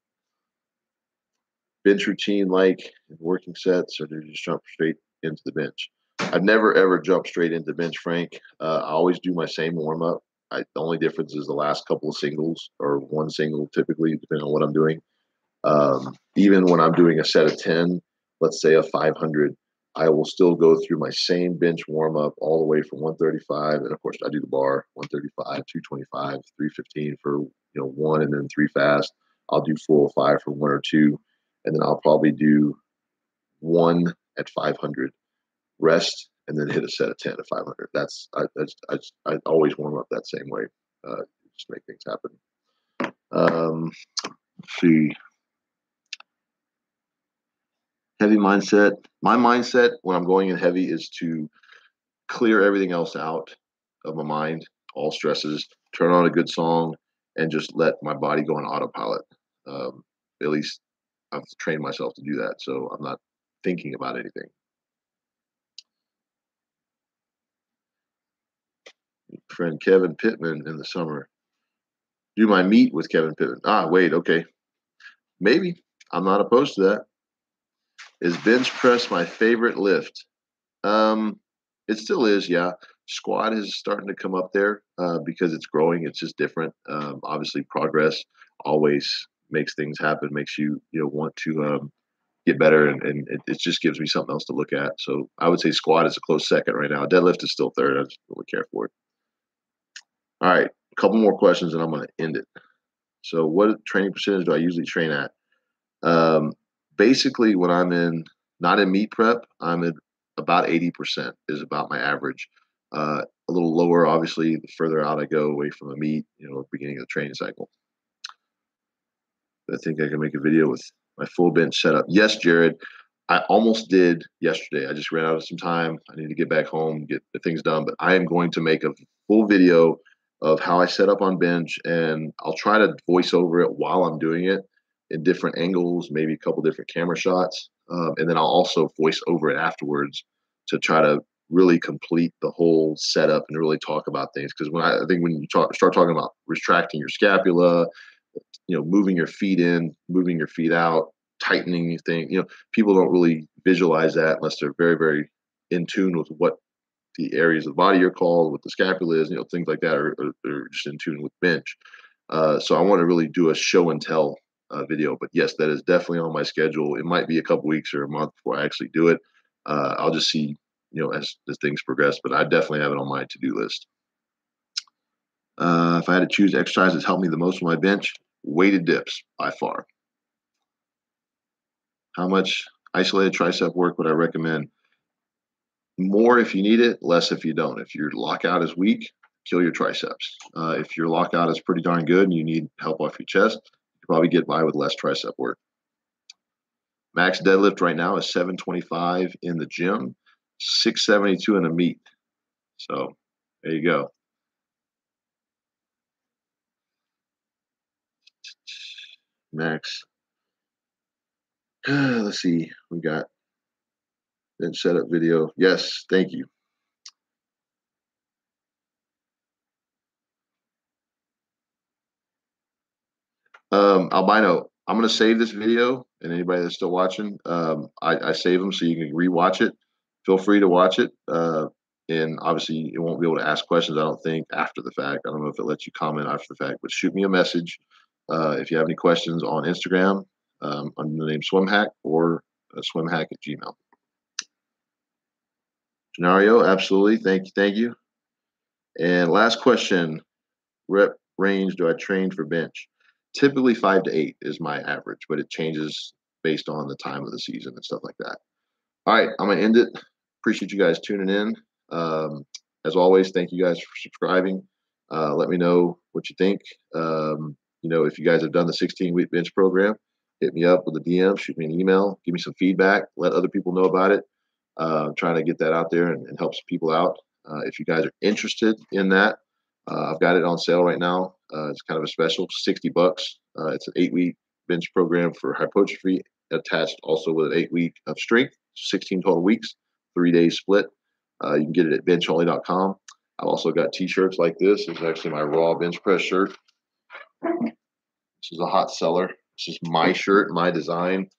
Bench routine, like working sets, or do you just jump straight into the bench? I've never ever jumped straight into bench, Frank. I always do my same warm up. The only difference is the last couple of singles or one single, typically, depending on what I'm doing. Even when I'm doing a set of 10, let's say a 500, I will still go through my same bench warm up all the way from 135. And of course, I do the bar 135, 225, 315 for one, and then three fast. I'll do 405 for one or two, and then I'll probably do one at 500, rest, and then hit a set of 10 at 500. I always warm up that same way. Just make things happen. Let's see. Heavy mindset. My mindset when I'm going in heavy is to clear everything else out of my mind, all stresses, turn on a good song, and just let my body go on autopilot. At least I've trained myself to do that, so I'm not thinking about anything. Friend Kevin Pittman in the summer. Do my meet with Kevin Pittman. Wait, okay. Maybe. I'm not opposed to that. Is bench press my favorite lift? It still is, yeah. Squat is starting to come up there because it's growing. It's just different. Obviously, progress always makes things happen, makes you want to get better, and it just gives me something else to look at. So I would say squat is a close second right now. Deadlift is still third. I just don't really care for it. All right, couple more questions and I'm going to end it. So what training percentage do I usually train at? Basically, when I'm not in meet prep, I'm at about 80% is about my average. A little lower, obviously, the further out I go away from the meet, beginning of the training cycle. I think I can make a video with my full bench setup. Yes, Jared, I almost did yesterday. I just ran out of some time. I need to get back home, get the things done, but I am going to make a full video of how I set up on bench, and I'll try to voice over it while I'm doing it in different angles, maybe a couple different camera shots. And then I'll also voice over it afterwards to try to really complete the whole setup and really talk about things. Because I think when you start talking about retracting your scapula, moving your feet in, moving your feet out, tightening your thing, people don't really visualize that unless they're very, very in tune with what the areas of the body are called, what the scapula is, things like that are just in tune with bench. So I want to really do a show and tell video. But yes, that is definitely on my schedule. It might be a couple weeks or a month before I actually do it. I'll just see, as things progress, but I definitely have it on my to-do list. If I had to choose exercise that's helped me the most with my bench, weighted dips by far. How much isolated tricep work would I recommend? More if you need it, less if you don't. If your lockout is weak, kill your triceps. If your lockout is pretty darn good and you need help off your chest, you can probably get by with less tricep work. Max deadlift right now is 725 in the gym, 672 in a meet. So there you go. Max. Let's see. We got bench setup video. Yes, thank you. Albino, I'm going to save this video, and anybody that's still watching, I save them so you can rewatch it. Feel free to watch it. And obviously, you won't be able to ask questions, I don't think, after the fact. I don't know if it lets you comment after the fact, but shoot me a message if you have any questions on Instagram under the name SwimHack or swimhack@gmail. Scenario, absolutely. Thank you. And last question, rep range do I train for bench? Typically 5 to 8 is my average, but it changes based on the time of the season and stuff like that. All right, I'm going to end it. Appreciate you guys tuning in. As always, thank you guys for subscribing. Let me know what you think. If you guys have done the 16-week bench program, hit me up with a DM, shoot me an email, give me some feedback, let other people know about it. Trying to get that out there and help some people out. If you guys are interested in that, I've got it on sale right now. It's kind of a special, $60. It's an 8-week bench program for hypertrophy, attached also with an 8-week of strength, 16 total weeks, 3-day split. You can get it at benchonly.com. I've also got t-shirts like this. This is actually my raw bench press shirt. This is a hot seller. This is my shirt, my design.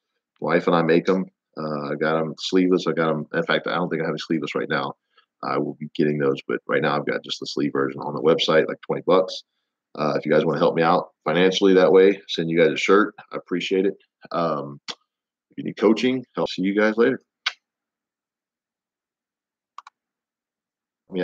Wife and I make them. I got them sleeveless. I got them. In fact, I don't think I have a sleeveless right now. I will be getting those, but right now I've got just the sleeve version on the website, like $20. If you guys want to help me out financially that way, send you guys a shirt. I appreciate it. If you need coaching, I'll see you guys later.